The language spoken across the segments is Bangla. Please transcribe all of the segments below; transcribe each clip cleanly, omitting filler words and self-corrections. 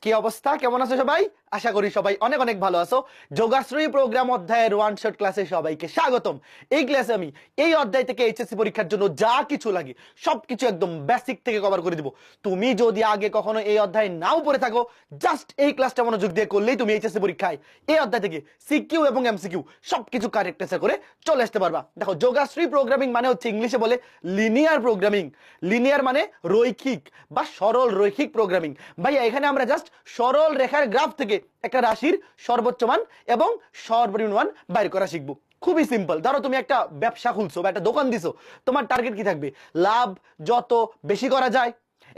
কি অবস্থা, কেমন আছো সবাই? আশা করি সবাই অনেক অনেক ভালো আছো। যোগাশ্রী প্রোগ্রাম অধ্যায়ের ওয়ান শট ক্লাসে সবাইকে স্বাগতম। এই ক্লাসে আমি এই অধ্যায় থেকে এইচএসসি পরীক্ষার জন্য যা কিছু লাগে সবকিছু একদম বেসিক থেকে কভার করে দিব। তুমি যদি আগে কখনো এই অধ্যায় নাও পড়ে থাকো, জাস্ট এই ক্লাসটা মনোযোগ দিয়ে করলেই তুমি এইচএসসি পরীক্ষায় এই অধ্যায় থেকে সিকিউ এবং এমসিকিউ সবকিছু কারেক্ট অ্যান্সার করে চলে আসতে পারবা। দেখো, যোগাশ্রী প্রোগ্রামিং মানে হচ্ছে ইংলিশে বলে লিনিয়ার প্রোগ্রামিং। লিনিয়ার মানে রৈখিক বা সরল রৈখিক প্রোগ্রামিং। ভাইয়া এখানে আমরা জাস্ট সরল রেখার গ্রাফ থেকে একটা রাশির সর্বোচ্চ মান এবং সর্বনিম্ন মান বাইর করা শিখবো। খুবই সিম্পল। ধরো তুমি একটা ব্যবসা খুলছো বা একটা দোকান দিছো, তোমার টার্গেট কি থাকবে? লাভ যত বেশি করা যায়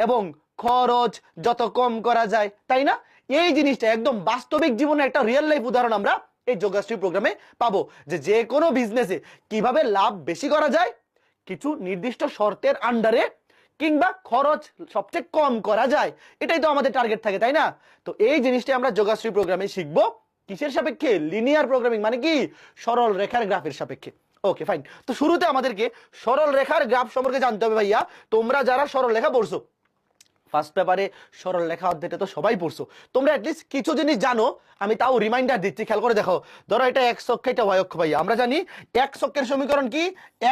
এবং খরচ যত কম করা যায়, তাই না? এই জিনিসটা একদম বাস্তবিক জীবনে একটা রিয়েল লাইফ উদাহরণ আমরা এই যোগাশ্রী প্রোগ্রামে পাবো, যে কোনো বিজনেসে কিভাবে লাভ বেশি করা যায় কিছু নির্দিষ্ট শর্তের আন্ডারে, কিংবা খরচ সবচেয়ে কম করা যায়। এটাই তো আমাদের টার্গেট থাকে, তাই না? তো এই জিনিসটা আমরা যোগাশ্রী প্রোগ্রামে শিখবো। কিসের সাপেক্ষে? লিনিয়ার প্রোগ্রামিং মানে কি? সরল রেখার গ্রাফের সাপেক্ষে। Okay fine. তো শুরুতে আমাদেরকে সরল রেখার গ্রাফ সম্পর্কে জানতে হবে। ভাইয়া তোমরা যারা সরল রেখা পড়ছো, ফার্স্ট পেপারে সরল রেখা অধ্যায়টা তো সবাই পড়ছো, তোমরা অ্যাটলিস্ট কিছু জিনিস জানো। আমি তাও রিমাইন্ডার দিচ্ছি, খেয়াল করে দেখো। ধরো এটা এক্স অক্ষ, এটা ওয়াই অক্ষ। ভাইয়া আমরা জানি এক্স অক্ষের সমীকরণ কি?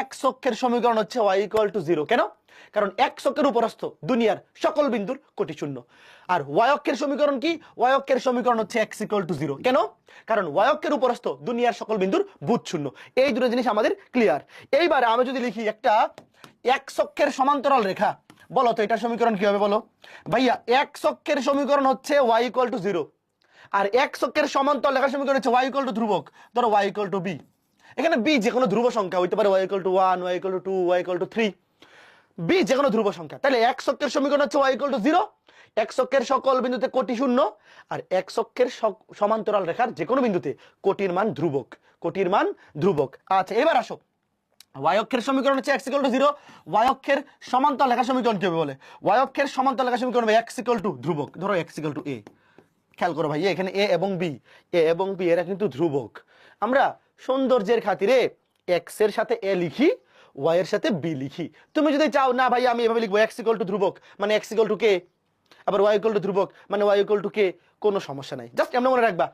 এক্স অক্ষের সমীকরণ হচ্ছে ওয়াই ইকুয়াল টু 0। কেন? কারণ এক্স অক্ষের উপরস্থ দুনিয়ার সকল বিন্দুর কোটি শূন্য। আর ওয়াই অক্ষের সমীকরণ কি? ওয়াই অক্ষের সমীকরণ হচ্ছে এক্স ইকুয়াল টু 0। কেন? কারণ ওয়াই অক্ষের উপরস্থ দুনিয়ার সকল বিন্দুর ভূত শূন্য। এই দুটো জিনিস আমাদের ক্লিয়ার। এইবারে আমি যদি লিখি একটা এক্স অক্ষের সমান্তরাল রেখা, বলো তো এটার সমীকরণ কি হবে? বলো ভাইয়া। এক্স অক্ষের সমীকরণ হচ্ছে ওয়াই ইকুয়াল টু 0, আর এক্স অক্ষের সমান্তরাল রেখার সমীকরণ হচ্ছে ওয়াই ইকুয়াল টু ধ্রুবক। ধরো ওয়াই ইকুয়াল টু বি। এখানে বি যে কোনো ধ্রুব সংখ্যা হইতে পারে, y equal to 1, y equal to 2, y equal to 3। B যে কোনো ধ্রুব সংখ্যা। তাহলে এক্স অক্ষের সমীকরণ হচ্ছে ওয়াই ইকুয়াল টু 0, এক্স অক্ষের সকল বিন্দুতে কোটি শূন্য, আর এক্স অক্ষের সমান্তরাল রেখার যে কোনো বিন্দুতে কোটির মান ধ্রুবক। কোটির মান ধ্রুবক। আচ্ছা এবার আসো, ওয়াই অক্ষের সমীকরণ হচ্ছে এক্স ইকুয়াল টু 0। ওয়াই অক্ষের সমান্তরাল রেখার সমীকরণ কি হবে? বলে ওয়াই অক্ষের সমান্তরাল রেখার সমীকরণ হবে এক্স ইকুয়াল টু ধ্রুবক। ধরো এক্স ইকুয়াল টু এ। খেয়াল করো ভাই, এখানে এ এবং বি, এ এবং বি এরা কিন্তু ধ্রুবক। আমরা সৌন্দর্যের খাতিরে এক্স এর সাথে এ লিখি, ওয়াই এর সাথে বি লিখি। তুমি যদি চাও না ভাই আমি এভাবে লিখবো, এক্স ইকুয়াল টু ধ্রুবক মানে এক্স ইকুয়াল টু কে, আবার ওয়াই ইকুয়াল টু ধ্রুবক মানে ওয়াই ইকুয়াল টু কে, কোনো সমস্যা নাই। জাস্ট এমন মনে রাখবা,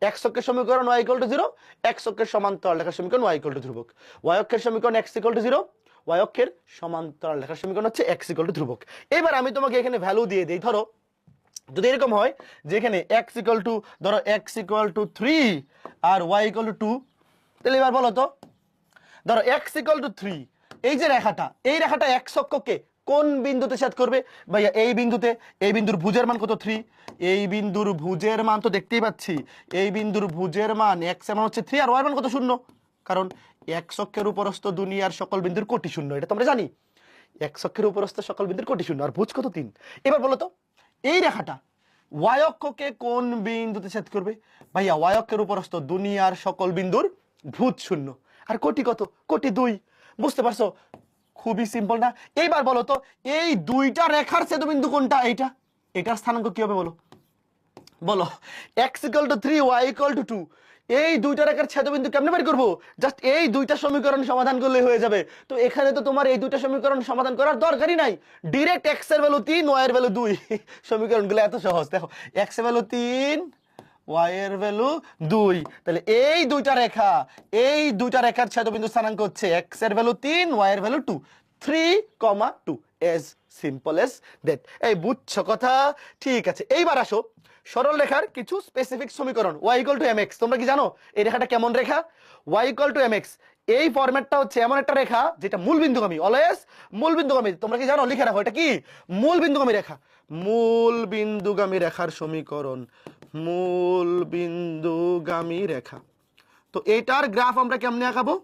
এক্স অক্ষের সমীকরণ ওয়াই ইকুয়াল টু 0, এক্স অক্ষের সমান্তরাল রেখার সমীকরণ ওয়াই ইকুয়াল টু ধ্রুবক। ওয়াই অক্ষের সমীকরণ এক্স ইকুয়াল টু 0, ওয়াই অক্ষের সমান্তরাল রেখার সমীকরণ হচ্ছে এক্স ইকুয়াল টু ধ্রুবক। এবার আমি তোমাকে এখানে ভ্যালু দিয়ে দিই। ধরো যদি এরকম হয় যে এখানে এক্স ইকুয়াল টু, ধরো এক্স ইকুয়াল টু 3 আর ওয়াই ইকুয়াল টু 2, তাহলে এবার বলো তো, ধরো এক্স ইকুয়াল টু 3, এই যে রেখাটা, এই রেখাটা এক্স অক্ষকে কোন বিন্দুতে ছেদ করবে? ভাইয়া এই বিন্দুতে। এই বিন্দুর ভুজের মান কত? 3। এই বিন্দুর ভুজের মান তো দেখতেই পাচ্ছি, এই বিন্দুর ভুজের মান এক্স এর মান হচ্ছে 3 আর ওয়াই এর মান কত? 0। কারণ এক্স অক্ষের উপরস্থ দুনিয়ার সকল বিন্দুর কোটি শূন্য, এটা তো আমরা জানি। এক্স অক্ষের উপরস্থ সকল বিন্দুর কোটি শূন্য আর ভুজ কত? 3। এবার বলো তো এই রেখাটা ওয়াই অক্ষকে কোন বিন্দুতে ছেদ করবে? ভাইয়া ওয়াই অক্ষের উপরস্থ দুনিয়ার সকল বিন্দুর ভুজ শূন্য, আর কোটি কত? কোটি 2। বুঝতে পারছো? খুবই সিম্পল না? এইবার বলো তো এই দুইটা রেখার ছেদবিন্দু কোনটা? এইটা। এটার স্থানাঙ্ক কি হবে বলো? বলো x equal to 3, y equal to 2, এই দুইটা রেখার ছেদবিন্দু কেমনে বের করবো? জাস্ট এই দুইটা সমীকরণ সমাধান করলে হয়ে যাবে। তো এখানে তো তোমার এই দুইটা সমীকরণ সমাধান করার দরকারই নাই, ডিরেক্ট এক্স এর ভ্যালু 3, ওয়াই এর ভ্যালু 2। সমীকরণগুলো এত সহজ। দেখো এক্স এর ভ্যালু 3, ওয়াই এর ভ্যালু 2, তাহলে এই দুইটা রেখা, এই দুইটা রেখার ছেদবিন্দু স্থানাঙ্ক হচ্ছে এক্স এর ভ্যালু 3, ওয়াই এর value 2, 3, 2, as simple as that. এই বুঝছো কথা? ঠিক আছে। এইবার আসো সরল রেখার কিছু স্পেসিফিক সমীকরণ। Y equal to m x, তোমরা কি জানো এই রেখাটা কেমন রেখা? Y equal to m x, এই ফরম্যাটটা হচ্ছে এমন একটা রেখা যেটা মূল বিন্দুগামী, অলওয়েজ মূল বিন্দুগামী। তোমরা কি জানো? লিখে রাখো, এটা কি? মূল বিন্দুগামী রেখা। মূল বিন্দুগামী রেখার সমীকরণ, মূল বিন্দুগামী রেখা। তো এটার গ্রাফ আমরা কেমনে আঁকাবো?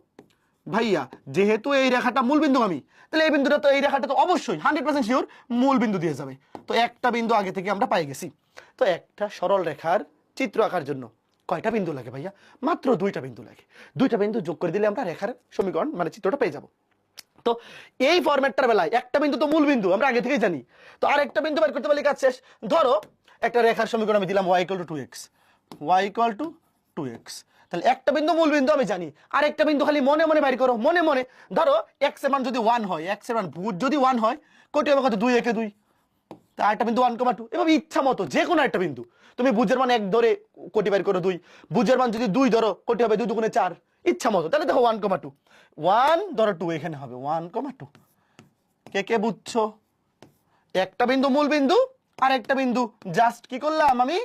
ভাইয়া যেহেতু এই রেখাটা মূল বিন্দুগামী, তাহলে এই বিন্দুটা তো, এই রেখাটা তো অবশ্যই 100% শিওর মূল বিন্দু দিয়ে যাবে। তো একটা বিন্দু আগে থেকে আমরা পাই গেছি। তো একটা সরল রেখার চিত্র আঁকার জন্য কয়টা বিন্দু লাগে ভাইয়া? মাত্র 2টা বিন্দু লাগে। 2টা বিন্দু যোগ করে দিলে আমরা রেখার সমীকরণ মানে চিত্রটা পেয়ে যাব। তো এই ফরম্যাটটার বেলায় একটা বিন্দু তো মূল বিন্দু আমরা আগে থেকেই জানি। তো আর একটা বিন্দু বের করতে পারলে কাজ শেষ। ধরো একটা রেখার সমীকরণ আমি দিলাম y equal to 2x, y equal to 2x। তাহলে একটা বিন্দু মূল বিন্দু আমি জানি, আর একটা বিন্দু খালি মনে মনে বাইর করো, মনে মনে। ধরো এক্স এর মান যদি 1 হয়, এক্স এর মান ভুজ যদি 1 হয়, কোটি হবে কত? 2 একে 2, তা একটা বিন্দু 1,2, এভাবে ইচ্ছা মতো যে কোনো একটা বিন্দু তুমি বুঝের মান 1 ধরে কোটি বাইর করো 2, বুঝের মান যদি 2 ধরো কোটি হবে 2 দুগুণে 4, ইচ্ছা মতো। তাহলে দেখো 1,2, 1 ধরো 2, এখানে হবে 1,2। কে কে বুঝছো? একটা বিন্দু মূল বিন্দু আর একটা বিন্দু, জাস্ট কি করলাম আমি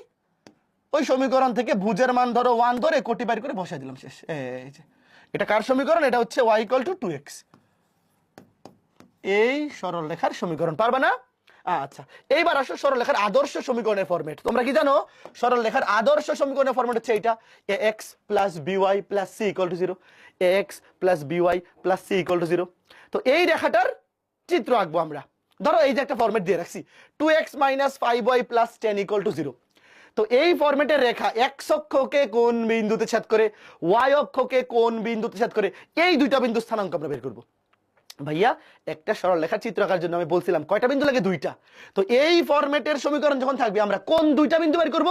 ওই সমীকরণ থেকে ভুজের মান ধরো 1 ধরে কোটি বাইর করে বসাই দিলাম, শেষ। এই যে এটা কার সমীকরণ? এটা হচ্ছে y = 2x, এই সরলরেখার সমীকরণ। পারবে না? আচ্ছা, এইবার আসো সরলরেখার আদর্শ সমীকরণের ফরম্যাট। তোমরা কি জানো সরলরেখার আদর্শ সমীকরণের ফরম্যাট হচ্ছে এইটা, ax + by + c = 0, ax + by + c = 0। তো এই রেখাটার চিত্র আঁকবো আমরা। ধরো এই যে একটা ফরম্যাট দিয়ে রাখছি, 2x - 5y + 10 = 0। তো এই ফরম্যাটের রেখা x অক্ষকে কোন বিন্দুতে ছেদ করে, y অক্ষকে কোন বিন্দুতে ছেদ করে, এই দুইটা বিন্দু স্থানাঙ্ক আমরা বের করব। ভাইয়া একটা সরল রেখার চিত্র আঁকার জন্য আমি বলছিলাম কয়টা বিন্দু লাগে? 2টা। তো এই ফরম্যাটের সমীকরণ যখন থাকবে আমরা কোন 2টা বিন্দু বের করব?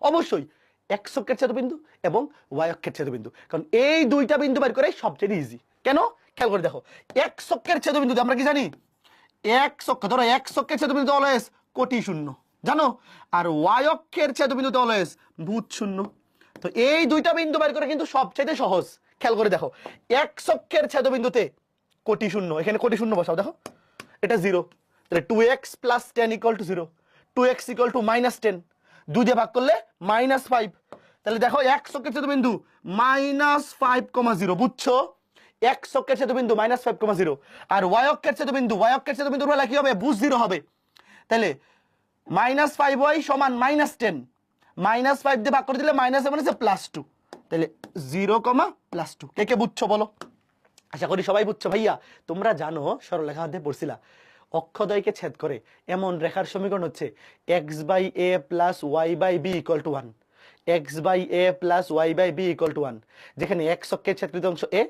অবশ্যই x অক্ষের ছেদবিন্দু এবং y অক্ষের ছেদবিন্দু, কারণ এই 2টা বিন্দু বের করাই সবচেয়ে ইজি। কেন? খেয়াল করে দেখো, x অক্ষের ছেদবিন্দু আমরা কি জানি? x অক্ষ, ধরো x অক্ষের ছেদবিন্দু অলওয়েজ কোটি শূন্য, জানো? আর y অক্ষের ছেদবিন্দুতে অলওয়েজ ভূত শূন্য। তো এই 2টা বিন্দু বের করে কিন্তু সবচেয়ে সহজ। খেয়াল করে দেখো, x অক্ষের ছেদবিন্দুতে কোটি শূন্য, এখানে কোটি শূন্য বসাও, দেখো এটা 0, তাহলে 2x + 10 = 0, 2x = -10, 2 দিয়ে ভাগ করলে -5। তাহলে দেখো x অক্ষের ছেদবিন্দু -5,0, বুঝছো? x অক্ষের ছেদবিন্দু -5,0 আর y অক্ষের ছেদবিন্দুর বেলা কি হবে? ভূ 0 হবে। তাহলে -5y = -10, -5 দিয়ে ভাগ করে দিলে মাইনাস মানে +2, তাহলে 0, +2। কে কে বুঝছো বলো? আশা করি সবাই বুঝছো। ভাইয়া তোমরা জানো সরলরেখা অধ্যায়ে পড়ছিলা, অক্ষদ্বয়কে ছেদ করে এমন রেখার সমীকরণ হচ্ছে x/a + y/b = 1, x/a + y/b = 1, যেখানে x অক্ষের ছেদকৃত অংশ a,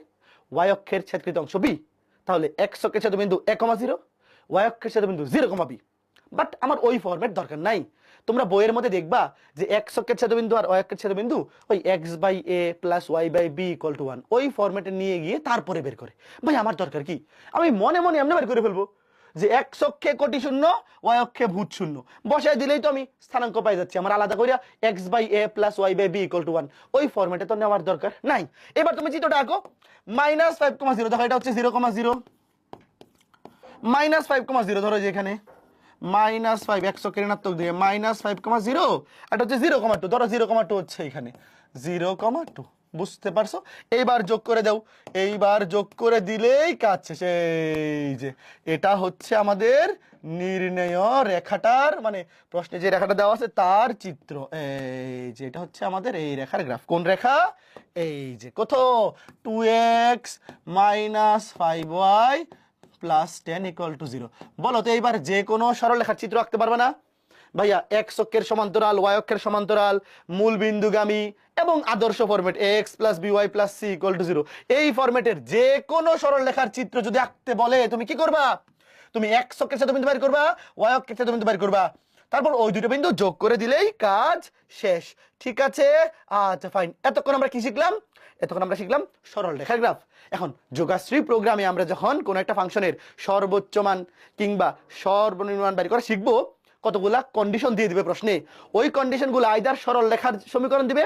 y অক্ষের ছেদকৃত অংশ b। তাহলে x অক্ষের ছেদবিন্দু a, 0, y অক্ষের ছেদবিন্দু 0, b। বাট আমার ওই ফরম্যাট দরকার নাই। তোমরা বইয়ের মধ্যে দেখবা যে x অক্ষের ছেদবিন্দু আর y অক্ষের ছেদবিন্দু ওই x/a + y/b = 1 ওই ফরম্যাটে নিয়ে গিয়ে তারপরে বের করে। ভাই আমার দরকার কি? আমি মনে মনে এমনি বের করে ফেলবো যে x অক্ষে কোটি শূন্য, y অক্ষে ভূত শূন্য, বসায় দিলেই তো আমি স্থানাঙ্ক পাই যাচ্ছি। আমার আলাদা কইরা x/a + y/b = 1 ওই ফরম্যাটে তো নেওয়ার দরকার নাই। এবার তুমি চিত্রটা আঁকো, -5,0, দেখো এটা হচ্ছে 0, -5,0 ধরো যে এখানে -5, 100 ঋণাত্মক দিয়ে -5,0, এটা হচ্ছে 0,2, ধরো 0,2 হচ্ছে এখানে 0,2, বুঝতে পারছো? এইবার যোগ করে দাও, এইবার যোগ করে দিলেই কাজ শেষ। এই যে এটা হচ্ছে আমাদের নির্ণেয় রেখাটার, মানে প্রশ্নে যে রেখাটা দেওয়া আছে তার চিত্র। এই যে এটা হচ্ছে আমাদের এই রেখার গ্রাফ। কোন রেখা? এই যে কত? 2x - 5y + 10 = 0। বলো তো এইবার যে কোনো সরলরেখার চিত্র আঁকতে পারবে না? ভাইয়া x অক্ষের সমান্তরাল, y অক্ষের সমান্তরাল, মূল বিন্দুগামী এবং আদর্শ ফরম্যাট ax + by + c = 0, এই ফরম্যাটের যে কোনো সরলরেখার চিত্র যদি আঁকতে বলে তুমি কি করবা? তুমি x অক্ষের ছেদবিন্দু বের করবা, y অক্ষের ছেদবিন্দু বের করবা, তারপর ওই দুটো বিন্দু যোগ করে দিলেই কাজ শেষ। ঠিক আছে? আচ্ছা ফাইন। এতক্ষণ আমরা কি শিখলাম? এতক্ষণ আমরা শিখলাম সরল রেখার গ্রাফ। এখন যোগাশ্রী প্রোগ্রামে আমরা যখন কোন একটা ফাংশনের সর্বোচ্চ মান কিংবা সর্বনিম্ন মান বের করা শিখবো, কতগুলা কন্ডিশন দিয়ে দিবে প্রশ্নে। ওই কন্ডিশনগুলো আইদার সরল রেখার সমীকরণ দিবে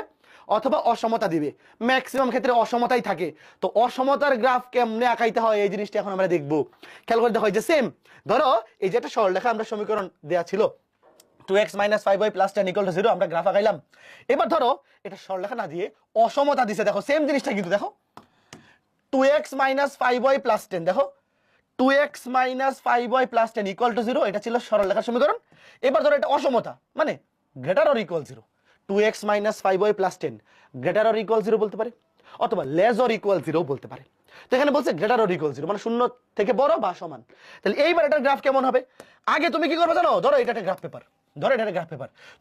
অথবা অসমতা দিবে। ম্যাক্সিমাম ক্ষেত্রে অসমতাই থাকে। তো অসমতার গ্রাফ কেমনে আঁকাইতে হয় এই জিনিসটা এখন আমরা দেখবো। খেয়াল করে দেখো, এই যে সেম ধরো এই যে একটা সরল রেখা আমরা সমীকরণ দেয়া ছিল 2x - 5y + 10 = 0, আমরা গ্রাফ আঁকাইলাম। এবার ধরো এটা সরলরেখা না দিয়ে অসমতা দিছে, দেখো সেম জিনিসটা কিন্তু দেখো 2x - 5y + 10, দেখো 2x - 5y + 10 = 0, এটা ছিল সরলরেখার সমীকরণ। এবার ধরো এটা অসমতা, মানে greater or equal 0, 2x - 5y + 10 greater or equal 0 বলতে পারে অথবা লেস অর ইকুয়াল 0 বলতে পারে। তো এখানে বলছে গ্রেটার অর ইকুয়াল 0, মানে 0 থেকে বড় বা সমান। তাহলে এইবার এটার গ্রাফ কেমন হবে? আগে তুমি কি করবে জানো? ধরো এটা একটা গ্রাফ পেপার,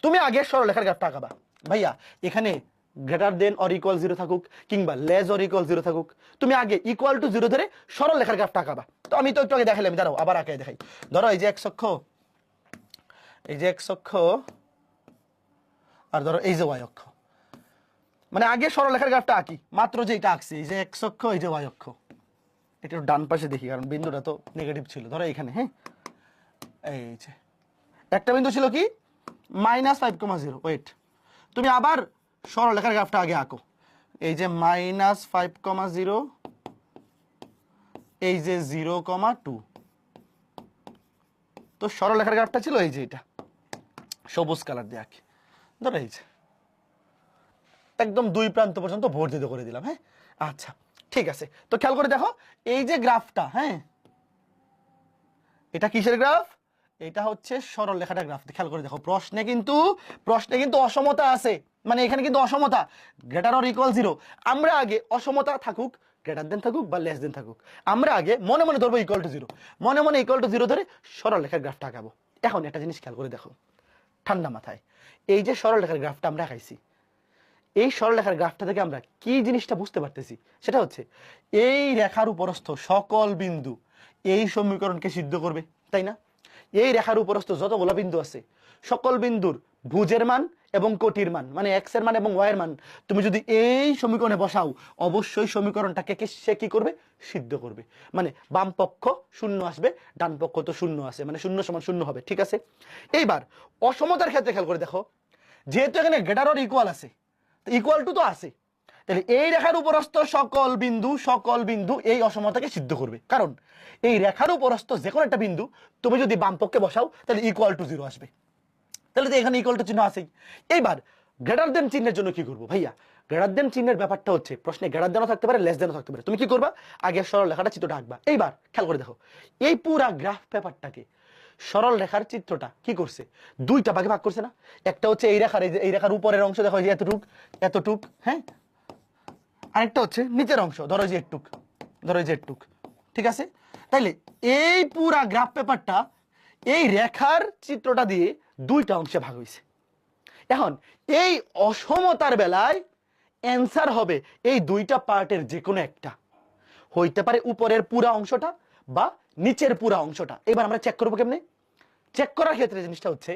তুমি আগে সরলরেখার গ্রাফটা আঁকাবা। ভাইয়া এখানে গ্রেটার দেন অর ইকুয়াল 0 থাকুক কিংবা লেস অর ইকুয়াল 0 থাকুক, তুমি আগে ইকুয়াল টু 0 ধরে সরলরেখার গ্রাফটা আঁকাবা। তো আমি তো একটু আগে দেখাইলাম, দাঁড়াও আবার আঁকাই দেখাই। ধরো এই যে x অক্ষ, আর ধরো এই যে y অক্ষ, মানে আগে সরলরেখার গ্রাফটা আঁকি, মাত্র যে এটা আঁকছি, এই যে x অক্ষ, এই যে y অক্ষ। এটা ডান পাশে দেখি কারণ বিন্দুটা তো নেগেটিভ ছিল। ধরো এখানে, হ্যাঁ এই যে একটা বিন্দু ছিল কি -5,0। ওয়েট, তুমি আবার সরলরেখার গ্রাফটা আগে আঁকো। এই যে -5,0, এই যে 0,2। তো সরলরেখার গ্রাফটা ছিল এই যে এটা, সবুজ কালার দিয়ে আঁকি। ধরো এই যে একদম দুই প্রান্ত পর্যন্ত বর্ধিত করে দিলাম। হ্যাঁ, আচ্ছা ঠিক আছে। তো খেয়াল করে দেখো এই যে গ্রাফটা, হ্যাঁ এটা কিসের গ্রাফ? এটা হচ্ছে সরল রেখাটার গ্রাফ। খেয়াল করে দেখো প্রশ্নে কিন্তু অসমতা আছে, মানে এখানে কিন্তু অসমতা গ্রেটার অর ইকুয়াল 0। আমরা আগে অসমতা থাকুক, গ্রেটার দেন থাকুক বা লেস দেন থাকুক, আমরা আগে মনে মনে ধরবো ইকুয়াল টু 0, মনে মনে ইকুয়াল টু 0 ধরে সরল রেখার গ্রাফটা আঁকাবো। এখন একটা জিনিস খেয়াল করে দেখো ঠান্ডা মাথায়, এই যে সরল রেখার গ্রাফটা আমরা আঁকাইছি, এই সরলরেখার গ্রাফটা থেকে আমরা কি জিনিসটা বুঝতে পারতেছি, সেটা হচ্ছে এই রেখার উপরস্থ সকল বিন্দু এই সমীকরণকে সিদ্ধ করবে, তাই না? এই রেখার উপরস্থ যতগুলো বিন্দু আছে সকল বিন্দুর ভুজের মান এবং কোটির মান, মানে এক্স এর মান এবং ওয়াই এর মান তুমি যদি এই সমীকরণে বসাও, অবশ্যই সমীকরণটাকে সে কি করবে? সিদ্ধ করবে। মানে বাম পক্ষ শূন্য আসবে, ডান পক্ষ তো শূন্য আছে, মানে শূন্য সমান শূন্য হবে। ঠিক আছে, এইবার অসমতার ক্ষেত্রে খেয়াল করে দেখো, যেহেতু এখানে গ্রেটার অর ইকুয়াল আছে, ইকুয়াল টু তো আছে, তাহলে এই রেখার উপরস্থ সকল বিন্দু এই অসমতাকে সিদ্ধ করবে। কারণ এই রেখার উপরস্থ যে কোনো একটা বিন্দু তুমি যদি বাম পক্ষে বসাও তাহলে ইকুয়াল টু 0 আসবে। তাহলে তো এখানে ইকুয়াল টু চিহ্ন আছেই। এইবার গ্রেটার দেন চিহ্নের জন্য কি করবো ভাইয়া? গ্রেটার দেন চিহ্নের ব্যাপারটা হচ্ছে প্রশ্নে গ্রেটার দেনও থাকতে পারে, লেস দেনও থাকতে পারে। তুমি কি করবা? আগে সরল রেখাটা চিত্রটা আঁকবা। এইবার খেয়াল করে দেখো এই পুরা গ্রাফ পেপারটাকে সরল রেখার চিত্রটা কি করছে? দুইটা ভাগে ভাগ করছে না? একটা হচ্ছে এই রেখার উপরের অংশ দেখো, এই যে এতটুক, হ্যাঁ, আরেকটা হচ্ছে নিচের অংশ, ধরো যে এটুক, ঠিক আছে? তাইলে এই পুরা গ্রাফ পেপারটা এই রেখার চিত্রটা দিয়ে দুইটা অংশে ভাগ হয়েছে। এখন এই অসমতার বেলায় অ্যান্সার হবে এই দুইটা পার্টের যে কোনো একটা, হইতে পারে উপরের পুরা অংশটা বা নিচের পুরা অংশটা। এবার আমরা চেক করবো কেমনে? চেক করার ক্ষেত্রে জিনিসটা হচ্ছে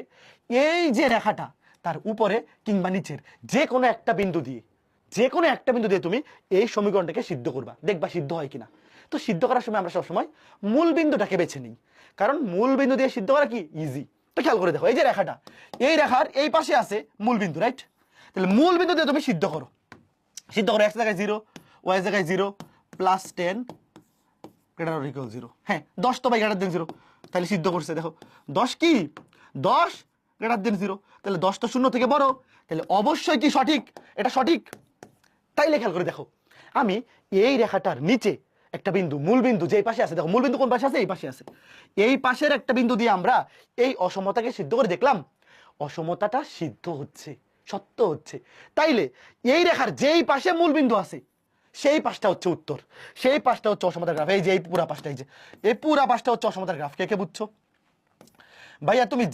এই যে রেখাটা তার উপরে কিংবা নিচের যে কোনো একটা বিন্দু দিয়ে তুমি এই সমীকরণটাকে সিদ্ধ করবা, দেখবা সিদ্ধ হয় কিনা। তো সিদ্ধ করার সময় আমরা সবসময় মূল বিন্দুটাকে বেছে নিই, কারণ মূল বিন্দু দিয়ে সিদ্ধ করা কি ইজি। তো খেয়াল করে দেখো এই যে রেখাটা, এই রেখার এই পাশে আছে মূল বিন্দু, রাইট? তাহলে মূল বিন্দু দিয়ে তুমি সিদ্ধ করো x জায়গায় 0, y জায়গায় 0, +10 গ্রেটার অর ইকুয়াল 0। হ্যাঁ 10 তো ভাই গ্রেটার দেন 0, তাহলে সিদ্ধ করছে। দেখো 10 কি 10 গ্রেটার দেন 0, তাহলে 10 তো শূন্য থেকে বড়, তাহলে অবশ্যই কি সঠিক, এটা সঠিক। তাইলে খেয়াল করে দেখো আমি এই রেখাটার নিচে একটা বিন্দু, মূল বিন্দু যেই পাশে আছে, দেখো মূল বিন্দু কোন পাশে আছে? এই পাশে আছে। এই পাশের একটা বিন্দু দিয়ে আমরা এই অসমতাকে সিদ্ধ করে দেখলাম অসমতাটা সিদ্ধ হচ্ছে, সত্য হচ্ছে। তাইলে এই রেখার যেই পাশে মূল বিন্দু আছে সেই পাশটা হচ্ছে উত্তর, সেই পাশটা হচ্ছে অসমতার গ্রাফ। এই যে এই পুরা পাশটা, এই পুরা পাশটা হচ্ছে অসমতার গ্রাফ। কে বুঝছো ভাইয়া? তুমি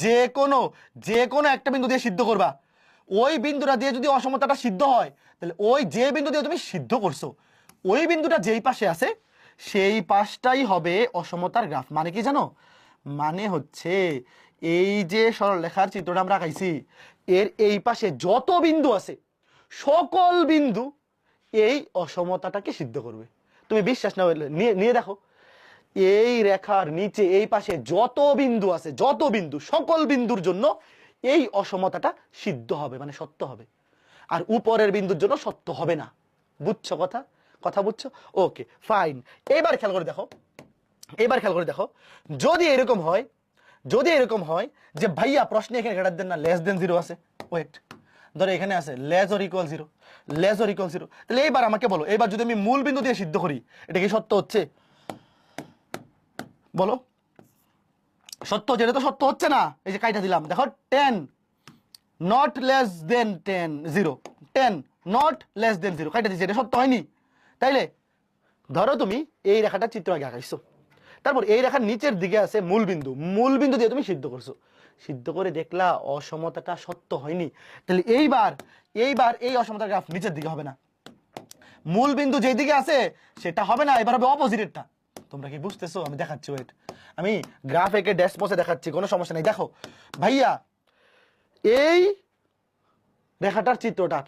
যে কোনো একটা বিন্দু দিয়ে সিদ্ধ করবা, ওই বিন্দুটা দিয়ে যদি অসমতাটা সিদ্ধ হয় তাহলে ওই যে বিন্দু দিয়ে তুমি সিদ্ধ করছো ওই বিন্দুটা যেই পাশে আছে সেই পাশটাই হবে অসমতার গ্রাফ। মানে কি জানো? মানে হচ্ছে এই যে সরল রেখার চিত্রটা আমরা আঁকাইছি, এর এই পাশে যত বিন্দু আছে সকল বিন্দু এই অসমতাটাকে সিদ্ধ করবে। তুমি বিশ্বাস না হলে নিয়ে দেখো, এই রেখার নিচে এই পাশে যত বিন্দু আছে, সকল বিন্দুর জন্য এই অসমতাটা সিদ্ধ হবে, মানে সত্য হবে। আর উপরের বিন্দুর জন্য সত্য হবে না। বুঝছো কথা বুঝছো? Okay fine. এবার খেয়াল করে দেখো যদি এরকম হয় যে ভাইয়া প্রশ্নে এখানে গ্রেটার দেন না লেস দেন 0 আছে, ওয়েট, ধরো এখানে আছে লেস অর ইকুয়াল 0, তাহলে এইবার আমাকে বলো, এবার যদি আমি মূল বিন্দু দিয়ে সিদ্ধ করি এটা কি সত্য হচ্ছে? বলো সত্য হচ্ছে? এটা তো সত্য হচ্ছে না। এই যে কাইটা দিলাম, দেখো 10 not less than 10 not less than 0 কাইটা দিচ্ছে, এটা সত্য হয়নি। তাইলে ধরো তুমি এই রেখাটা চিত্র আগে আঁকাইছো, তারপর এই রেখার নিচের দিকে আছে মূল বিন্দু দিয়ে তুমি সিদ্ধ করছো, সিদ্ধ করে দেখলা অসমতাটা সত্য হয়নি। তাহলে এইবার এই অসমতার গ্রাফ নিচের দিকে হবে না, মূল বিন্দু যেই দিকে আছে সেটা হবে না, এবার হবে অপোজিটেরটা। তোমরা কি বুঝতেছো? আমি দেখাচ্ছি, ওয়েট, আমি গ্রাফ একে ড্যাশ পসে দেখাচ্ছি, কোনো সমস্যা নেই। দেখো ভাইয়া এই রেখাটার চিত্রটার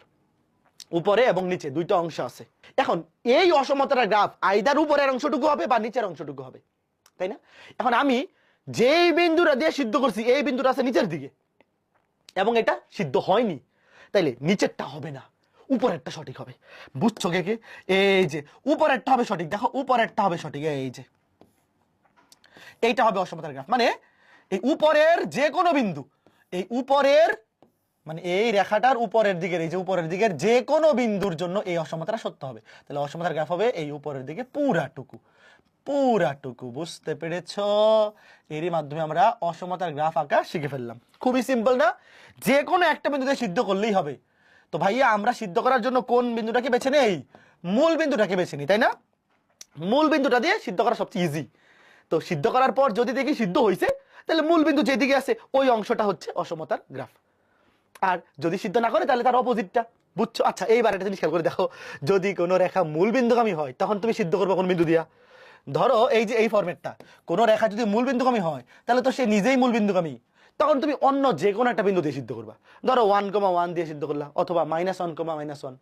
উপরে এবং নিচে দুইটা অংশ আছে। এখন এই অসমতার গ্রাফ আইদার উপরের অংশটুকু হবে বা নিচের অংশটুকু হবে, তাই না? এখন আমি যেই বিন্দুটা দিয়ে সিদ্ধ করছি এই বিন্দুটা আছে নিচের দিকে এবং এটা সিদ্ধ হয়নি, তাইলে নিচেরটা হবে না, উপরেরটা সঠিক হবে। বুঝছো কে কে? এই যে উপরেরটা হবে সঠিক, দেখো উপরেরটা হবে সঠিক, এই যে এইটা হবে অসমতার গ্রাফ। মানে এই উপরের যে কোনো বিন্দু, এই উপরের মানে এই রেখাটার উপরের দিকের, এই যে উপরের দিকের যে কোনো বিন্দুর জন্য এই অসমতাটা সত্য হবে। তাহলে অসমতার গ্রাফ হবে এই উপরের দিকে পুরাটুকু, পুরাটুকু। বুঝতে পেরেছ? এরই মাধ্যমে আমরা অসমতার গ্রাফ আঁকা শিখে ফেললাম। খুবই সিম্পল না? যে কোনো একটা বিন্দুতে সিদ্ধ করলেই হবে। তো ভাইয়া আমরা সিদ্ধ করার জন্য কোন বিন্দুটাকে বেছে নেই? মূল বিন্দুটাকে বেছে নিই, তাই না? মূল বিন্দুটা দিয়ে সিদ্ধ করা সবচেয়ে ইজি। তো সিদ্ধ করার পর যদি দেখি সিদ্ধ হয়েছে, তাহলে মূল বিন্দু যেদিকে আছে ওই অংশটা হচ্ছে অসমতার গ্রাফ। আর যদি সিদ্ধ না করে তাহলে তার অপোজিটটা। বুঝছো? আচ্ছা এইবার একটা জিনিস খেয়াল করে দেখো, যদি কোনো রেখা মূল বিন্দুগামী হয় তখন তুমি সিদ্ধ করবে কোন বিন্দু দিয়া? ধরো এই যে এই ফরম্যাটটা, কোন রেখা যদি মূল বিন্দুগামী হয় তাহলে তো সে নিজেই মূল বিন্দুগামী, তখন তুমি অন্য যে কোনো একটা বিন্দু দিয়ে সিদ্ধ করবা। ধরো 1,1 দিয়ে সিদ্ধ করলা, অথবা -1,-1,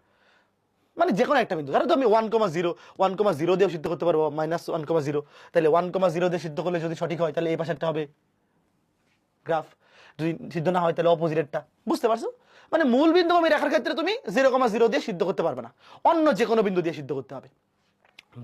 মানে যে কোনো একটা বিন্দু। ধরো তুমি 1,0 দিয়ে সিদ্ধ করতে পারবো, -1,0, তাহলে 1,0 দিয়ে সিদ্ধ করলে যদি সঠিক হয় তাহলে এই পাশেরটা হবে গ্রাফ, যদি সিদ্ধ না হয় তাহলে অপোজিটেরটা। বুঝতে পারছো? মানে মূল বিন্দুগামী রেখার ক্ষেত্রে তুমি 0,0 দিয়ে সিদ্ধ করতে পারবে না, অন্য যে কোনো বিন্দু দিয়ে সিদ্ধ করতে হবে।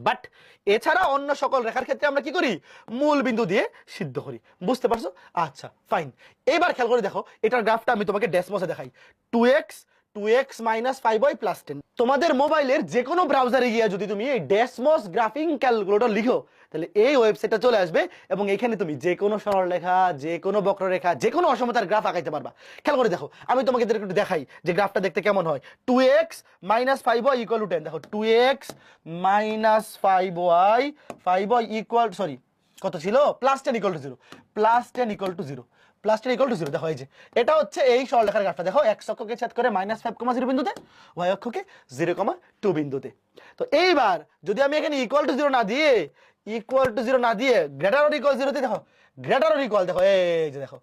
বাট এছাড়া অন্য সকল রেখার ক্ষেত্রে আমরা কি করি? মূল বিন্দু দিয়ে সিদ্ধ করি। বুঝতে পারছো? আচ্ছা ফাইন। এবার খেয়াল করে দেখো, এটার গ্রাফটা আমি তোমাকে ড্যাশমসে দেখাই। 2x - 5y + 10। তোমাদের মোবাইলের যে কোনো ব্রাউজারে গিয়ে যদি তুমি এই ড্যাশমস গ্রাফিং ক্যালকুলেটর লিখো, তাহলে এই ওয়েবসাইটটা চলে আসবে এবং এখানে তুমি যে কোনো সরলরেখা, যে কোনো বক্ররেখা, যে কোনো অসমতার গ্রাফ আঁকাইতে পারবা। খেয়াল করে দেখো, আমি তোমাকে একটু দেখাই যে গ্রাফটা দেখতে কেমন হয়। 2x - 5y = 10। দেখো 2x - 5y, 5y equal, sorry কত ছিল, +10 = 0, +10 = 0, +10 = 0। দেখো এই যে এটা হচ্ছে এই সরলরেখার গ্রাফটা। দেখো x অক্ষকে ছেদ করে -5,0 বিন্দুতে, y অক্ষকে 0,2 বিন্দুতে। তো এইবার যদি আমি এখানে =0 না দিয়ে, =0 না দিয়ে >= 0 তে, দেখো >= দেখো এই যে দেখো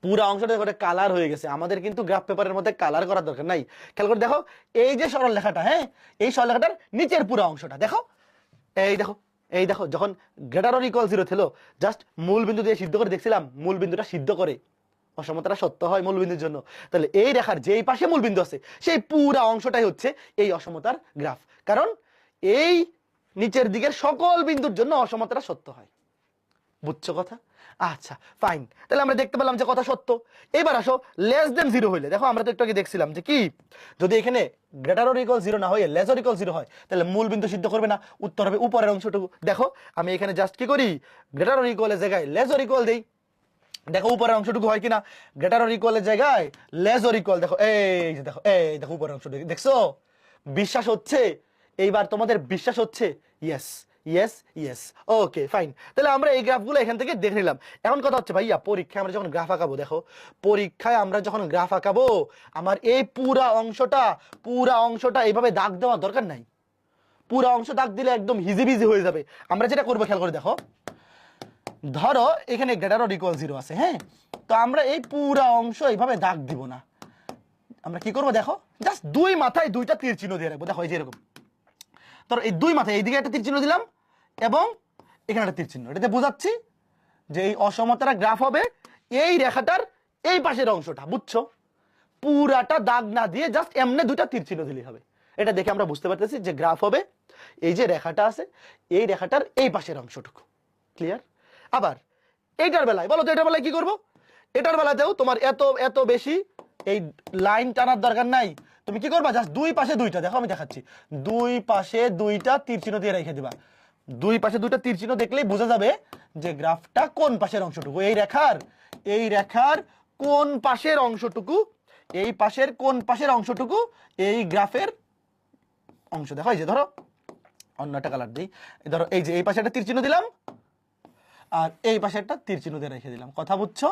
পুরো অংশটা করে কালার হয়ে গেছে। আমাদের কিন্তু গ্রাফ পেপারের মধ্যে কালার করার দরকার নাই। খেয়াল করে দেখো এই যে সরল রেখাটা, হ্যাঁ এই সরল রেখাটার নিচের পুরো অংশটা দেখো, এই দেখো, এই দেখো যখন >= 0 ছিল, জাস্ট মূল বিন্দু দিয়ে সিদ্ধ করে দেখছিলাম মূল বিন্দুটা সিদ্ধ করে অসমতাটা সত্য হয় মূল বিন্দুর জন্য। তাহলে এই রেখার যেই পাশে মূল বিন্দু আছে সেই পুরো অংশটাই হচ্ছে এই অসমতার গ্রাফ, কারণ এই নিচের দিকের সকল বিন্দুর জন্য অসমতাটা সত্য হয়। বুঝছো কথা? আচ্ছা ফাইন। তাহলে আমরা দেখতে পেলাম যে কথা সত্য। এবার আসো <0 হইলে, দেখো আমরা তো একটু আগে দেখছিলাম যে কি, যদি এখানে >= 0 না হয়ে <0 হয় তাহলে মূল বিন্দু সিদ্ধ করবে না, উত্তর হবে উপরের অংশটুকু। দেখো আমি এখানে জাস্ট কি করি, >= জায়গায় <= দেই। দেখো উপরের অংশটুকু হয় কিনা, >= জায়গায় <= দেখো এই যে দেখো, এই দেখো উপরের অংশ দেখছো? বিশ্বাস হচ্ছে? এইবার তোমাদের বিশ্বাস হচ্ছে? Yes yes yes, okay fine. তাহলে আমরা এই গ্রাফগুলো এখান থেকে দেখে নিলাম। এখন কথা হচ্ছে ভাইয়া, পরীক্ষায় আমরা যখন গ্রাফ আঁকাবো, দেখো পরীক্ষায় আমরা যখন গ্রাফ আঁকাবো আমার এই পুরা অংশটা এইভাবে দাগ দেওয়ার দরকার নাই। পুরা অংশ দাগ দিলে একদম হিজিবিজি হয়ে যাবে। আমরা যেটা করবো খেয়াল করে দেখো, ধরো এখানে >= 0 আছে, হ্যাঁ, তো আমরা এই পুরা অংশ এইভাবে দাগ দিব না। আমরা কি করবো দেখো, জাস্ট দুই মাথায় দুইটা তীর চিহ্ন দিয়ে রাখবো। দেখো এই যে এরকম, ধরো এই দুই মাথায় এইদিকে একটা তীর চিহ্ন দিলাম এবং এখানে একটা তীর চিহ্ন। এটাতে বোঝাচ্ছি যে এই অসমতার গ্রাফ হবে এই রেখাটার এই পাশের অংশটা। বুঝছো? পুরাটা দাগ না দিয়ে জাস্ট এমনি দুইটা তীর চিহ্ন দিলেই হবে। এটা দেখে আমরা বুঝতে পারতেছি যে গ্রাফ হবে এই যে রেখাটা আছে এই রেখাটার এই পাশের অংশটুকু। ক্লিয়ার? আবার এইটার বেলায় বলো তো, এটার বেলায় কি করব? এটার বেলাতেও তোমার এত বেশি এই লাইন টানার দরকার নাই। তুমি কি করবা, জাস্ট দুই পাশে দুইটা, দেখো আমি দেখাচ্ছি, দুই পাশে দুইটা তীর চিহ্ন দিয়ে রেখে দিবা। দুই পাশে দুইটা তীর চিহ্ন দেখলেই বোঝা যাবে যে গ্রাফটা কোন পাশের অংশটুকু, এই রেখার কোন পাশের অংশটুকু, এই পাশের কোন পাশের অংশটুকু এই গ্রাফের অংশ। দেখো এই যে ধরো অন্য একটা কালার দিই, ধরো এই যে এই পাশে একটা তীর চিহ্ন দিলাম আর এই পাশে একটা তীর চিহ্ন দিয়ে রেখে দিলাম। কথা বুঝছো?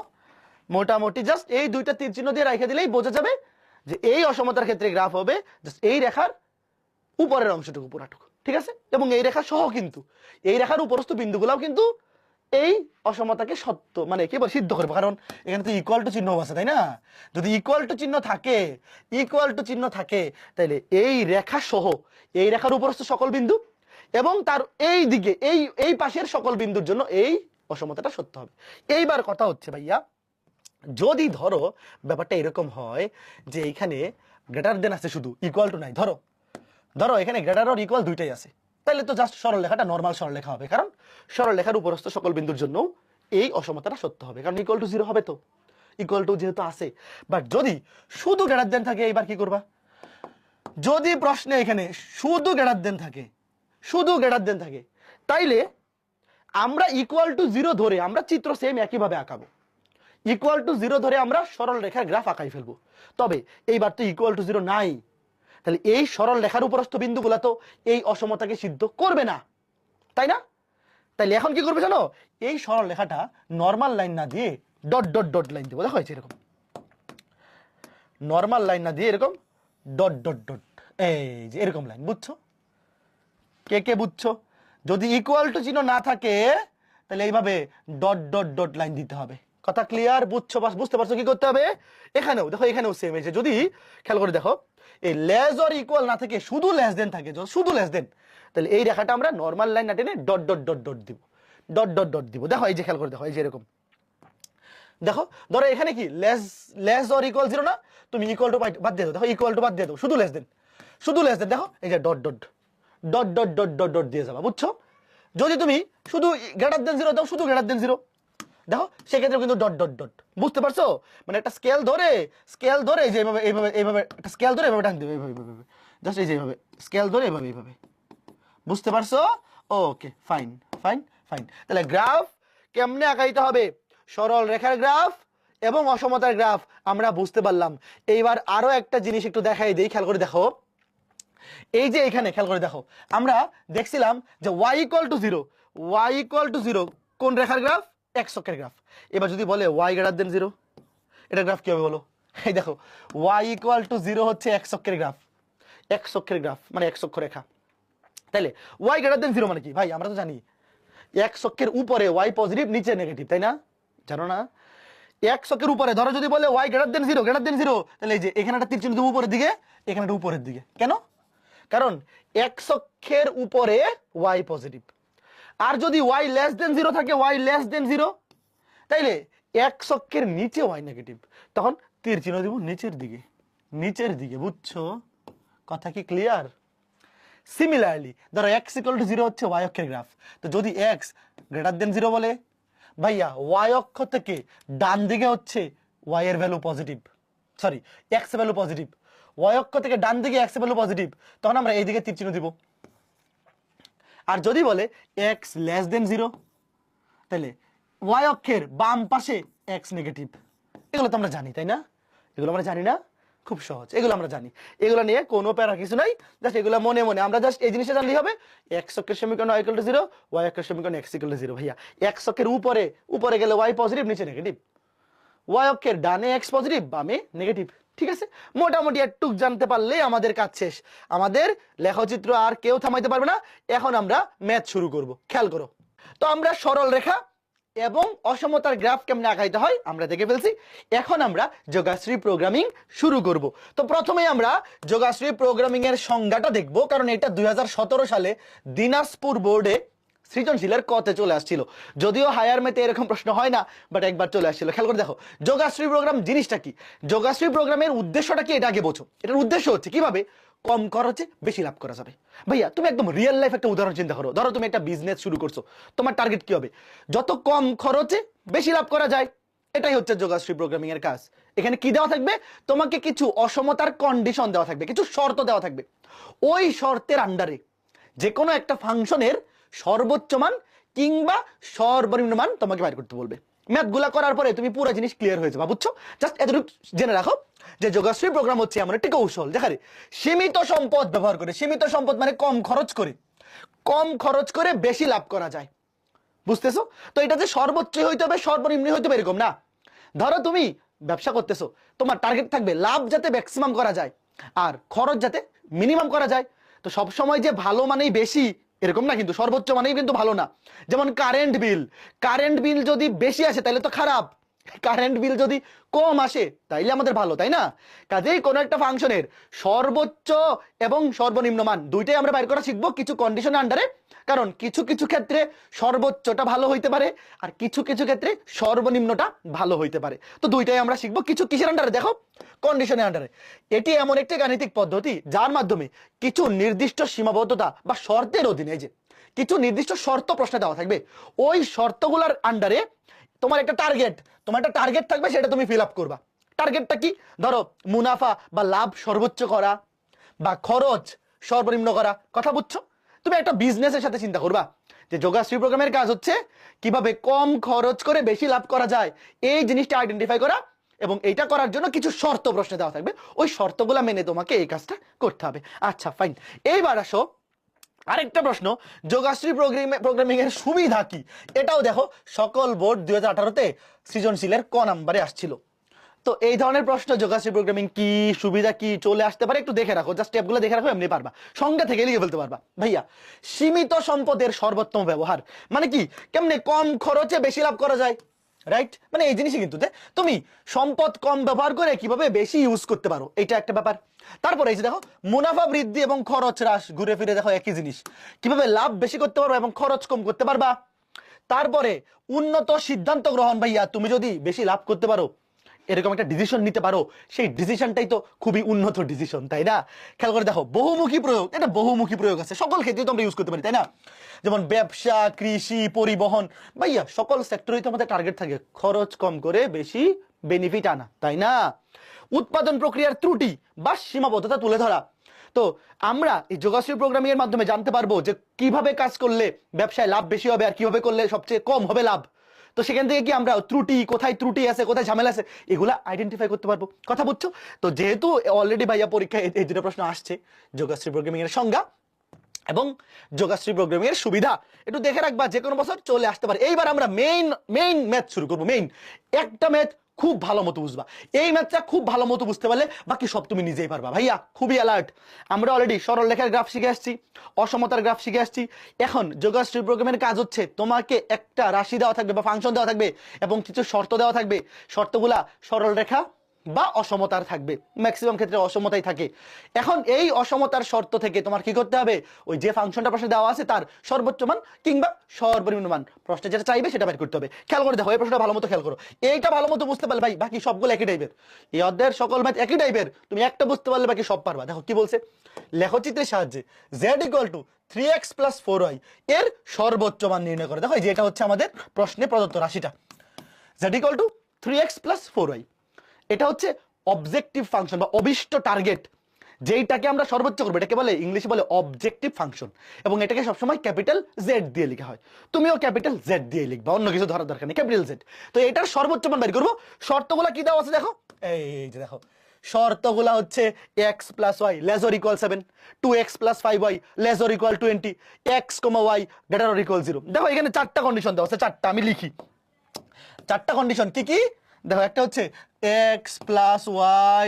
মোটামুটি জাস্ট এই দুইটা তীর চিহ্ন দিয়ে রেখে দিলেই বোঝা যাবে যে এই অসমতার ক্ষেত্রে গ্রাফ হবে জাস্ট এই রেখার উপরের অংশটুকু পুরাটুকু। ঠিক আছে? এবং এই রেখা সহ কিন্তু এই রেখার উপরস্থ বিন্দুগুলাও কিন্তু এই অসমতাকে সত্য মানে কি বল সিদ্ধ করবে, কারণ এখানে তো ইকুয়াল টু চিহ্ন আছে, তাই না? যদি ইকুয়াল টু চিহ্ন থাকে তাহলে এই রেখা সহ এই রেখার উপরস্থ সকল বিন্দু এবং তার এই দিকে এই পাশের সকল বিন্দুর জন্য এই অসমতাটা সত্য হবে। এইবার কথা হচ্ছে ভাইয়া, যদি ধরো ব্যাপারটা এরকম হয় যে এখানে গ্রেটার দেন আছে শুধু, ইকুয়াল টু নাই, ধরো ধরো এখানে গ্রেটার অর ইকুয়াল দুইটাই আছে, তাহলে তো জাস্ট সরল লেখাটা নর্মাল সরল লেখা হবে, কারণ সরল লেখার উপরস্থ সকল বিন্দুর জন্য এই অসমতাটা সত্য হবে, কারণ ইকুয়াল টু 0 হবে, তো ইকুয়াল টু যেহেতু আছে। বাট যদি শুধু গ্রেটার দেন থাকে, এইবার কি করবা? যদি প্রশ্নে এখানে শুধু গ্রেটার দেন থাকে, শুধু গ্রেটার দেন থাকে, তাইলে আমরা ইকুয়াল টু 0 ধরে আমরা চিত্র সেম একইভাবে আঁকাবো, ইকুয়াল টু 0 ধরে আমরা সরল রেখার গ্রাফ আঁকাই ফেলবো। তবে এইবার তো ইকুয়াল টু 0 নাই, তাহলে এই সরল রেখার উপরস্থ বিন্দুগুলো তো এই অসমতাকে সিদ্ধ করবে না, তাই না? তাইলে এখন কি করবে জানো? এই সরল রেখাটা নর্মাল লাইন না দিয়ে ডট ডট ডট লাইন দেবো, দেখো হয়েছে এরকম, নর্মাল লাইন না দিয়ে এরকম ডট ডট ডট, এই যে এরকম লাইন, বুঝছো? কে কে বুঝছো? যদি ইকুয়াল টু চিহ্ন না থাকে তাহলে এইভাবে ডট ডট ডট লাইন দিতে হবে। কথা ক্লিয়ার? বুঝছো? বুঝতে পারছো কি করতে হবে? এখানেও দেখো, এখানেও সেম এই যে, যদি খেয়াল করে দেখো এই লেস অর ইকুয়াল না থাকে, শুধু লেস দেন থাকে, শুধু লেস দেন, তাহলে এই রেখাটা আমরা নর্মাল লাইন না টেনে ডট ডট ডট ডট দিব, ডট ডট ডট দিব। দেখো এই যে খেয়াল করে দেখো, এই যে এরকম দেখো, ধরো এখানে কি লেস অর ইকুয়াল 0 না, তুমি ইকুয়াল টু বাদ দিয়ে দাও, দেখো ইকুয়াল টু বাদ দিয়ে দাও, শুধু লেস দেন, শুধু লেস দেন, দেখো এই যে dot dot dot dot dot dot dot দিয়ে যাবা, বুঝছো? যদি তুমি শুধু গ্রেটার দেন 0 দাও, শুধু গ্রেটার দেন 0, দেখো সেক্ষেত্রে কিন্তু ডট ডট ডট, বুঝতে পারছো? মানে একটা স্কেল ধরে যে এইভাবে এইভাবে এইভাবে একটা স্কেল ধরে এইভাবে টান দিবে, এইভাবে এইভাবে জাস্ট এই যে এইভাবে স্কেল ধরে এইভাবে এইভাবে, বুঝতে পারছো? ওকে, ফাইন ফাইন ফাইন। তাহলে গ্রাফ কেমনে আঁকাইতে হবে? সরল রেখার গ্রাফ এবং অসমতার গ্রাফ আমরা বুঝতে পারলাম। এইবার আরো একটা জিনিস একটু দেখাই দিই, খেয়াল করে দেখো। এই যে এখানে খেয়াল করে দেখো, আমরা দেখছিলাম যে y equal to 0, y equal to 0 কোন রেখার গ্রাফ? x অক্ষের গ্রাফ। এবার যদি বলে y গ্রেটার দেন 0, এটা গ্রাফ কি হবে বলো? এই দেখো, y ইকুয়াল টু 0 হচ্ছে x অক্ষের গ্রাফ, x অক্ষের গ্রাফ মানে x অক্ষ রেখা। তাহলে y গ্রেটার দেন 0 মানে কি ভাই? আমরা তো জানি x অক্ষের উপরে y পজিটিভ, নিচে নেগেটিভ, তাই না? জানো না? x অক্ষের উপরে ধরো যদি বলে y গ্রেটার দেন 0, তাহলে এই যে এখানে একটা তীর চিহ্ন দেব উপরের দিকে, এখানে একটা উপরের দিকে, কেন? কারণ x অক্ষের উপরে y পজিটিভ, আর যদি y লেস দেন 0 থাকে, y লেস দেন 0, তাইলে x অক্ষের নিচে y নেগেটিভ, তখন তীর চিহ্ন দেব নিচের দিকে, নিচের দিকে, বুঝছো? কথা কি ক্লিয়ার? সিমিলারলি ধরো x ইকুয়াল টু 0 হচ্ছে y অক্ষের গ্রাফ, তো যদি x গ্রেটার দেন 0 বলে, ভাইয়া y অক্ষ থেকে ডান দিকে হচ্ছে y এর ভ্যালু পজিটিভ, সরি x এর ভ্যালু পজিটিভ, y অক্ষ থেকে ডান দিকে x এর ভ্যালু পজিটিভ, তখন আমরা এই দিকে তীর চিহ্ন দিব। আর যদি বলে x লেস দেন 0, তাহলে y অক্ষের বাম পাশে x নেগেটিভ। এগুলো তো আমরা জানি, তাই না? এগুলো আমরা জানি না? খুব সহজ, এগুলো আমরা জানি, এগুলো নিয়ে কোনো প্যারা কিছু নাই, জাস্ট এগুলো মনে মনে আমরা জাস্ট এই জিনিসটা জানলেই হবে। x অক্ষের সমীকরণ y ইকুয়াল টু 0, y অক্ষের সমীকরণ x ইকুয়াল টু 0। ভাইয়া x অক্ষের উপরে গেলে y পজিটিভ, নিচে নেগেটিভ, y অক্ষের ডানে x পজিটিভ, বামে নেগেটিভ, ঠিক আছে? মোটামুটি একটু জানতে পারলেই আমাদের কাজ শেষ, আমাদের লেখচিত্র আর কেউ থামাইতে পারবে না। এখন আমরা ম্যাথ শুরু করব, খেয়াল করো। তো আমরা সরল রেখা এবং অসমতার গ্রাফ কেমনে আঁকাইতে হয় আমরা দেখে ফেলছি, এখন আমরা যোগাশ্রী প্রোগ্রামিং শুরু করব। তো প্রথমেই আমরা যোগাশ্রী প্রোগ্রামিং এর সংজ্ঞাটা দেখব, কারণ এটা 2017 সালে দিনাজপুর বোর্ডে সৃজনশীলের কতে চলে আসছিল, যদিও হায়ার মেতে এরকম প্রশ্ন হয় না, বাট একবার চলে আসছিল। খেয়াল করে দেখো যোগাশ্রী প্রোগ্রাম জিনিসটা কি, যোগাশ্রী প্রোগ্রামের উদ্দেশ্যটা কি এটা আগে বোঝো। এটার উদ্দেশ্য হচ্ছে কিভাবে কম খরচে বেশি লাভ করা যাবে। ভাইয়া তুমি একদম রিয়েল লাইফ একটা উদাহরণ চিন্তা করো, ধরো তুমি একটা বিজনেস শুরু করছো, তোমার টার্গেট কি হবে? যত কম খরচে বেশি লাভ করা যায়, এটাই হচ্ছে যোগাশ্রী প্রোগ্রামিং এর কাজ। এখানে কি দেওয়া থাকবে? তোমাকে কিছু অসমতার কন্ডিশন দেওয়া থাকবে, কিছু শর্ত দেওয়া থাকবে, ওই শর্তের আন্ডারে যে কোনো একটা ফাংশনের সর্বোচ্চ মান কিংবা সর্বনিম্ন মান তোমাকে বাইর করতে বলবে। ম্যাথগুলা করার পরে তুমি পুরো জিনিস ক্লিয়ার হয়ে যাবে, বুঝছো? জাস্ট এতটুকু জেনে রাখো যে যোগাশ্রী প্রোগ্রাম হচ্ছে এমন একটি কৌশল যেখানে সীমিত সম্পদ ব্যবহার করে, সীমিত সম্পদ মানে কম খরচ করে বেশি লাভ করা যায়, বুঝতেছো? তো এটা যে সর্বোচ্চ হইতে হবে সর্বনিম্ন হইতে হবে এরকম না। ধরো তুমি ব্যবসা করতেছো, তোমার টার্গেট থাকবে লাভ যাতে ম্যাক্সিমাম করা যায় আর খরচ যাতে মিনিমাম করা যায়। তো সব সময় যে ভালো মানেই বেশি এরকম না, কিন্তু সর্বোচ্চ মানেই কিন্তু ভালো না। যেমন কারেন্ট বিল যদি বেশি আসে তাহলে তো খারাপ, কারেন্ট বিল যদি কম আসে তাইলে আমাদের ভালো, তাই না? কাজেই কোনো একটা ফাংশনের সর্বোচ্চ এবং সর্বনিম্ন মান দুইটাই আমরা বাইর করা শিখবো কিছু কন্ডিশনের আন্ডারে। কারণ কিছু কিছু ক্ষেত্রে সর্বোচ্চটা ভালো হইতে পারে আর কিছু কিছু ক্ষেত্রে সর্বনিম্নটা ভালো হইতে পারে। তো দুইটাই আমরা শিখবো কিছু কিসের আন্ডারে, দেখো কন্ডিশনের আন্ডারে। এটি এমন একটি গাণিতিক পদ্ধতি যার মাধ্যমে কিছু নির্দিষ্ট সীমাবদ্ধতা বা শর্তের অধীনে, এই যে কিছু নির্দিষ্ট শর্ত প্রশ্নে দেওয়া থাকবে, ওই শর্তগুলোর আন্ডারে তোমার একটা টার্গেট থাকবে, সেটা তুমি ফিল আপ করবা। টার্গেটটা কি? ধরো মুনাফা বা লাভ সর্বোচ্চ করা বা খরচ সর্বনিম্ন করা। কথা বুঝছো? তুমি একটা বিজনেসের সাথে চিন্তা করবা যে যোগাশ্রী প্রোগ্রামের কাজ হচ্ছে কিভাবে কম খরচ করে বেশি লাভ করা যায়, এই জিনিসটা আইডেন্টিফাই করা, এবং এইটা করার জন্য কিছু শর্ত প্রশ্নে দেওয়া থাকবে, ওই শর্তগুলো মেনে তোমাকে এই কাজটা করতে হবে। আচ্ছা ফাইন, এইবার আসো আরেকটা প্রশ্ন, যোগাশ্রী প্রোগ্রামিং এর সুবিধা কি? এটাও দেখো সকল বোর্ড 2018-তে সৃজনশীলের ক নাম্বারে আসছিল। তো এই ধরনের প্রশ্ন যোগাশ্রী প্রোগ্রামিং কি, সুবিধা কি চলে আসতে পারে, একটু দেখে রাখো, জাস্ট স্টেপগুলো দেখে রাখো, এমনি পারবা, সংজ্ঞা থেকে লিখে ফেলতে পারবা। ভাইয়া সীমিত সম্পদের সর্বোত্তম ব্যবহার মানে কি? কেমনে কম খরচে বেশি লাভ করা যায়, রাইট? মানে এই জিনিসই কিন্তু তুমি সম্পদ কম ব্যবহার করে কিভাবে বেশি ইউজ করতে পারো, এটা একটা ব্যাপার। তারপরে এই যে দেখো মুনাফা বৃদ্ধি এবং খরচ হ্রাস, ঘুরে ফিরে দেখো একই জিনিস, কিভাবে লাভ বেশি করতে পারো এবং খরচ কম করতে পারবা। তারপরে উন্নত সিদ্ধান্ত গ্রহণ, ভাইয়া তুমি যদি বেশি লাভ করতে পারো, এরকম একটা ডিসিশন নিতে পারো, সেই ডিসিশনটাই তো খুবই উন্নত ডিসিশন, তাই না? খেয়াল করে দেখো বহুমুখী প্রয়োগ, এটা বহুমুখী প্রয়োগ আছে, সকল ক্ষেত্রে তো আমরা ইউজ করতে পারি, তাই না? যেমন ব্যবসা, কৃষি, পরিবহন, ভাইয়া সকল সেক্টরেই তো আমাদের টার্গেট থাকে খরচ কম করে বেশি বেনিফিট আনা, তাই না? উৎপাদন প্রক্রিয়ার ত্রুটি বা সীমাবদ্ধতা তুলে ধরা। তো আমরা এই যোগাশ্রী প্রোগ্রামিং এর মাধ্যমে জানতে পারবো যে কিভাবে কাজ করলে ব্যবসায় লাভ বেশি হবে আর কিভাবে করলে সবচেয়ে কম হবে লাভ। তো সেখান থেকে কি আমরা ত্রুটি, কোথায় ত্রুটি আছে, কোথায় ঝামেলা আছে, এগুলা আইডেন্টিফাই করতে পারবো। কথা বুঝছো? তো যেহেতু অলরেডি ভাইয়া পরীক্ষায় এই দুটো প্রশ্ন আসছে, যোগাশ্রী প্রোগ্রামিং এর সংজ্ঞা এবং যোগাশ্রী প্রোগ্রামিং এর সুবিধা একটু দেখে রাখবা, যে কোনো বছর চলে আসতে পারে। এইবার আমরা মেইন ম্যাথ শুরু করবো। মেইন একটা ম্যাথ খুব ভালো মতো বুঝবা, এই ম্যাথটা খুব ভালো মতো বুঝতে পারলে বাকি সব তুমি নিজেই পারবা। ভাইয়া খুবই অ্যালার্ট, আমরা অলরেডি সরল রেখার গ্রাফ শিখে আসছি, অসমতার গ্রাফ শিখে আসছি। এখন যোগাশ্রী প্রোগ্রামের কাজ হচ্ছে তোমাকে একটা রাশি দেওয়া থাকবে বা ফাংশন দেওয়া থাকবে এবং কিছু শর্ত দেওয়া থাকবে, শর্তগুলা সরল রেখা বা অসমতার থাকবে, ম্যাক্সিমাম ক্ষেত্রে অসমতাই থাকে। এখন এই অসমতার শর্ত থেকে তোমার কি করতে হবে, ওই যে ফাংশনটা প্রশ্নে দেওয়া আছে তার সর্বোচ্চ মান কিংবা সর্বনিম্ন মান প্রশ্নে যেটা চাইবে সেটা বের করতে হবে। খেয়াল করে দেখো এই প্রশ্নটা ভালো মতো খেয়াল করো, এইটা ভালো মতো বুঝতে পারলে ভাই বাকি সবগুলো একই টাইপের, এই অধ্যায়ের সকল ম্যাথ একই টাইপের, তুমি একটা বুঝতে পারলে বাকি সব পারবা। দেখো কি বলছে, লেখচিত্রের সাহায্যে z = 3x + 4y এর সর্বোচ্চ মান নির্ণয় করে। দেখো যেটা হচ্ছে আমাদের প্রশ্নে প্রদত্ত রাশিটা, z = 3x + 4y, এটা হচ্ছে অবজেক্টিভ ফাংশন বা অভিষ্ট টার্গেট, যেইটাকে আমরা সর্বোচ্চ করবো, এটাকে বলে ইংলিশে বলে অবজেক্টিভ ফাংশন, এবং এটাকে সবসময় ক্যাপিটাল জেড দিয়ে লেখা হয়। তুমিও ক্যাপিটাল জেড দিয়ে লিখবা, অন্য কিছু ধরার দরকার নেই, ক্যাপিটাল জেড। তো এটার সর্বোচ্চ মান বের করবো। শর্তগুলা কি দেওয়া আছে দেখো, এই যে দেখো শর্তগুলা হচ্ছে x + y ≤ 7, 2x + 5y ≤ 20, x, y ≥ 0। দেখো এখানে চারটা কন্ডিশন দেওয়া আছে, চারটা আমি লিখি। চারটা কন্ডিশন কি কি দেখো, একটা হচ্ছে x + y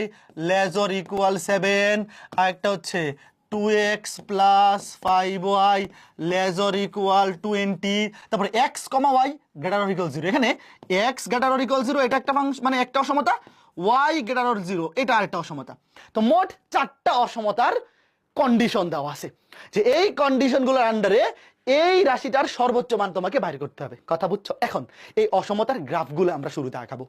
≤ 7, আর একটা হচ্ছে 2x + 5y ≤ 20, তারপরে x, y ≥ 0। এখানে x ≥ 0 এটা একটা ফাংশন, মানে একটা অসমতা, y ≥ 0 এটা আরেকটা অসমতা। তো মোট চারটা অসমতার কন্ডিশন দেওয়া আছে, যে এই কন্ডিশনগুলোর আন্ডারে এই রাশিটার সর্বোচ্চ মান তোমাকে বাইর করতে হবে। কথা বুঝছো? এখন এই অসমতার গ্রাফগুলো আমরা শুরুতে আঁকাবো।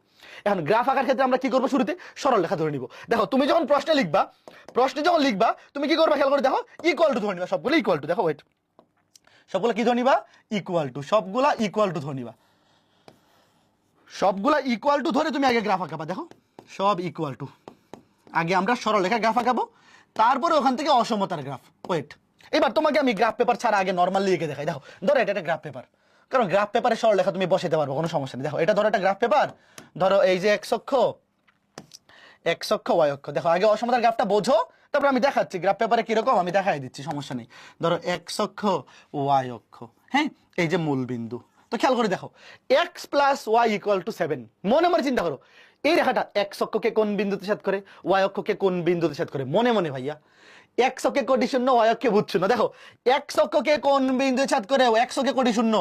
এখন গ্রাফ আঁকার ক্ষেত্রে আমরা কি করবো, শুরুতে সরল রেখা ধরে নিব। দেখো তুমি যখন প্রশ্নে যখন লিখবা তুমি কি করবা, খেয়াল করে দেখো ইকুয়াল টু ধরে নিবা, সবগুলো ইকুয়াল টু, দেখো ওয়েট, সবগুলো কি ধরে নিবা, ইকুয়াল টু, সবগুলা ইকুয়াল টু ধরে নিবা, সবগুলা ইকুয়াল টু ধরে তুমি আগে গ্রাফ আঁকাবা। দেখো সব ইকুয়াল টু, আগে আমরা সরল রেখা গ্রাফ আঁকাবো, তারপরে ওখান থেকে অসমতার গ্রাফ। ওয়েট, এবার তোমাকে আমি গ্রাফ পেপার ছাড়া আগে নর্মাল লিখে দেখাই। দেখো ধরো এটা একটা গ্রাফ পেপার, কারণ গ্রাফ পেপারে সরল রেখা তুমি বসাতে পারবো, কোনো সমস্যা নেই। দেখো এটা ধরো একটা গ্রাফ পেপার, ধরো এই যে x অক্ষ, y অক্ষ। দেখো আগে অসমতার গ্রাফটা বোঝো, তারপর আমি দেখাচ্ছি গ্রাফ পেপারে কিরকম, আমি দেখাই দিচ্ছি, সমস্যা নেই। ধরো x অক্ষ, y অক্ষ, হ্যাঁ এই যে মূল বিন্দু। তো খেয়াল করে দেখো x + y = 7, মনে মনে চিন্তা করো এই রেখাটা x অক্ষকে কোন বিন্দুতে ছেদ করে, y অক্ষকে কোন বিন্দুতে ছেদ করে, মনে মনে ভাইয়া x অক্ষে কোটি শূন্য, y অক্ষে ভূত শূন্য। দেখো x অক্ষকে কোন বিন্দুতে ছেদ করে, x অক্ষে কোটি শূন্য,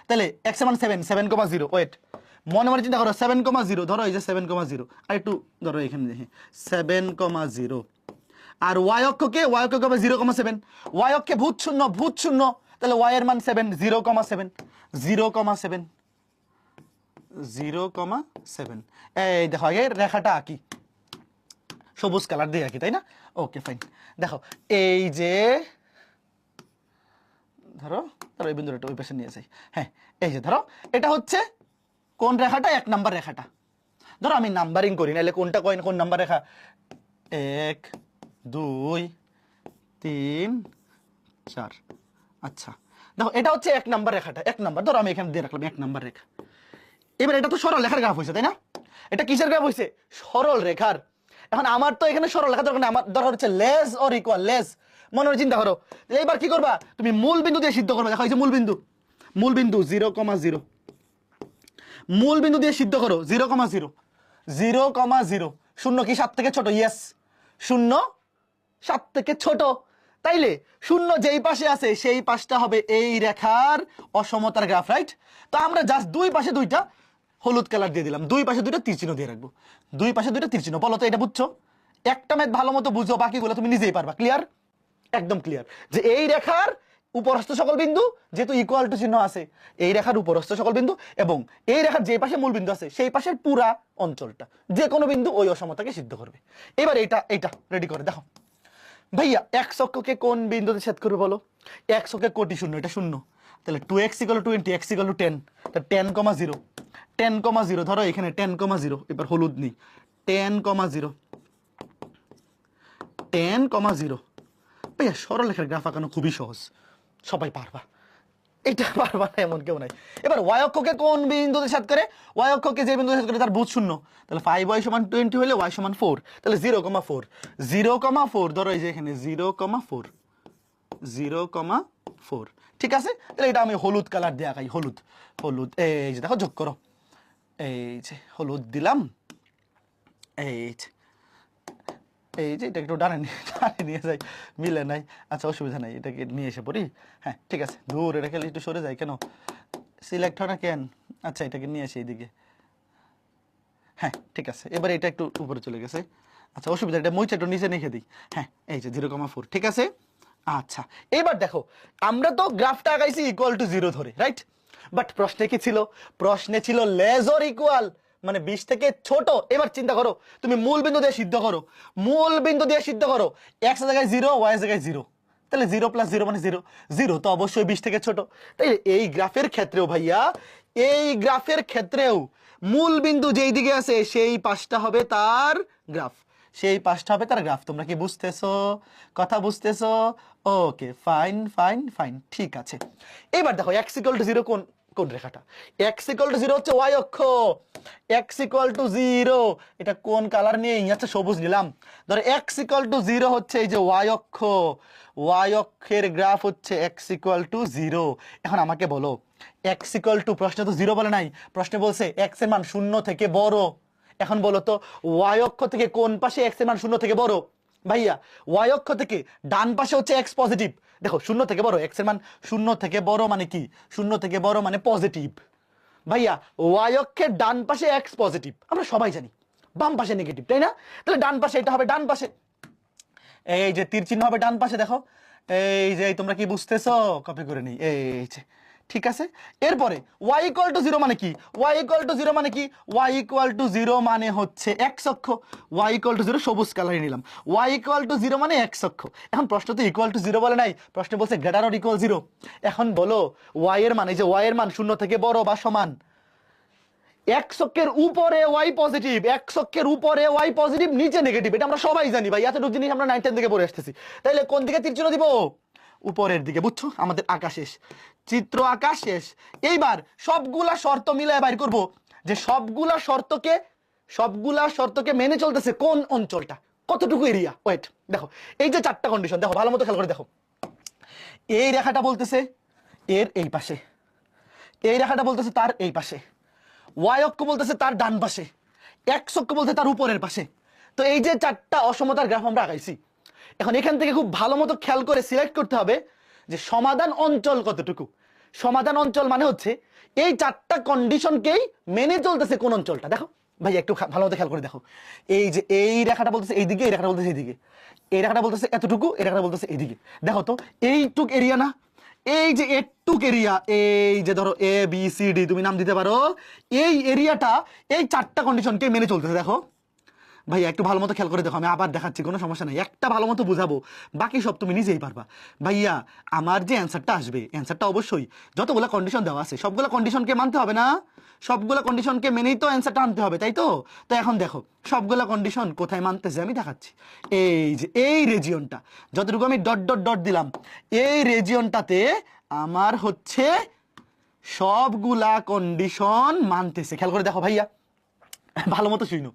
তাহলে x এর মান 7, 7,0। ওয়েট, মনে মনে চিন্তা করো 7,0 ধরো, এই যে 7,0 আর একটু ধরো এখানে দেখি 7,0 আর ওয়াই অক্ষকে হবে 0,7, ওয়াই অক্ষে ভূত শূন্য, তাহলে ওয়াই এর মান 7, 0,7, 0,7, 0,7। এই দেখো আগে রেখাটা আঁকি, সবুজ কালার দিয়ে আঁকি, তাই না? Okay fine. দেখো এই যে ধরো এই বিন্দুটা ওই পাশে নিয়ে যাই। হ্যাঁ, এই যে ধরো এটা হচ্ছে কোন রেখাটা? 1 নাম্বার রেখাটা। ধরো আমি নাম্বারিং করি, নাহলে কোনটা কোন নাম্বার রেখা? 1 2 3 4। আচ্ছা দেখো এটা হচ্ছে 1 নাম্বার রেখাটা, 1 নাম্বার। ধরো আমি এখানে দিয়ে রাখলাম 1 নাম্বার রেখা। এবার এটা তো সরল রেখার গ্রাফ হয়েছে, তাই না? এটা কিসের গ্রাফ হয়েছে? সরল রেখার। এখন আমার তো এখানে সরল রেখা দরকার নেই, আমার দরকার হচ্ছে লেস অর ইকুয়াল লেস। মনে মনে চিন্তা করো, এবার কি করবা? তুমি মূল বিন্দু দিয়ে সিদ্ধ করবে। দেখো এই যে মূল বিন্দু 0,0, মূল বিন্দু দিয়ে সিদ্ধ করো 0,0, 0,0। শূন্য কি 7 থেকে ছোট? ইয়েস, শূন্য 7 থেকে ছোট। তাইলে শূন্য যেই পাশে আছে সেই পাশটা হবে এই রেখার অসমতার গ্রাফ, রাইট? তো আমরা জাস্ট দুই পাশে দুইটা হলুদ কালার দিয়ে দিলাম, দুই পাশে দুইটা তীর চিহ্ন দিয়ে রাখবো, দুই পাশে দুইটা তীর চিহ্ন। বলো তো এটা বুঝছো? একটা ম্যাথ ভালো মতো বুঝো, বাকিগুলো তুমি নিজেই পারবা। ক্লিয়ার? একদম ক্লিয়ার যে এই রেখার উপরস্থ সকল বিন্দু যেহেতু ইকুয়াল টু চিহ্ন আছে, এই রেখার উপরস্থ সকল বিন্দু এবং এই রেখার যে পাশে মূল বিন্দু আছে সেই পাশের পুরা অঞ্চলটা, যে কোনো বিন্দু ওই অসমতাকে সিদ্ধ করবে। এবার এটা রেডি করে দেখো ভাইয়া, এক্স অক্ষকে কোন বিন্দুতে ছেদ করবে বলো? এক্স অক্ষে কোটি শূন্য, এটা শূন্য, তাহলে 2x = 20, x = 10, তা 10,0, 10,0 ধরো এখানে 10,0। এবার হলুদ নেই, 10,0, 10,0। ভাইয়া সরল রেখার গ্রাফ আঁকানো খুবই সহজ, সবাই পারবা, এটা পারবা না এমন কেউ নাই। এবার ওয়াই অক্ষকে কোন বিন্দুতে ছেদ করে? ওয়াই অক্ষকে যে বিন্দুতে ছেদ করে তার ভূত শূন্য, তাহলে 5y = 20 হলে y = 4, তাহলে 0,4, 0,4 ধরো এই যে এখানে 0,4, 0,4। ঠিক আছে, তাহলে এটা আমি হলুদ কালার দিয়ে আঁকাই, হলুদ, এই যে দেখো যোগ করো, এই যে হলুদ দিলাম, এই যে এটা একটু ডানে নিয়ে যাই, মিলে নাই। আচ্ছা অসুবিধা নাই, এটাকে নিয়ে এসে পড়ি। হ্যাঁ ঠিক আছে, দূর এটা খেলে একটু সরে যায়, কেন সিলেক্ট হয় না কেন? আচ্ছা এটাকে নিয়ে আসি এইদিকে। হ্যাঁ ঠিক আছে, এবার এটা একটু উপরে চলে গেছে। আচ্ছা অসুবিধা, এটা মুইটা একটু নিচে নিয়ে দিই। হ্যাঁ এই যে 0,4, ঠিক আছে। আচ্ছা এবার দেখো, আমরা তো গ্রাফটা আঁকাইছি =0 ধরে, রাইট? বাট প্রশ্নে কি ছিল? প্রশ্নে ছিল লেস অর ইকুয়াল, মানে 20 থেকে ছোট। এবার চিন্তা করো, তুমি মূল বিন্দু দিয়ে সিদ্ধ করো, মূল বিন্দু দিয়ে সিদ্ধ করো, x এর জায়গায় 0, y এর জায়গায় 0, তাহলে 0 + 0 মানে 0, 0 তো অবশ্যই 20 থেকে ছোট। তাই এই গ্রাফের ক্ষেত্রেও ভাইয়া, এই গ্রাফের ক্ষেত্রেও মূল বিন্দু যেই দিকে আছে সেই পাশটা হবে তার গ্রাফ, সেই পাশটা হবে তার গ্রাফ। তোমরা কি বুঝতেছো? কথা বুঝতেছো? ওকে ফাইন ফাইন ফাইন, ঠিক আছে। এবার দেখো x = 0 কোন রেখাটা? x = 0 হচ্ছে y অক্ষ, x = 0 এটা কোন কালার নিয়ে? আচ্ছা সবুজ নিলাম। ধরো x = 0 হচ্ছে এই যে y অক্ষ, y অক্ষের গ্রাফ হচ্ছে x = 0। এখন আমাকে বলো x = প্রশ্নে তো 0 বলে নাই, প্রশ্নে বলছে x এর মান 0 থেকে বড়। এখন বলো তো y অক্ষ থেকে কোন পাশে x এর মান 0 থেকে বড়? ভাইয়া y অক্ষ থেকে ডান পাশে হচ্ছে x পজিটিভ। দেখো 0 থেকে বড়, x এর মান 0 থেকে বড় মানে কি? 0 থেকে বড় মানে পজিটিভ। ভাইয়া y অক্ষের ডান পাশে x পজিটিভ, আমরা সবাই জানি, বাম পাশে নেগেটিভ, তাই না? তাহলে ডান পাশে এটা হবে, ডান পাশে এই যে তীর চিহ্ন হবে ডান পাশে। দেখো এই যে তোমরা কি বুঝতেছো? কপি করে নিই, এই যে ঠিক আছে। এরপরে y = 0 মানে কি? y = 0 মানে কি? y = 0 মানে হচ্ছে x অক্ষ, y = 0 সবুজ কালারে নিলাম, y = 0 মানে x অক্ষ। এখন প্রশ্ন তো =0 বলে নাই, প্রশ্ন বলছে > 0। এখন বলো y এর মান, এই যে y এর মান 0 থেকে বড় বা সমান, x অক্ষের উপরে y পজিটিভ, x অক্ষের উপরে y পজিটিভ, নিচে নেগেটিভ, এটা আমরা সবাই জানি ভাই, এতটুকু জিনিস আমরা 9 10 থেকে পড়ে আসতেছি। তাইলে কোন দিকে তীর চিহ্ন দিব? উপরের দিকে, বুঝছো? আমাদের আঁকা শেষ, চিত্র আঁকা শেষ। এইবার সবগুলা শর্ত মিলায় বাইর করব যে সবগুলা শর্তকে মেনে চলতেছে কোন অঞ্চলটা, কতটুকু এরিয়া। ওয়েট দেখো, এই যে 4টা কন্ডিশন দেখো, ভালো মতো খেয়াল করে দেখো। এই রেখাটা বলতেছে এর এই পাশে, এই রেখাটা বলতেছে তার এই পাশে, y অক্ষ বলতেছে তার ডান পাশে, x অক্ষ বলতে তার উপরের পাশে। তো এই যে 4টা অসমতার গ্রাফ আমরা আঁকাইছি, এখন এখান থেকে খুব ভালো মতো খেয়াল করে সিলেক্ট করতে হবে যে সমাধান অঞ্চল কতটুকু, সমাধান অঞ্চল মানে হচ্ছে এই চারটা কন্ডিশনকেই মেনে চলতেছে কোন অঞ্চলটা। দেখো ভাই একটু ভালো মতো খেয়াল করে দেখো, এই যে এই রেখাটা বলতেছে এইদিকে, এই রেখাটা বলতেছে এইদিকে, এই রেখাটা বলতেছে এতটুকু, এই রেখাটা বলতেছে এইদিকে। দেখো তো এইটুক এরিয়া না, এই যে এটুক এরিয়া, এই যে ধরো এ বি সি ডি তুমি নাম দিতে পারো, এই এরিয়াটা এই চারটা কন্ডিশনকে মেনে চলতেছে। দেখো ভাই একটু ভালো মতো খেয়াল করে দেখো, আমি আবার দেখাচ্ছি, কোনো সমস্যা নাই, একটা ভালো মতো বুঝাবো, বাকি সব তুমি নিজেই পারবা। ভাইয়া আমার যে অ্যান্সারটা আসবে, অ্যান্সারটা অবশ্যই যতগুলো কন্ডিশন দেওয়া আছে সবগুলো কন্ডিশনকে মানতে হবে না, সবগুলো কন্ডিশনকে মেনেই তো অ্যান্সারটা আনতে হবে, তাই তো? তো এখন দেখো সবগুলো কন্ডিশন কোথায় মানতেছে আমি দেখাচ্ছি। এই যে এই রেজিয়নটা, যতটুকু আমি ডট ডট ডট দিলাম, এই রেজিয়নটাতে আমার হচ্ছে সবগুলা কন্ডিশন মানতেছে। খেয়াল করে দেখো ভাইয়া, ভালো মতো শুনো,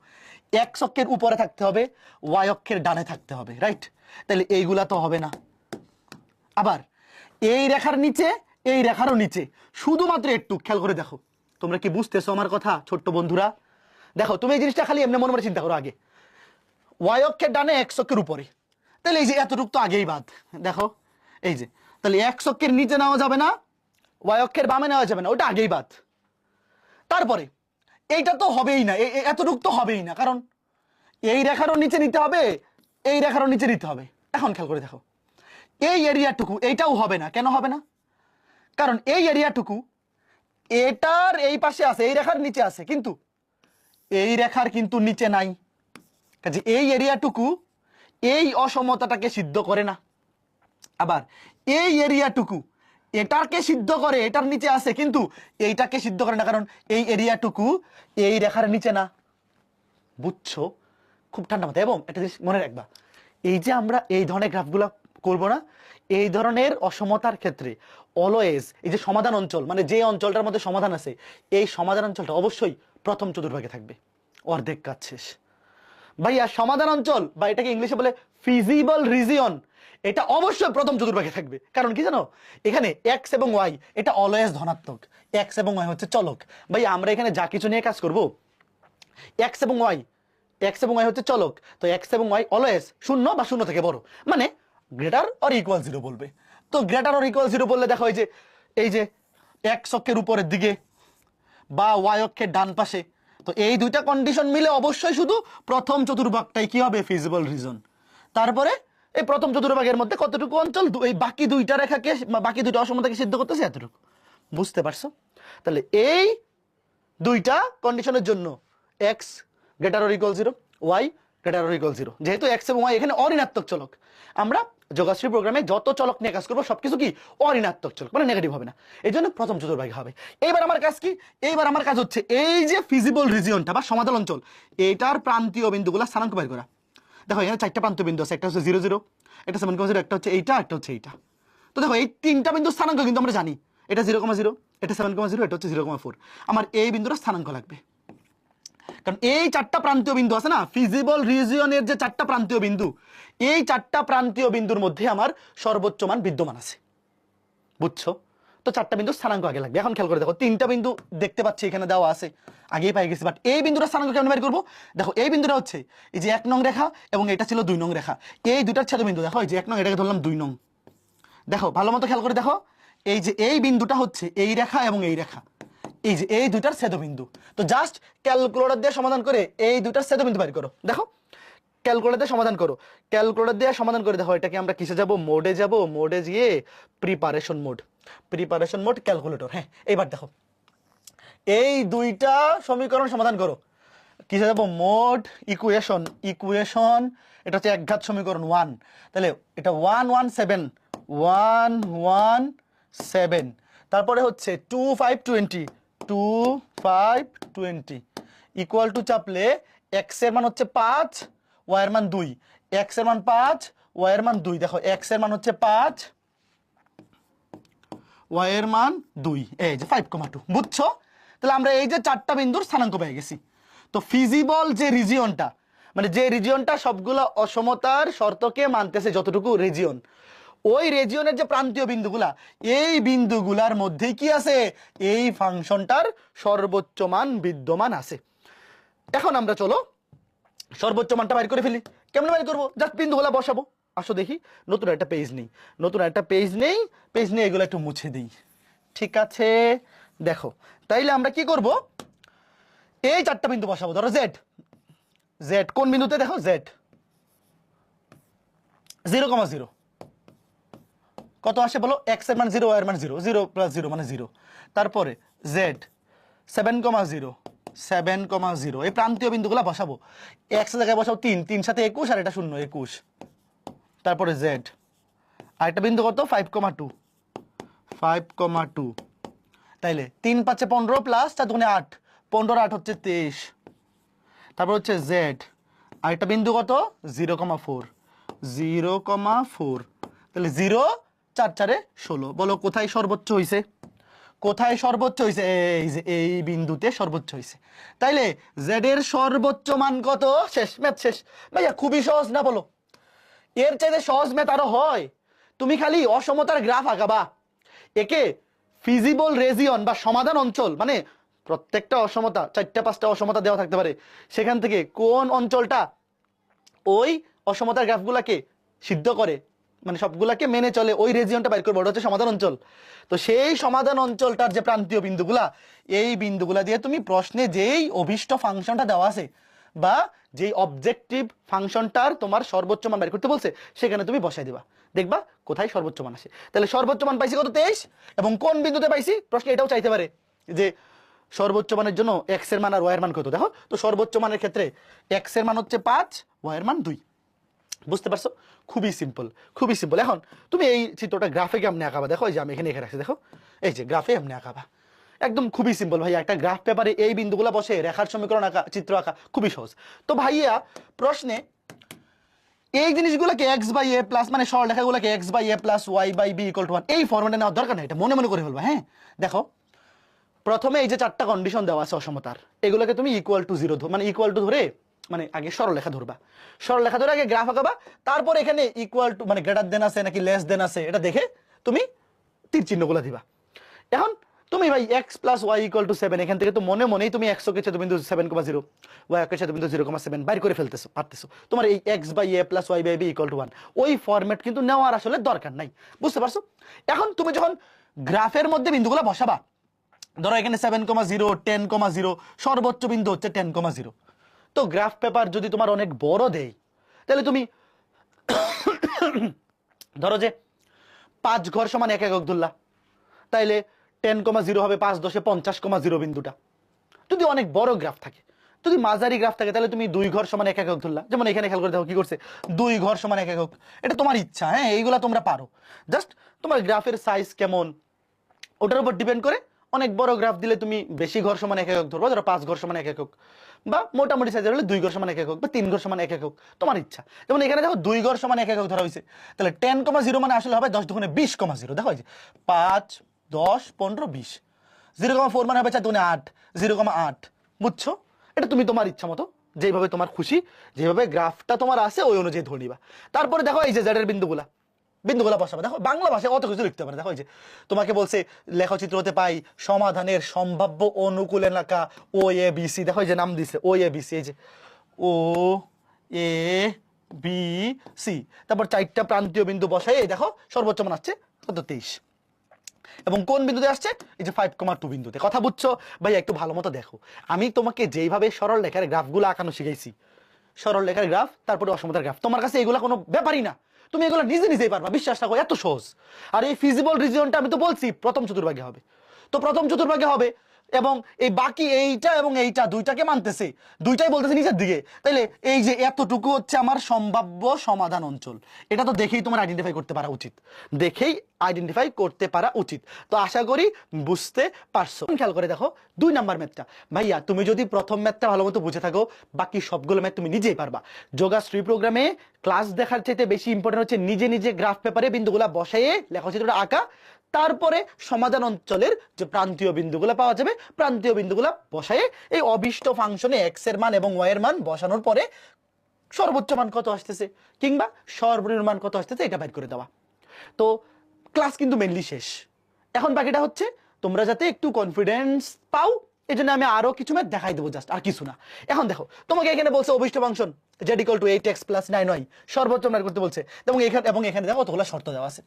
এক্স অক্ষের উপরে থাকতে হবে, ওয়াই অক্ষের ডানে থাকতে হবে, রাইট? তাহলে এইগুলা তো হবে না। আবার এই রেখার নিচে, এই রেখারও নিচে, শুধুমাত্র একটু খেয়াল করে দেখো, তোমরা কি বুঝতেছো আমার কথা ছোট্ট বন্ধুরা? দেখো তুমি এই জিনিসটা খালি এমনি মনে মনে চিন্তা করো আগে, ওয়াই অক্ষের ডানে এক্স অক্ষের উপরে, তাহলে এই যে এতটুক তো আগেই বাদ। দেখো এই যে, তাহলে এক্স অক্ষের নিচে নেওয়া যাবে না, ওয়াই অক্ষের বামে নেওয়া যাবে না, ওটা আগেই বাদ। তারপরে এইটা তো হবেই না, এতটুক তো হবেই না, কারণ এই রেখারও নিচে নিতে হবে, এই রেখারও নিচে নিতে হবে। এখন খেয়াল করে দেখো, এই এরিয়াটুকু এইটাও হবে না। কেন হবে না? কারণ এই এরিয়াটুকু এটার এই পাশে আছে, এই রেখার নিচে আছে, কিন্তু এই রেখার কিন্তু নিচে নাই, কাজে এই এরিয়াটুকু এই অসমতাটাকে সিদ্ধ করে না। আবার এই এরিয়াটুকু এটাকে সিদ্ধ করে, এটার নিচে আছে, কিন্তু এইটাকে সিদ্ধ করে না, কারণ এই এরিয়াটুকু এই রেখার নিচে না। বুঝছো? খুব ঠান্ডা মাথায়। এবং একটা জিনিস মনে রাখবা, এই যে আমরা এই ধরনের গ্রাফগুলো করব না, এই ধরনের অসমতার ক্ষেত্রে অলওয়েজ এই যে সমাধান অঞ্চল, মানে যে অঞ্চলটার মধ্যে সমাধান আছে, এই সমাধান অঞ্চলটা অবশ্যই প্রথম চতুর্ভাগে থাকবে, অর্ধেক কাজ শেষ। ভাইয়া সমাধান অঞ্চল বা এটাকে ইংলিশে বলে ফিজিবল রিজিয়ন, এটা অবশ্যই প্রথম চতুর্ভাগে থাকবে। কারণ কি জানো, এখানে এক্স এবং ওয়াই এটা অলওয়েজ ধনাত্মক, এক্স এবং ওয়াই হচ্ছে চলক। ভাইয়া আমরা এখানে যা কিছু নিয়ে কাজ করব, এক্স এবং ওয়াই, এক্স এবং ওয়াই হচ্ছে চলক, তো এক্স এবং ওয়াই অলওয়েজ শূন্য বা শূন্য থেকে বড়, মানে গ্রেটার অর ইকুয়াল জিরো বলবে। তো গ্রেটার অর ইকুয়াল জিরো বললে দেখো এই যে এক্স অক্ষের উপরের দিকে বা ওয়াই অক্ষের ডান পাশে, তো এই দুইটা কন্ডিশন মিলে অবশ্যই শুধু প্রথম চতুর্ভাগটাই কি হবে, ফিজিবল রিজন। তারপরে এই প্রথম চতুর্ভাগের মধ্যে কতটুকু অঞ্চল, এই বাকি দুইটা রেখাকে, বাকি দুইটা অসমতাকে সিদ্ধ করতেছে এতটুকু। বুঝতে পারছো? তাহলে এই দুইটা কন্ডিশনের জন্য x greater or equal zero, y greater or equal zero. যেহেতু এক্স এবং ওয়াই এখানে অঋণাত্মক চলক, আমরা যোগাশ্রী প্রোগ্রামে যত চলক নিয়ে কাজ করবো সবকিছু কি অঋণাত্মক চলক, মানে নেগেটিভ হবে না, এই জন্য প্রথম চতুর্ভাগে হবে। এইবার আমার কাজ কি, এইবার আমার কাজ হচ্ছে এই যে ফিজিবল রিজিয়নটা বা সমাধান অঞ্চল, এটার প্রান্তীয় বিন্দুগুলো স্থানাঙ্ক বের করা। দেখো এখানে চারটা প্রান্তীয় বিন্দু আছে, একটা হচ্ছে 0 0, একটা 7,0, একটা হচ্ছে এইটা, একটা হচ্ছে এইটা। তো দেখো এই তিনটা বিন্দু স্থানাঙ্ক কিন্তু আমরা জানি, এটা 0,0, এটা 7,0, এটা হচ্ছে 0,4। আমার এই বিন্দুটা স্থানাঙ্ক লাগবে, কারণ এই চারটা প্রান্তীয় বিন্দু আছে না, ফিজিবল রিজিয়নের যে চারটা প্রান্তীয় বিন্দু, এই চারটা প্রান্তীয় বিন্দুর মধ্যে আমার সর্বোচ্চ মান বিদ্যমান আছে। বুঝছো? তো চারটা বিন্দু স্থানাঙ্ক আগে লাগবে। এখন খেয়াল করে দেখো, তিনটা বিন্দু দেখতে পাচ্ছি এখানে দেওয়া আছে, আগেই পাই গেছি, বাট এই বিন্দুটা স্থানাঙ্ক কেমন বের করবো? দেখো এই বিন্দুটা হচ্ছে এই যে 1 নং রেখা এবং এটা ছিল 2 নং রেখা, এই দুটার ছেদ বিন্দু। দেখো এই যে 1 নং, এটাকে ধরলাম 2 নং। দেখো ভালো মতো খেয়াল করে দেখো, এই যে এই বিন্দুটা হচ্ছে এই রেখা এবং এই রেখা, এই যে এই দুইটার ছেদবিন্দু। তো জাস্ট ক্যালকুলেটর দিয়ে সমাধান করে এই দুইটার ছেদবিন্দু বের করো। দেখো ক্যালকুলেটর দিয়ে সমাধান করো, ক্যালকুলেটর দিয়ে সমাধান করে দেখো এটাকে আমরা কিসে যাব, মোডে যাব, মোডে গিয়ে preparation mode, preparation mode calculator. হ্যাঁ এবার দেখো এই দুইটা সমীকরণ সমাধান করো, কিসে যাব, মোড ইকুয়েশন, ইকুয়েশন এটা হচ্ছে একঘাত সমীকরণ 1, তাহলে এটা 117, তারপরে হচ্ছে 2 5 20, 2 5 20 ইকুয়াল টু চাপলে এক্স এর মান হচ্ছে 5, ওয়াই এর মান 2, এক্স এর মান 5, ওয়াই এর মান 2। দেখো এক্স এর মান হচ্ছে 5, ওয়াই এর মান 2, এই যে 5,2। বুঝছো? তাহলে আমরা এই যে চারটা বিন্দুর স্থানাঙ্ক পেয়ে গেছি। তো ফিজিবল যে রিজিয়নটা, মানে যে রিজিয়নটা সবগুলো অসমতার শর্তকে মানতেছে, যতটুকু রিজিয়ন, ওই রিজিয়নের যে প্রান্তীয় বিন্দুগুলা, এই বিন্দুগুলার মধ্যেই কি আছে, এই ফাংশনটার সর্বোচ্চ মান বিদ্যমান আছে। এখন আমরা চলো সর্বোচ্চ মানটা বাইর করে ফেলি। কেমন বাইর করবো? জাস্ট বিন্দুগুলা বসাবো। আসো দেখি, নতুন একটা পেজ নেই, নতুন একটা পেজ নেই, পেজ নিয়ে এগুলো একটু মুছে দিই। ঠিক আছে, দেখো তাইলে আমরা কি করব, এই চারটা বিন্দু বসাবো। ধরো জেড, জেড কোন বিন্দুতে, দেখো জেড 0,0 কত আসে বলো, এক্স এর মান 0, ওয়াই এর মান 0, 0 + 0 মানে 0। তারপরে জেড 7,0, 7,0 এই প্রান্তীয় বিন্দুগুলো বসাবো। এক্স এর জায়গায় বসাবো 3, 3 সাথে 21 আর এটা 0, 21। তারপরে জেড আরেকটা বিন্দু কত 5,2, 5,2। তাইলে 3 5 15 প্লাস 4 2 8, 15 8 হচ্ছে 23। তারপর হচ্ছে জেড আরেকটা বিন্দু কত 0,4, 0,4। তাহলে 0 4 4 16। বলো কোথায় সর্বোচ্চ হইছে, কোথায় সর্বোচ্চ হইছে, এই যে এই বিন্দুতে সর্বোচ্চ হইছে। তাইলে জেড এর সর্বোচ্চ মান কত, শেষ, ম্যাথ শেষ। ভাইয়া খুবই সহজ না বলো, এর চাইতে সহজ ম্যাথ আরো হয়। তুমি খালি অসমতার গ্রাফ আঁকাবা, একে ফিজিবল রেজিয়ন বা সমাধান অঞ্চল, মানে প্রত্যেকটা অসমতা 4টা 5টা অসমতা দেওয়া থাকতে পারে, সেখান থেকে কোন অঞ্চলটা ওই অসমতার গ্রাফগুলাকে সিদ্ধ করে, মানে সবগুলাকে মেনে চলে, ওই রেজিয়নটা বাইর করবো, ওটা হচ্ছে সমাধান অঞ্চল। তো সেই সমাধান অঞ্চলটার যে প্রান্তীয় বিন্দুগুলা, এই বিন্দুগুলা দিয়ে তুমি প্রশ্নে যেই অভিষ্ট ফাংশনটা দেওয়া আছে বা যেই অবজেক্টিভ ফাংশনটার তোমার সর্বোচ্চ মান বের করতে বলছে, সেখানে তুমি বসাই দিবা, দেখবা কোথায় সর্বোচ্চ মান আসে। তাহলে সর্বোচ্চ মান পাইছি কত 23, এবং কোন বিন্দুতে পাইছি, প্রশ্ন এটাও চাইতে পারে যে সর্বোচ্চ মানের জন্য এক্স এর মান আর ওয়াই এর মান কত। দেখো তো সর্বোচ্চ মানের ক্ষেত্রে এক্স এর মান হচ্ছে 5, ওয়াই এর মান 2। বুঝতে পারছো, খুবই সিম্পল, খুবই সিম্পল। এখন তুমি এই চিত্রটা গ্রাফে কেমনে আঁকাবা, দেখো এই যে আমি এখানে এখানে রাখছি, দেখো এই যে গ্রাফে এমনি আঁকাবা, একদম খুবই সিম্পল ভাইয়া। একটা গ্রাফ পেপারে এই বিন্দুগুলো বসে রেখার সমীকরণ আঁকা, চিত্র আঁকা খুবই সহজ। তো ভাইয়া প্রশ্নে এই জিনিসগুলোকে এক্স বাই এ প্লাস, মানে সরলরেখাগুলোকে x by a plus y by b equal to 1 এই ফর্মেটে নেওয়ার দরকার নেই, এটা মনে মনে করে ফেলবা। হ্যাঁ দেখো প্রথমে এই যে 4টা কন্ডিশন দেওয়া আছে অসমতার, এগুলোকে তুমি ইকুয়াল টু 0 মানে ইকুয়াল টু ধরে, মানে আগে সরলরেখা ধরবা, সরলরেখা ধরে আগে গ্রাফ আঁকাবা, তারপর এখানে ইকুয়াল টু মানে গ্রেটার দেন আছে নাকি লেস দেন আছে এটা দেখে তুমি তীর চিহ্নগুলো দিবা। এখন তুমি ভাই x plus y equal to 7, এখান থেকে তো মনে মনেই তুমি এক্স কে ছেদবিন্দু 7,0, ওয়াই কে ছেদবিন্দু 0,7 বাইর করে ফেলতেছো, পারতেছো। তোমার এই x by a plus y by b equal to 1 ওই ফরম্যাট কিন্তু নেওয়ার আসলে দরকার নাই, বুঝতে পারছো। এখন তুমি যখন গ্রাফের মধ্যে বিন্দুগুলো বসাবা, ধরো এখানে 7,0, 10,0, সর্বোচ্চ বিন্দু হচ্ছে 10,0। তো গ্রাফ পেপার যদি তোমার অনেক বড় দেয়, তাহলে তুমি ধরো যে 5 ঘর সমান 1 একক ধরলা, তাইলে 10,0 হবে 5 10 50,0 বিন্দুটা। যদি অনেক বড় গ্রাফ থাকে, যদি মাঝারি গ্রাফ থাকে, তাহলে তুমি 2 ঘর সমান 1 একক ধরলা। যেমন এখানে খেয়াল করে দেখো কি করছে, 2 ঘর সমান 1 একক। এটা তোমার ইচ্ছা, হ্যাঁ এইগুলা তোমরা পারো, জাস্ট তোমার গ্রাফের সাইজ কেমন ওটার উপর ডিপেন্ড করে। অনেক বড় গ্রাফ দিলে তুমি বেশি ঘর সমান 1 একক ধরবা, ধরো 5 ঘর সমান 1 একক, বা মোটামুটি সাইজের হলে 2 ঘর সমান 1 একক বা 3 ঘর সমান 1 একক, তোমার ইচ্ছা। যেমন এখানে দেখো 2 ঘর সমান 1 একক ধরা হয়েছে, তাহলে 10,0 মানে আসলে হবে 10 দুগুণে 20,0। দেখো এই যে 5 10 15 20, 0,4 মানে হবে 4 দুগুণে 8, 0,8। বুঝছো, এটা তুমি তোমার ইচ্ছা মতো যেভাবে তোমার খুশি, যেভাবে গ্রাফটা তোমার আছে ওই অনুযায়ী ধরে নিবা। তারপরে দেখো এই যে জেড এর বিন্দুগুলা, বিন্দুগুলা বসাবে। দেখো বাংলা ভাষায় অত কিছু লিখতে পারে। দেখো এই যে তোমাকে বলছে লেখচিত্র হতে পাই সমাধানের সম্ভাব্য অনুকূল এলাকা ও এ বি সি। দেখো এই যে নাম দিছে ও এ বি সি, এই যে ও এ বি সি। তারপর 4টা প্রান্তীয় বিন্দু বসাই, এই দেখো সর্বোচ্চ মান আসছে কত 23, এবং কোন বিন্দুতে আসছে, এই যে 5,2 বিন্দুতে। কথা বুঝছো ভাই, একটু ভালো মতো দেখো, আমি তোমাকে যেইভাবে সরল রেখার গ্রাফগুলো আঁকানো শিখাইছি, সরল রেখার গ্রাফ তারপরে অসমতার গ্রাফ, তোমার কাছে এগুলা কোনো ব্যাপারই না, তুমি এগুলো নিজে নিজেই পারবা, বিশ্বাস রাখো এত সহজ। আর এই ফিজিবল রিজিয়নটা আমি তো বলছি প্রথম চতুর্ভাগে হবে, তো প্রথম চতুর্ভাগে হবে, এবং এই বাকি এইটা এবং এইটা দুইটাকে মানতেছে, দুইটাই বলতেছে নিচের দিকে। তাইলে এই যে এতটুকু হচ্ছে আমার সম্ভাব্য সমাধান অঞ্চল, এটা তো দেখেই তোমার আইডেন্টিফাই করতে পারা উচিত, দেখেই আইডেন্টিফাই করতে পারা উচিত। তো আশা করি বুঝতে পারছো। খেয়াল করে দেখো 2 নাম্বার ম্যাথটা, ভাইয়া তুমি যদি প্রথম ম্যাথটা ভালো মতো বুঝে থাকো, বাকি সবগুলো ম্যাথ তুমি নিজেই পারবা। যোগাশ্রী প্রোগ্রামে ক্লাস দেখার চাইতে বেশি ইম্পর্টেন্ট হচ্ছে নিজে নিজে গ্রাফ পেপারে বিন্দুগুলা বসাইয়ে লেখচিত্রটা আঁকা, তারপরে সমাধান অঞ্চলের যে প্রান্তীয় বিন্দুগুলো পাওয়া যাবে, প্রান্তীয় বিন্দুগুলো বসায়ে এই অভিষ্ট ফাংশনে এক্স এর মান এবং ওয়াই এর মান বসানোর পরে সর্বোচ্চ মান কত আসতেছে কিংবা সর্বনিম্ন মান কত আসতেছে এটা বের করে দেওয়া। তো ক্লাস কিন্তু মেইনলি শেষ, এখন বাকিটা হচ্ছে তোমরা যাতে একটু কনফিডেন্স পাও, এই জন্য আমি আরো কিছু ম্যাথ দেখাই দেবো, জাস্ট আর কিছু না। এখন দেখো তোমাকে এখানে বলছে অভিষ্ট ফাংশন z = 8x + 9y সর্বোচ্চ মান করতে বলছে, এবং এখানে দেখো কতগুলো শর্ত দেওয়া আছে,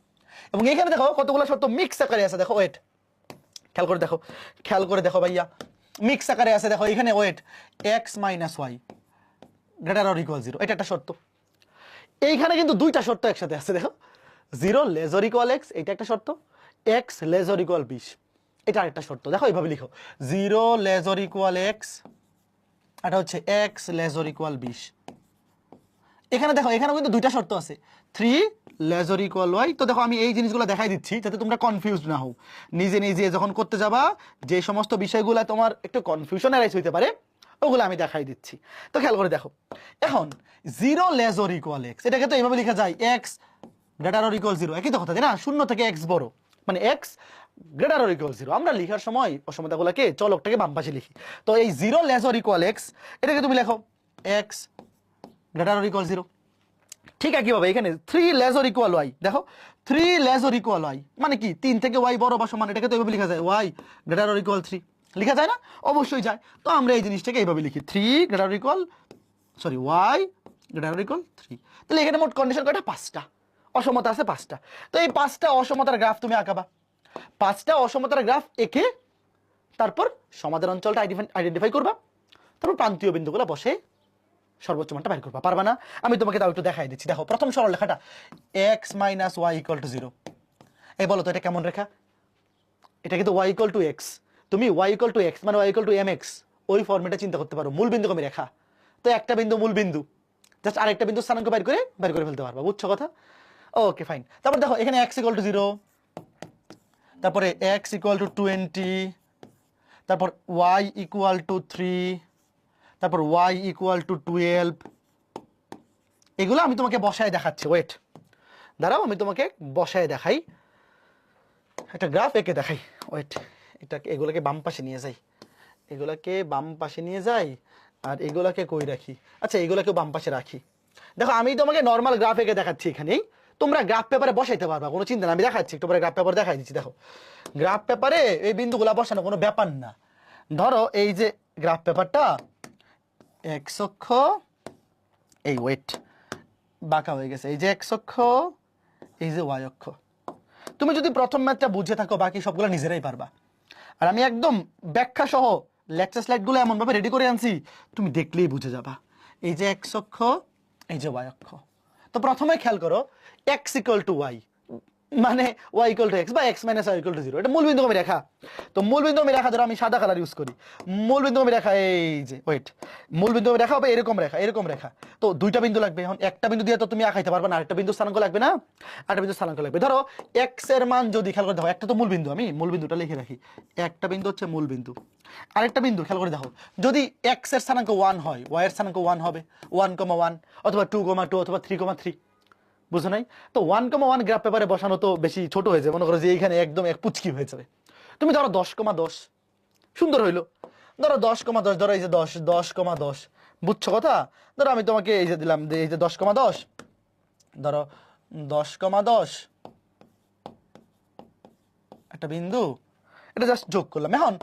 এবং এখানে দেখো কতগুলো শর্ত মিক্স আকারে আছে। দেখো ওয়েট, খেয়াল করে দেখো ভাইয়া, মিক্স আকারে আছে। দেখো এখানে wait x minus y greater or equal 0, এটা একটা শর্ত। এইখানে কিন্তু দুইটা শর্ত একসাথে আছে। দেখো 0 লেস অর ইকুয়াল এক্স, এটা একটা শর্ত। এক্স লেস অর ইকুয়াল 20, এটা আরেকটা শর্ত। দেখো এইভাবে লিখো, 0 লেস অর ইকুয়াল এক্স, এটা হচ্ছে এক্স লেস অর ইকুয়াল 20। এখানে দেখো এখানেও কিন্তু দুইটা শর্ত আছে, 3 লেস অর ইকুয়াল ওয়াই। তো দেখো আমি এই জিনিসগুলো দেখাই দিচ্ছি যাতে তোমরা কনফিউজড না হও। নিজে নিজে যখন করতে যাবা, যে সমস্ত বিষয়গুলো তোমার একটু কনফিউশন এরাইজ হইতে পারে, ওগুলো আমি দেখাই দিচ্ছি। তো খেয়াল করে দেখো, এখন 0 লেস অর ইকুয়াল এক্স, এটাকে তো এইভাবে লেখা যায় এক্স গ্রেটার অর ইকুয়াল 0, একই তো কথা, তাই না? 0 থেকে এক্স বড়, মানে এক্স গ্রেটার অর ইকুয়াল 0। আমরা লিখার সময় অসমতাগুলোকে চলকটাকে বাম পাশে লিখি। তো এই 0 লেস অর ইকুয়াল এক্স, এটাকে তুমি লেখো এক্স গ্রেটার অর ইকুয়াল 0। ঠিক একইভাবে এখানে 3 লেস অর ইকুয়াল ওয়াই, দেখো 3 লেস অর ইকুয়াল ওয়াই মানে কি 3 থেকে ওয়াই বড় বা সমান, এটাকে তো এইভাবে লেখা যায় ওয়াই গ্রেটার অর ইকুয়াল 3, লেখা যায় না? অবশ্যই যায়। তো আমরা এই জিনিসটাকে এইভাবে লিখি 3 greater or equal y greater or equal 3। তাহলে এখানে মোট কন্ডিশন কয়টা? 5টা। অসমতা আছে 5টা। তো এই 5টা অসমতার গ্রাফ তুমি আঁকাবা। 5টা অসমতার গ্রাফ এঁকে তারপর সমাধান অঞ্চলটা আইডেন্টিফাই করবা, তারপর প্রান্তীয় বিন্দুগুলো বসে সর্বোচ্চ মানটা বের করবা। পারবা না? আমি তোমাকে তাও একটু দেখাই দিচ্ছি। দেখো প্রথম সরল রেখাটা x minus y equal to 0। এই বলো তো এটা কেমন রেখা? এটা কিন্তু y ইকুয়াল টু এক্স, তুমি y ইকুয়াল টু এক্স মানে y ইকুয়াল টু mx ওই ফর্মেটে চিন্তা করতে পারো। মূল বিন্দু কমে রেখা, তো একটা বিন্দু মূল বিন্দু, জাস্ট আরেকটা বিন্দু স্থানাঙ্ক বের করে ফেলতে পারবা। বুঝছো কথা? Okay fine. তারপর দেখো এখানে x ইকুয়াল টু 0, তারপরে x ইকুয়াল টু 20, তারপর y ইকুয়াল টু 3, তারপর y ইকুয়াল টু 12। এগুলো আমি তোমাকে বসায় দেখাচ্ছি। ওয়েট, দাঁড়াও আমি তোমাকে বসায় দেখাই, একটা গ্রাফ এঁকে দেখাই। ওয়েট, এগুলোকে বাম পাশে নিয়ে যাই, আর এগুলাকে কই রাখি? আচ্ছা এগুলাকে বাম পাশে রাখি। দেখো আমি তোমাকে নর্মাল গ্রাফ এঁকে দেখাচ্ছি এখানেই, তোমরা গ্রাফ পেপারে বসাইতে পারবা, কোনো চিন্তা না। আমি দেখাচ্ছি একটু পরে, গ্রাফ পেপার দেখাই দিচ্ছি। দেখো গ্রাফ পেপারে এই বিন্দুগুলা বসানো কোনো ব্যাপার না। ধরো এই যে গ্রাফ পেপারটা এক্স অক্ষ, এই ওয়েট বাঁকা হয়ে গেছে, এই যে এক্স অক্ষ, এই যে ওয়াই অক্ষ। তুমি যদি প্রথম ম্যাথটা বুঝে থাকো, বাকি সবগুলো নিজেরাই পারবা। আর আমি একদম ব্যাখ্যা সহ লেকচার স্লাইডগুলো এমনভাবে রেডি করে আনছি, তুমি দেখলেই বুঝে যাবা। এই যে এক্স অক্ষ, এই যে ওয়াই অক্ষ। তো প্রথমে খেয়াল করো এক্স ইকুয়াল টু ওয়াই মানে ওয়াই ইকুয়াল টু এক্স বা x minus y equal to 0, এটা মূলবিন্দুগামী রেখা। তো মূলবিন্দুগামী রেখা ধরো আমি সাদা কালার ইউজ করি। মূলবিন্দুগামী রেখা এই যে ওয়েট, মূলবিন্দুগামী রেখা হবে এরকম রেখা। তো দুইটা বিন্দু লাগবে। এখন একটা বিন্দু দিয়ে তো তুমি আঁকাইতে পারবে না, আরেকটা বিন্দু স্থানাঙ্ক লাগবে না? আরেকটা বিন্দু স্থানাঙ্ক লাগবে। ধরো এক্স এর মান যদি খেয়াল করে দেখো, একটা তো মূলবিন্দু, আমি মূলবিন্দুটা লিখে রাখি। একটা বিন্দু হচ্ছে মূলবিন্দু, আরেকটা বিন্দু খেয়াল করে দেখো, যদি এক্স এর স্থানাঙ্ক 1 হয়, ওয়াই এর স্থানাঙ্ক 1 হবে, 1,1 অথবা 2,2 অথবা 3,3। বুঝো নাই? তো 1,1 গ্রাফ পেপারে বসানো তো বেশি ছোট হয়ে যাবে, মনে করো যে এইখানে একদম এক পুচকি হয়ে যাবে। তুমি ধরো 10,10, সুন্দর হইলো। ধরো 10,10, ধরো এই যে 10,10, বুঝছো কথা? ধরো আমি তোমাকে এই যে দিলাম, এই যে 10,10, ধরো 10,10 একটা বিন্দু, এটা জাস্ট যোগ করলাম। এখন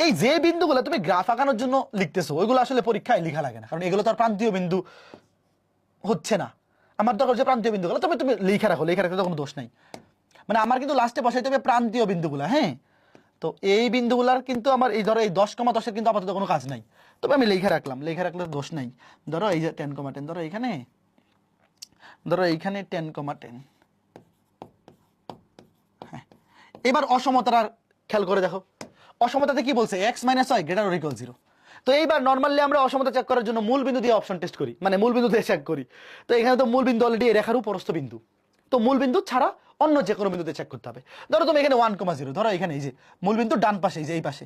এই যে বিন্দুগুলো তুমি গ্রাফ আঁকানোর জন্য লিখতেছো, ওইগুলো আসলে পরীক্ষায় লেখা লাগে না, কারণ এগুলো তো আর প্রান্তীয় বিন্দু হচ্ছে না। আমার দরকার যে প্রান্তীয় বিন্দুগুলো তুমি লিখে রাখো, তো কোনো দোষ নাই। মানে আমার কিন্তু লাস্টে বসাইতে হবে প্রান্তীয় বিন্দুগুলো। হ্যাঁ, তো এই বিন্দুগুলার কিন্তু আমার এই ধরো এই 10,10 কিন্তু আপাতত কোনো কাজ নাই, তবে আমি লিখে রাখলে দোষ নাই। ধরো এই যে 10,10, ধরো এইখানে 10,10। হ্যাঁ, এবার অসমতার খেয়াল করে দেখো, অসমতাতে কি বলছে? X minus y greater or equal 0। তো এইবার নর্মালি আমরা অসমতা চেক করার জন্য মূল বিন্দু দিয়ে অপশন টেস্ট করি, মানে মূল বিন্দু দিয়ে চেক করি। তো এখানে তো মূল বিন্দু অলরেডি রেখার উপরস্থ বিন্দু, তো মূল বিন্দু ছাড়া অন্য যে কোনো বিন্দুতে চেক করতে হবে। ধরো তুমি এখানে 1,0, ধরো এখানে এই যে মূল বিন্দু ডান পাশে, এই যে এই পাশে,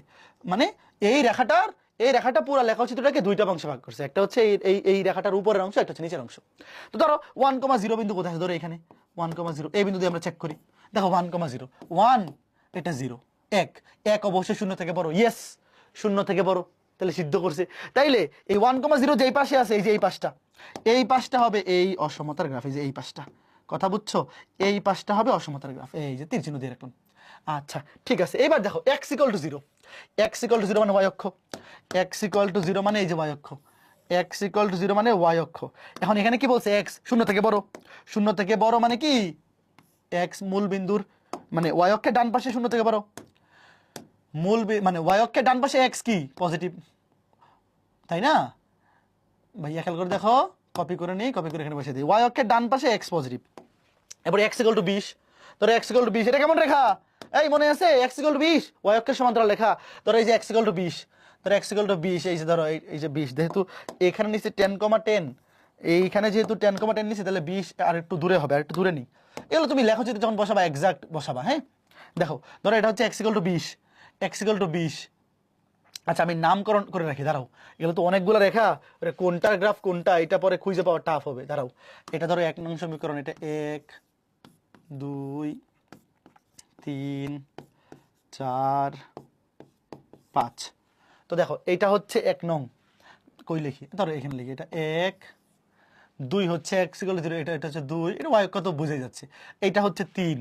মানে এই রেখাটা পুরো লেখচিত্রটাকে দুইটা অংশে ভাগ করছে, একটা হচ্ছে এই রেখাটার উপরের অংশ, একটা হচ্ছে নিচের অংশ। তো ধরো 1,0 বিন্দু কোথায় আছে? ধরো এখানে 1,0, এই বিন্দু দিয়ে আমরা চেক করি। দেখো 1,0, 1 এটা 0, 1 অবশ্যই 0 থেকে বড়। ইয়েস, 0 থেকে বড়, তাহলে সিদ্ধ করছে। তাইলে এই 1,0 যেই পাশে আছে, এই যে এই পাশটা হবে এই অসমতার গ্রাফ, এই যে এই পাশটা, কথা বুঝছো? এই পাশটা হবে অসমতার গ্রাফ, এই যে তীর চিহ্ন দিয়ে রাখলাম। আচ্ছা ঠিক আছে, এবার দেখো এক্স ইকুয়াল টু 0, মানে ওয়াই অক্ষ, এক্স ইকুয়াল টু 0 মানে এই যে ওয়াই অক্ষ, এক্স ইকুয়াল টু 0 মানে ওয়াই অক্ষ। এখন এখানে কি বলছে? এক্স 0 থেকে বড়, 0 থেকে বড় মানে কি? এক্স মূল বিন্দুর মানে ওয়াই অক্ষের ডান পাশে 0 থেকে বড়। মানে ওয়াই অক্ষের ডান পাশে এক্স কি পজিটিভ, তাই না ভাইয়া? খেয়াল করে দেখো, কপি করে নিই, কপি করে এখানে বসে দিই। ওয়াই অক্ষের ডান পাশে এক্স পজিটিভ। এবার এক্স ইকুয়াল টু 20, ধরো এক্স ইকুয়াল টু 20, এটা কেমন রেখা? এই মনে আছে এক্স ইকুয়াল টু 20 ওয়াই অক্ষের সমান্তরাল লেখা। ধরো এই যে এক্স ইকুয়াল টু 20, ধরো এক্স ইকুয়াল টু 20, এই যে ধরো এই যে 20, যেহেতু এখানে নিচে 10,10, এইখানে যেহেতু 10,10 নিচে, তাহলে 20 আর একটু দূরে হবে, আর একটু দূরে নিই। এগুলো তুমি লেখো যদি যখন বসাবা এক্সাক্ট বসাবা, হ্যাঁ? দেখো ধরো এটা হচ্ছে x equal to 20, x equal to 20। আচ্ছা আমি নামকরণ করে রাখি, দাঁড়াও, এগুলো তো অনেকগুলো রেখা, কোনটার গ্রাফ কোনটা এটা পরে খুঁজে পাওয়া টাফ হবে। দাঁড়াও, এটা ধরো 1 নং সমীকরণ, এটা 1 2 3 4 5। তো দেখো এইটা হচ্ছে 1 নং, কই লিখি, ধরো এখানে লিখি, এটা 1 2 হচ্ছে এক্স ইকুয়াল টু 0, এটা হচ্ছে 2, এটা ওয়াই কত বুঝে যাচ্ছে। এইটা হচ্ছে 3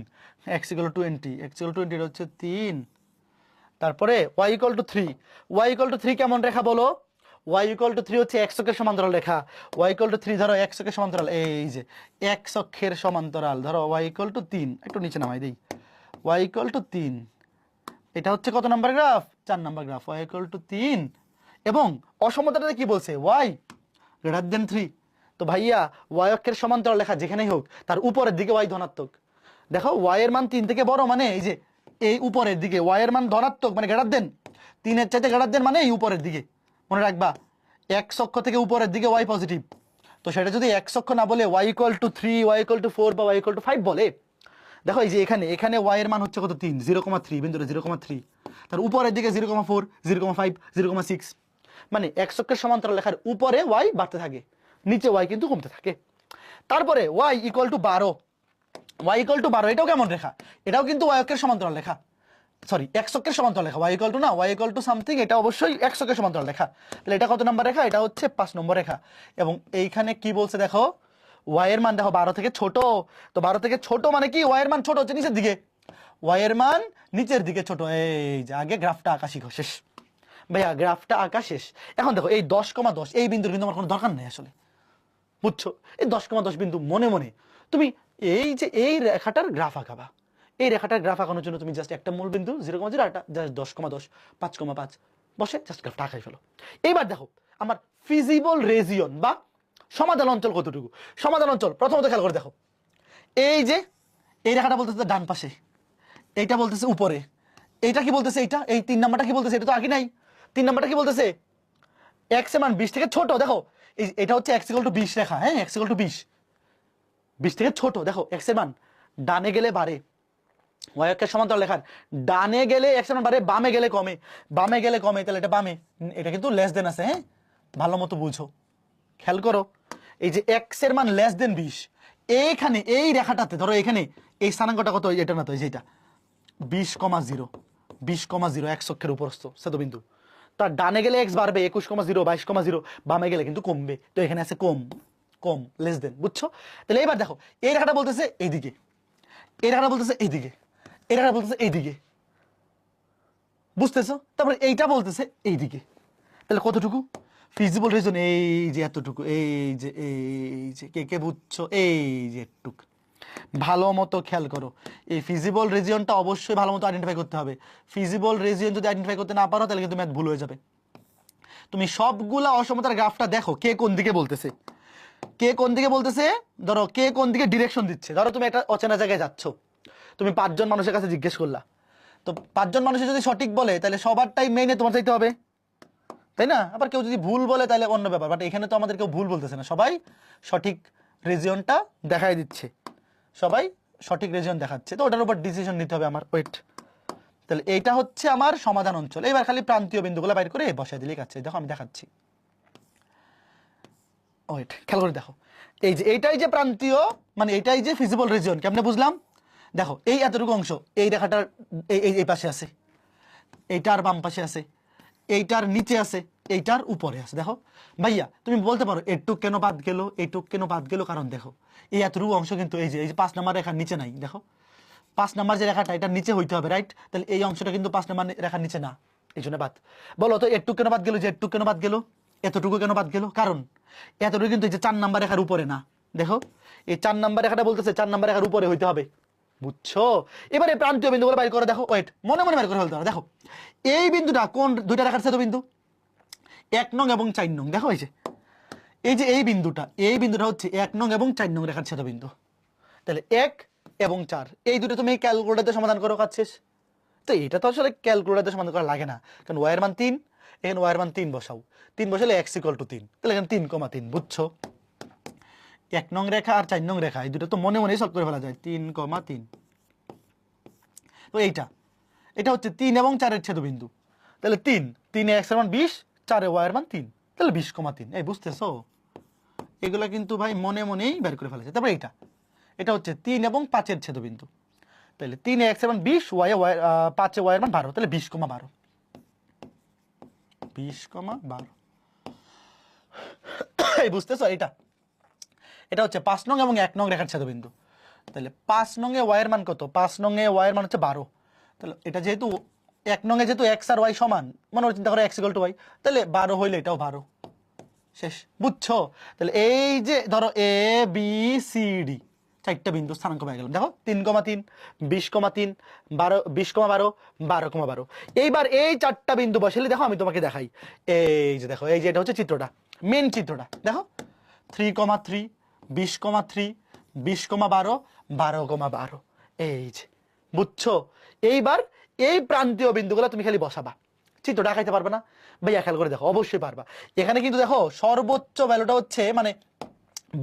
x equal to 20, x equal to 20 এটা হচ্ছে 3। তারপরে y equal to 3, y equal to 3 কেমন রেখা বলো? ওয়াই ইকুয়াল টু 3 হচ্ছে এক্স অক্ষের সমান্তরাল রেখা। ওয়াই ইকুয়াল টু 3 ধরো এক্স অক্ষের সমান্তরাল, এই যে এক্স অক্ষের সমান্তরাল, ধরো ওয়াই ইকুয়াল টু 3, একটু নিচে নামাই দিই, ওয়াই ইকুয়াল টু 3। এটা হচ্ছে কত number graph? 4 number graph, y equal to 3। এবং অসমতাটাতে কি বলছে? Y greater than 3। তো ভাইয়া ওয়াই অক্ষের সমান্তরাল লেখা যেখানেই হোক তার উপরের দিকে ওয়াই ধনাত্মক। দেখো ওয়াই এর মান 3 থেকে বড়, মানে এই যে এই উপরের দিকে ওয়াই এর মান ধনাত্মক, মানে গ্রেটার দেন 3 এর চাইতে গ্রেটার দেন, মানে এই উপরের দিকে। মনে রাখবা এক্স অক্ষ থেকে উপরের দিকে ওয়াই পজিটিভ। তো সেটা যদি এক্স অক্ষ না বলে y equal to 3, y equal to 4 বা ওয়াই ইকুয়াল টু 5 বলে, দেখো এই যে এখানে ওয়াই এর মান হচ্ছে কত? 3, 0,3 বিন্দুতে 0,3, তার উপরের দিকে 0,4, 0,5, 0,6, মানে এক্স অক্ষের সমান্তরাল লেখার উপরে ওয়াই বাড়তে থাকে, নিচে ওয়াই কিন্তু কমতে থাকে। তারপরে y equal to 12, y equal to 12, এটাও কেমন রেখা? এটাও কিন্তু ওয়াই অক্ষের সমান্তরাল লেখা, সরি এক্স অক্ষের সমান্তরাল লেখা। ওয়াই ইকুয়াল টু না, ওয়াই ইকুয়াল টু সামথিং, এটা অবশ্যই এক্স অক্ষের সমান্তরাল লেখা। তাহলে এটা কত নম্বর রেখা? এটা হচ্ছে 5 নম্বর রেখা। এবং এইখানে কি বলছে দেখো, ওয়াই এর মান দেখো 12 থেকে ছোট। তো 12 থেকে ছোট মানে কি? ওয়াই এর মান ছোট হচ্ছে নিচের দিকে, ওয়াই এর মান নিচের দিকে ছোট। এই যে আগে গ্রাফটা আঁকা শিখো, শেষ ভাইয়া, গ্রাফটা আঁকা শেষ। এখন দেখো এই 10,10 এই বিন্দুর কিন্তু আমার কোনো দরকার নেই আসলে, বুঝছো? এই 10,10 বিন্দু মনে মনে তুমি এই যে এই রেখাটার গ্রাফ আঁকাবা। এই রেখাটার গ্রাফ আঁকানোর জন্য তুমি জাস্ট একটা মূল বিন্দু 0,0, একটা জাস্ট 10,10, 5,5 বসে জাস্ট গ্রাফটা আঁকাই ফেলো। এইবার দেখো আমার ফিজিবল রেজিয়ন বা সমাধান অঞ্চল কতটুকু। সমাধান অঞ্চল প্রথমত খেয়াল করে দেখো, এই যে এই রেখাটা বলতেছে ডান পাশে, এইটা বলতেছে উপরে, এইটা কি বলতেছে? এইটা এই 3 নাম্বারটা কি বলতেছে? এটা তো আগে নাই। 3 নাম্বারটা কি বলতেছে? এক্স এর মান 20 থেকে ছোট। দেখো এটা হচ্ছে এক্স ইকুয়াল টু 20 রেখা, হ্যাঁ এক্স ইকুয়াল টু 20 থেকে ছোট। দেখো এক্স এর মান ডানে গেলে বাড়ে, ওয়াই অক্ষের সমান্তরাল লেখার ডানে গেলে এক্স এর মান বাড়ে, বামে গেলে কমে, বামে গেলে কমে, তাহলে এটা বামে, এটা কিন্তু লেস দেন আছে, হ্যাঁ ভালো মতো বুঝো, খেয়াল করো। এই যে এক্স এর মান লেস দেন 20, এইখানে এই রেখাটাতে ধরো এখানে এই স্থানাঙ্কটা কত? এটা না তো, এই যেটা 20,0, 20,0 এক্স অক্ষের উপরস্থ সেতুবিন্দু, তার ডানে গেলে এক্স বাড়বে 21,0, 22,0, বামে গেলে কিন্তু কমবে। তো এখানে আছে কম, কম লেস দেন, বুঝছো? তাহলে এবার দেখো এই রেখাটা বলতেছে এইদিকে, এই রেখাটা বলতেছে এইদিকে, এই রেখাটা বলতেছে এইদিকে, বুঝতেছো? তারপরে এইটা বলতেছে এইদিকে, তাহলে কতটুকু ফিজিবল রিজন? এই যে এতটুকু, এই যে কে কে বুঝছো? এই যে এতটুকু ভালো মতো খেয়াল করো। এই ফিজিবল রিজিয়নটা অবশ্যই ভালো মতো আইডেন্টিফাই করতে হবে। ফিজিবল রিজিয়ন যদি আইডেন্টিফাই করতে না পারো তাহলে কিন্তু ম্যাথ ভুল হয়ে যাবে। তুমি সবগুলা অসমতার গ্রাফটা দেখো, কে কোন দিকে বলতেছে, কে কোন দিকে বলতেছে, ধরো কে কোন দিকে ডিরেকশন দিচ্ছে। ধরো তুমি একটা অচেনা জায়গায় যাচ্ছ, তুমি 5 জন মানুষের কাছে জিজ্ঞেস করলা, তো 5 জন মানুষের যদি সঠিক বলে তাহলে সবারটাই মেইনে তোমার চাইতে হবে, তাই না? আবার কেউ যদি ভুল বলে তাহলে অন্য ব্যাপার। বাট এখানে তো আমাদের কেউ ভুল বলতেছে না, সবাই সঠিক রিজিয়নটা দেখাই দিচ্ছে, সবাই সঠিক রিজিয়ন দেখাচ্ছে। তো ওটার উপর ডিসিশন নিতে হবে আমার। ওয়েট, তাহলে এইটা হচ্ছে আমার সমাধান অঞ্চল। এবার খালি প্রান্তীয় বিন্দুগুলো বাইর করে বসাই দিলেই কাছে। দেখো আমি দেখাচ্ছি, ওয়েট খেয়াল করে দেখো, এই যে এইটাই যে প্রান্তীয়, মানে এইটাই যে ফিজিবল রিজিয়ন। কেমনে বুঝলাম? দেখো এই এতটুকু অংশ এই রেখাটার এই পাশে আছে, এইটার বাম পাশে আছে, এইটার নিচে আছে, এইটার উপরে আছে। দেখো ভাইয়া তুমি বলতে পারো এটুক কেন বাদ গেল, এইটুক কেন বাদ গেল, কারণ দেখো এই এতটুকু অংশ কিন্তু এই যে 5 নাম্বার রেখার নিচে নাই। দেখো 5 নাম্বার যে রেখাটা এটার নিচে হইতে হবে, রাইট? তাহলে এই অংশটা কিন্তু 5 নাম্বার রেখার নিচে না, এই জন্য বাদ। বলো তো এটুক কেন বাদ গেল, যে এটুক কেন বাদ গেল, এতটুকু কেন বাদ গেল? কারণ এতটুকু কিন্তু এই যে 4 নাম্বার রেখার উপরে না। দেখো এই 4 নাম্বার রেখাটা বলতেছে 4 নাম্বার রেখার উপরে হইতে হবে, বুঝছো? এবারে প্রান্তীয় বিন্দুগুলো বাইর করে দেখো, ওয়েট, মনে মনে বাইর করে ফেলতে হবে। দেখো এই বিন্দুটা কোন দুইটা রেখার ছেদ বিন্দু? 1 নং এবং 4 নং। দেখো এই যে এই বিন্দুটা হচ্ছে 1 নং এবং 4 নং রেখার ছেদ বিন্দু। তাহলে 1 এবং 4 এই দুটো তুমি ক্যালকুলেটরে সমাধান করো, কাজ শেষ। তো এটা তো আসলে ক্যালকুলেটরে সমাধান করা লাগে না, কারণ ওয়াই এর মান 3, এখানে ওয়াই এর মান 3 বসাও, 3 বসালে x = 3, তাহলে এখানে 3,3। বুঝছো? 1 নং রেখা আর 4 নং রেখা এই দুটো তো মনে মনেই সলভ করে ফেলা যায়, 3,3। তো এটা হচ্ছে 3 এবং 4 এর ছেদবিন্দু। তাহলে 3 x এর মান 20, 4 y এর মান 3, তাহলে 20,3। এই বুঝতেছো? এগুলা কিন্তু ভাই মনে মনেই বের করে ফেলেছে। তারপর এটা হচ্ছে 3 এবং 5 এর ছেদবিন্দু। তাহলে 3 x এর মান 20, 5 y এর মান 12, তাহলে 20,12। 20,12। এই বুঝতেছো? এটা হচ্ছে 5 নং এবং 1 নং রেখার ছেদবিন্দু। তাহলে 5 নং এ y এর মান কত? 5 নং এ y এর মান হচ্ছে 12। তাহলে এটা যেহেতু 1 নং এ যেহেতু x আর y সমান, মনে করে চিন্তা করো x = y, তাহলে 12 হইলে এটাও 12। শেষ। বুঝছো? তাহলে এই যে ধরো a b c d 4টা বিন্দু স্থানাঙ্ক পেয়ে গেলাম। দেখো 3,3, 20,3, 12, 20,12, 12,12। এইবার এই 4টা বিন্দু বসালে দেখো, আমি তোমাকে দেখাই। এই যে দেখো, এই যে এটা হচ্ছে চিত্রটা, মেন চিত্রটা। দেখো 3,3, 20,3, 20,12, 12,12। এই যে, বুঝছো? এইবার এই প্রান্তীয় বিন্দুগুলো তুমি খালি বসাবা, চিত্রটা আঁকাইতে পারবে না ভাইয়া? খেয়াল করে দেখো, অবশ্যই পারবা। এখানে কিন্তু দেখো সর্বোচ্চ ভ্যালুটা হচ্ছে মানে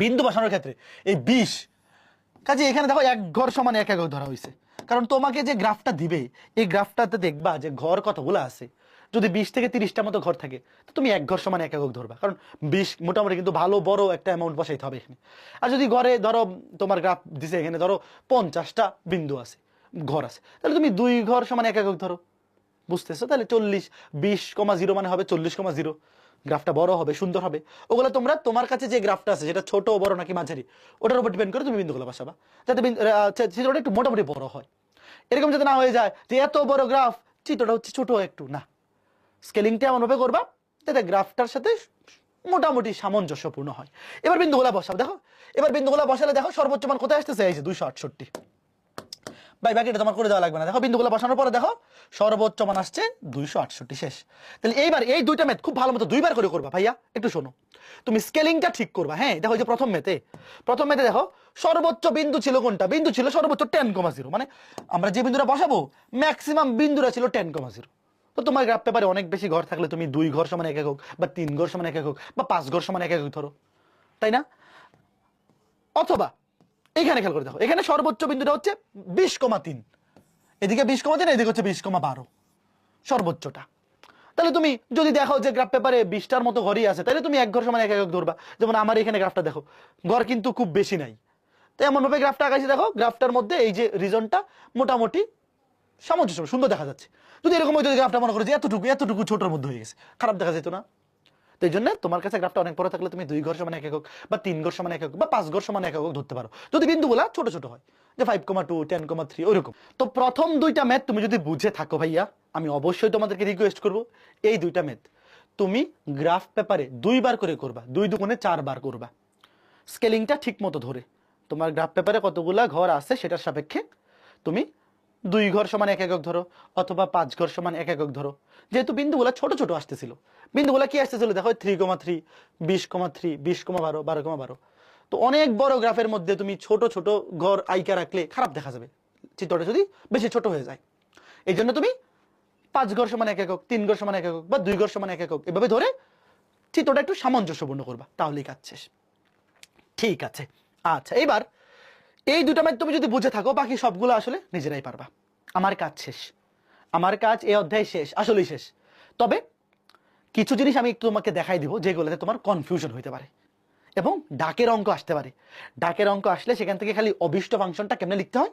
বিন্দু বসানোর ক্ষেত্রে এই 20। কাজে এখানে দেখো 1 ঘর সমান 1 একক ধরা হয়েছে, কারণ তোমাকে যে গ্রাফটা দিবে এই গ্রাফটাতে দেখবা যে ঘর কতগুলো আছে। যদি 20 থেকে 30টা মতো ঘর থাকে, তো তুমি 1 ঘর সমান 1 একক ধরবা, কারণ 20 মোটামুটি কিন্তু ভালো বড় একটা অ্যামাউন্ট বসাইতে হবে এখানে। আর যদি ঘরে ধরো তোমার গ্রাফ দিছে এখানে ধরো 50টা বিন্দু আছে, ঘর আছে, তাহলে তুমি 2 ঘর সমান 1 একক ধরো। বুঝতেছো? তাহলে 40, 20,0 মানে হবে 40,0। গ্রাফটা বড় হবে, সুন্দর হবে। ওগুলো তোমরা তোমার কাছে যে গ্রাফটা আছে সেটা ছোট বড় নাকি মাঝারি, ওটার উপর ডিপেন্ড করে তুমি বিন্দুগুলো বসাবা, যাতে চিত্রটা একটু মোটামুটি বড় হয়। এরকম যাতে না হয়ে যায় যে এত বড় গ্রাফ, চিত্রটা হচ্ছে ছোট একটু। না, স্কেলিংটা এমনভাবে করবা যাতে গ্রাফটার সাথে মোটামুটি সামঞ্জস্যপূর্ণ হয়। এবার বিন্দুগুলা বসাও। দেখো এবার বিন্দুগুলা বসালে দেখো সর্বোচ্চ মান কোথায় আসতেছে? এই যে 268। ভাই বাকিটা তোমার করে দেওয়া লাগবে না। দেখো বিন্দুগুলো বসানোর পরে দেখো সর্বোচ্চ মান আসছে 268। শেষ। তাহলে এইবার এই দুইটা ম্যাথ খুব ভালো মতো 2বার করে করবা। ভাইয়া একটু শোনো, তুমি স্কেলিংটা ঠিক করবা। হ্যাঁ, দেখো যে প্রথম ম্যাথে দেখো সর্বোচ্চ বিন্দু ছিল কোনটা? বিন্দু ছিল সর্বোচ্চ 10,0। মানে আমরা যে বিন্দুটা বসাবো ম্যাক্সিমাম বিন্দুরা ছিল 10,0। তো তোমার গ্রাফ পেপারে অনেক বেশি ঘর থাকলে তুমি 2 ঘর সমান 1 একক, বা 3 ঘর সমান 1 একক, বা 5 ঘর সমান 1 একক ধরো, তাই না? অথবা এখানে খেয়াল করে দেখো, এখানে সর্বোচ্চ বিন্দুটা হচ্ছে 20,3, এদিকে 20,3, এদিকে হচ্ছে 20,12 সর্বোচ্চটা। তাহলে তুমি যদি দেখো যে গ্রাফ পেপারে 20টার মতো ঘরই আছে, তাহলে তুমি 1 ঘর সমান 1 একক ধরবা। যেমন আমার এখানে গ্রাফটা দেখো, ঘর কিন্তু খুব বেশি নাই, তো এমন ভাবে গ্রাফটা আঁকাইছি। দেখো গ্রাফটার মধ্যে এই যে রিজনটা মোটামুটি সামঞ্জস্য, সুন্দর দেখা যাচ্ছে। যদি এরকম হয়তো গ্রাফটা মনে করো যে এতটুকু ছোটোর মধ্যে হয়ে গেছে, খারাপ দেখা যেত না? তো এই জন্য তোমার কাছে গ্রাফটা অনেক বড় থাকলে তুমি 2 ঘর সমান 1 একক, বা 3 ঘর সমান 1 একক, বা 5 ঘর সমান 1 একক ধরতে পারো, যদি বিন্দুগুলা ছোট ছোট হয়, যে 5,2, 10,3 ওইরকম। তো প্রথম 2টা ম্যাথ তুমি যদি বুঝে থাকো ভাইয়া, আমি অবশ্যই তোমাদেরকে রিকোয়েস্ট করব এই 2টা ম্যাথ তুমি গ্রাফ পেপারে 2বার করে করবা, 2 দুগুণে 4 বার করবা, স্কেলিংটা ঠিক মতো ধরে। তোমার গ্রাফ পেপারে কতগুলা ঘর আছে সেটার সাপেক্ষে তুমি 2 ঘর সমান 1 একক ধরো, অথবা 5 ঘর সমান 1 একক ধরো। যেহেতু বিন্দুগুলা ছোট ছোট আসতেছিল, বিন্দুগুলা কি আসতেছিল দেখো 3,3, 20,3, 20,12, 12,12। তো অনেক বড় গ্রাফের মধ্যে তুমি ছোট ছোট ঘর আইকা রাখলে খারাপ দেখা যাবে, চিত্রটা যদি বেশি ছোট হয়ে যায়। এই জন্য তুমি 5 ঘর সমান 1 একক, 3 ঘর সমান 1 একক, বা 2 ঘর সমান 1 একক এভাবে ধরে চিত্রটা একটু সামঞ্জস্যপূর্ণ করবা, তাহলেই কাজ শেষ। ঠিক আছে। আচ্ছা, এবার এই 2টা ম্যাথ তুমি যদি বুঝে থাকো, বাকি সবগুলো আসলে নিজেরাই পারবা। আমার কাজ শেষ, আমার কাজ এই অধ্যায় শেষ, আসলেই শেষ। তবে কিছু জিনিস আমি একটু তোমাকে দেখাই দিব যেগুলোতে তোমার কনফিউশন হইতে পারে, এবং ডাকের অঙ্ক আসতে পারে। ডাকের অঙ্ক আসলে সেখান থেকে খালি অভিষ্ট ফাংশনটা কেমনে লিখতে হয়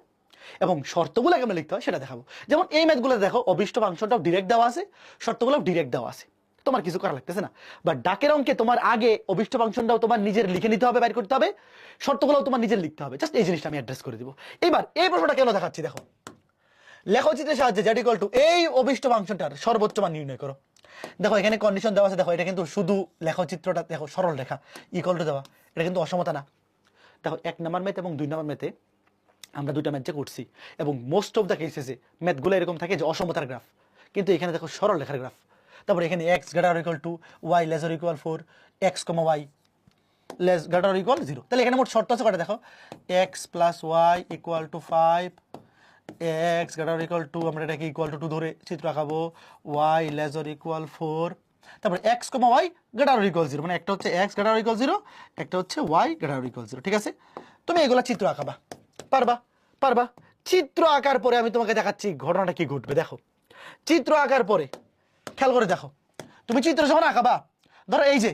এবং শর্তগুলো কেমনে লিখতে হয় সেটা দেখাবো। যেমন এই ম্যাথগুলো দেখো, অভিষ্ট ফাংশনটাও ডিরেক্ট দেওয়া আছে, শর্তগুলোও ডিরেক্ট দেওয়া আছে, তোমার কিছু করা লাগতেছে না। বাট ডাকের অঙ্কে তোমার আগে অভিষ্ট ফাংশনটাও তোমার নিজের লিখে নিতে হবে, বাইর করতে হবে, শর্তগুলোও তোমার নিজের লিখতে হবে। জাস্ট এই জিনিসটা আমি অ্যাড্রেস করে দিব। এবার এই প্রশ্নটা কেন দেখাচ্ছি দেখো, লেখচিত্রের সাহায্যে z = এই অভিষ্ট ফাংশনটার সর্বোচ্চ মান নির্ণয় করো। দেখো এখানে কন্ডিশন দেওয়া আছে, দেখো এটা কিন্তু শুধু লেখচিত্রটা দেখো সরল রেখা ইকুয়াল টু দেওয়া, এটা কিন্তু অসমতা না। দেখো 1 নম্বর ম্যাথ এবং 2 নম্বর ম্যাথে আমরা দুইটা ম্যাথ যে করছি, এবং মোস্ট অফ দ্য কেসেসে ম্যাথগুলো এরকম থাকে যে অসমতার গ্রাফ, কিন্তু এখানে দেখো সরল লেখার গ্রাফ। তারপরে এখানে x greater equal to y lesser equal 4, x comma y less greater equal 0। তাহলে এখানে মোট শর্ত আছে কটা দেখো, x plus y equal to 5, x greater equal to, আমরা এটাকে ইকুয়াল টু 2 ধরে চিত্র আঁকাবো, ওয়াই লেসার ইকুয়াল 4, তারপরে x comma y greater equal 0, মানে একটা হচ্ছে এক্স গ্রেটার ইকুয়াল 0, একটা হচ্ছে ওয়াই গ্রেটার ইকুয়াল 0। ঠিক আছে, তুমি এগুলা চিত্র আঁকাবা, পারবা? পারবা। চিত্র আঁকার পরে আমি তোমাকে দেখাচ্ছি ঘটনাটা কি ঘটবে। দেখো চিত্র আঁকার পরে খেয়াল করে দেখো, তুমি চিত্র যখন আঁকাবা, ধরো এই যে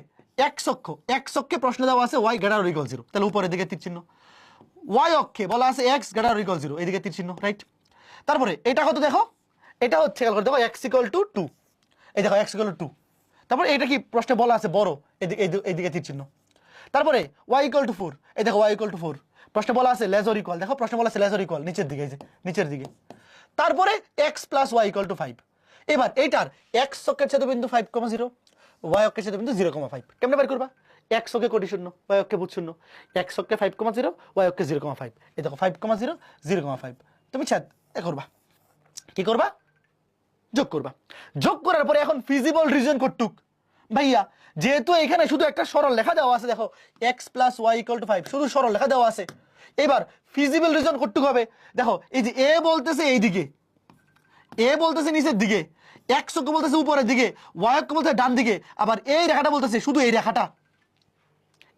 এক্স অক্ষে প্রশ্ন দেওয়া আছে ওয়াই গ্রেটার ইকুয়াল 0, তাহলে উপরের দিকে তীর চিহ্ন। ওয়াই অক্ষে বলা আছে এক্স গ্রেটার ইকুয়াল 0, এইদিকে তীর চিহ্ন, রাইট? তারপরে এটা কত দেখো, এটা হচ্ছে খেয়াল করে দেখো এক্স ইকুয়াল টু 2, এই দেখো এক্স ইকুয়াল টু 2। তারপরে এটা কি প্রশ্নে বলা আছে বড়, এইদিকে তীর চিহ্ন। তারপরে ওয়াই ইকুয়াল টু 4, এই দেখো ওয়াই ইকুয়াল টু 4, প্রশ্নে বলা আছে লেজার ইকুয়াল, দেখো প্রশ্নে বলা আছে লেজার ইকুয়াল নিচের দিকে, এই যে নিচের দিকে। তারপরে x plus y equal to 5। এবার এইটার এক্স অক্ষের ছেদবিন্দু 5,0, ওয়াই অক্ষের ছেদবিন্দু 0,5। কেমনে বের করবা? এক্স অক্ষে কোটি শূন্য, ওয়াই অক্ষে বুঝ শূন্য, এক্স অক্ষে 5,0, ওয়াই অক্ষে 0,5, এই দেখো 5,0, 0,5। তুমি ছেদ এ করবা, কি করবা? যোগ করবা। যোগ করার পরে এখন ফিজিবল রিজন কটুক ভাইয়া, যেহেতু এখানে শুধু একটা সরল লেখা দেওয়া আছে, দেখো x plus y equal to 5, শুধু সরল লেখা দেওয়া আছে। এবার ফিজিবল রিজন কটুক হবে, দেখো এই যে এ বলতেছে এইদিকে, এ বলতেছে নিচের দিকে, এক্স অক্ষ বলতেছে উপরের দিকে, ওয়াই অক্ষ বলতেছে ডান দিকে, আবার এই রেখাটা বলতেছে শুধু এই রেখাটা,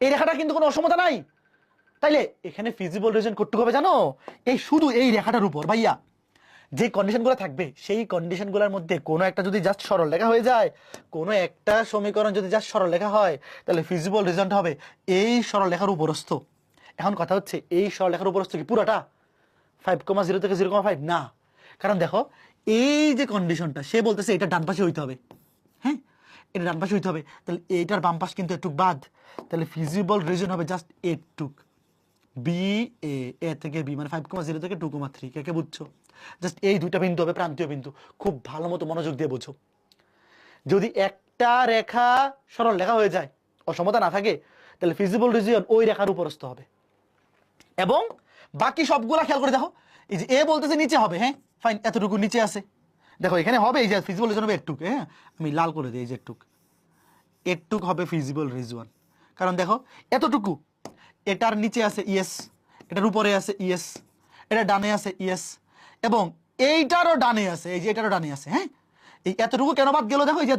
এই রেখাটা কিন্তু কোনো অসমতা নাই। তাইলে এখানে ফিজিবল রিজন কটুক হবে জানো, এই শুধু এই রেখাটার উপর। ভাইয়া যে কন্ডিশনগুলো থাকবে, সেই কন্ডিশনগুলোর মধ্যে কোনো একটা যদি জাস্ট সরল লেখা হয়ে যায়, কোনো একটা সমীকরণ যদি জাস্ট সরল লেখা হয়, তাহলে ফিজিবল রিজনটা হবে এই সরল লেখার উপরস্থ। এখন কথা হচ্ছে এই সরল লেখার উপরস্থ কি পুরাটা 5,0 থেকে 0,5? না, কারণ দেখো এই যে কন্ডিশনটা, সে বলতেছে এটা ডান পাশে হইতে হবে, হ্যাঁ এটা ডান পাশে হইতে হবে, তাহলে এইটার বাম পাশ কিন্তু এটুক বাদ, তাহলে ফিজিবল রিজন হবে জাস্ট এটুক, বি এ থেকে বি, মানে 5,0 থেকে 2,3। কে কে বুঝছো? জাস্ট এই দুইটা বিন্দু হবে প্রান্তীয় বিন্দু, খুব ভালো মতো মনোযোগ দিয়ে বোঝো। যদি একটা রেখা সরল লেখা হয়ে যায়, অসমতা না থাকে, তাহলে ফিজিবল রিজিয়ন ওই রেখার উপরস্থ হবে। এবং বাকি সবগুলা খেয়াল করে দেখো, এই যে এ বলতেছে নিচে হবে, হ্যাঁ ফাইন, এতটুকু নিচে আছে, দেখো এখানে হবে এই যে ফিজিবল রিজন হবে একটুক, হ্যাঁ আমি লাল করে দিই, এই যে একটুক হবে ফিজিবল রিজন। কারণ দেখো এতটুকু, এটার নিচে আছে ইএস, এটার উপরে আছে ইএস, এটা ডানে আছে ইএস, এবং এইটারও ডানে আছে, এই যে এটারও ডানে আছে, হ্যাঁ এই এতটুকু কেন বাদ গেল দেখো, এই যে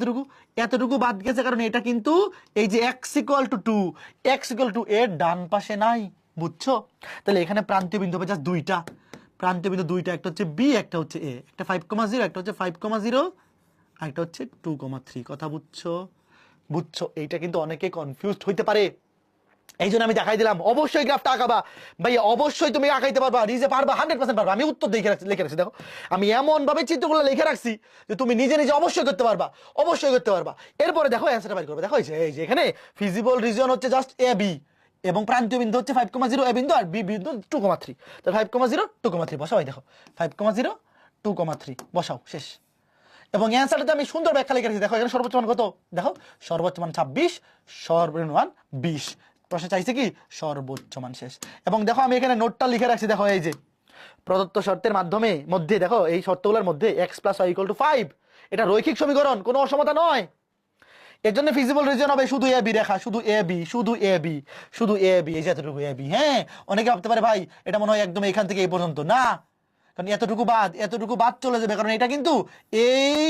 এতটুকু বাদ গেছে কারণ এটা কিন্তু এই যে x equal to 2, x equal two এর ডান পাশে নাই, বুঝছো? তাহলে এখানে প্রান্তীয় বিন্দু হবে জাস্ট দুইটা, প্রান্তীয় বিন্দু দুইটা, একটা হচ্ছে বি, একটা হচ্ছে এ, একটা 5,0, একটা হচ্ছে 5,0, আর একটা হচ্ছে 2,3। কথা বুঝছো? বুঝছো? এইটা কিন্তু অনেকে কনফিউজড হইতে পারে, এই জন্য আমি দেখাই দিলাম। অবশ্যই গ্রাফটা আঁকাবা ভাই, অবশ্যই তুমি আঁকাইতে পারবা, নিজে পারবা, 100% পারবা। আমি উত্তর লিখে রাখছি, দেখো আমি এমন ভাবে চিত্রগুলো লিখে রাখছি যে তুমি নিজে নিজে অবশ্যই করতে পারবা, অবশ্যই করতে পারবা। এরপরে দেখো অ্যান্সারটা বের করবে, দেখো এই যে এখানে ফিজিবল রিজন হচ্ছে জাস্ট এ বি, এবং প্রান্তীয় বিন্দু হচ্ছে 5,0 এ বিন্দু, আর বি বিন্দু 2,3। তো 5,0, 2,3 বসাও, দেখো 5,0, 2,3 বসাও, শেষ। এবং অ্যান্সারটাতে আমি সুন্দর ব্যাখ্যা লিখে রাখছি, দেখো এখানে সর্বোচ্চ মান কত, দেখো সর্বোচ্চ মান 26, সর্বনিম্ন মান 20। প্রশ্নে চাইছে কি সর্বোচ্চ মান, শেষ। এবং দেখো আমি এখানে নোটটা লিখে রাখছি, দেখো এই যে প্রদত্ত শর্তের মধ্যে দেখো এই শর্তগুলোর মধ্যে x plus y equal to 5, এটা রৈখিক সমীকরণ, কোনো অসমতা নয়। এর জন্য ফিজিবল রিজন হবে শুধু এ বি রেখা, শুধু এ বি, শুধু এ বি, শুধু এ বি, এই যে এতটুকু এ বি। হ্যাঁ অনেকে ভাবতে পারে ভাই এটা মনে হয় একদম এখান থেকে এই পর্যন্ত, না, কারণ এতটুকু বাদ চলে যাবে, কারণ এটা কিন্তু এই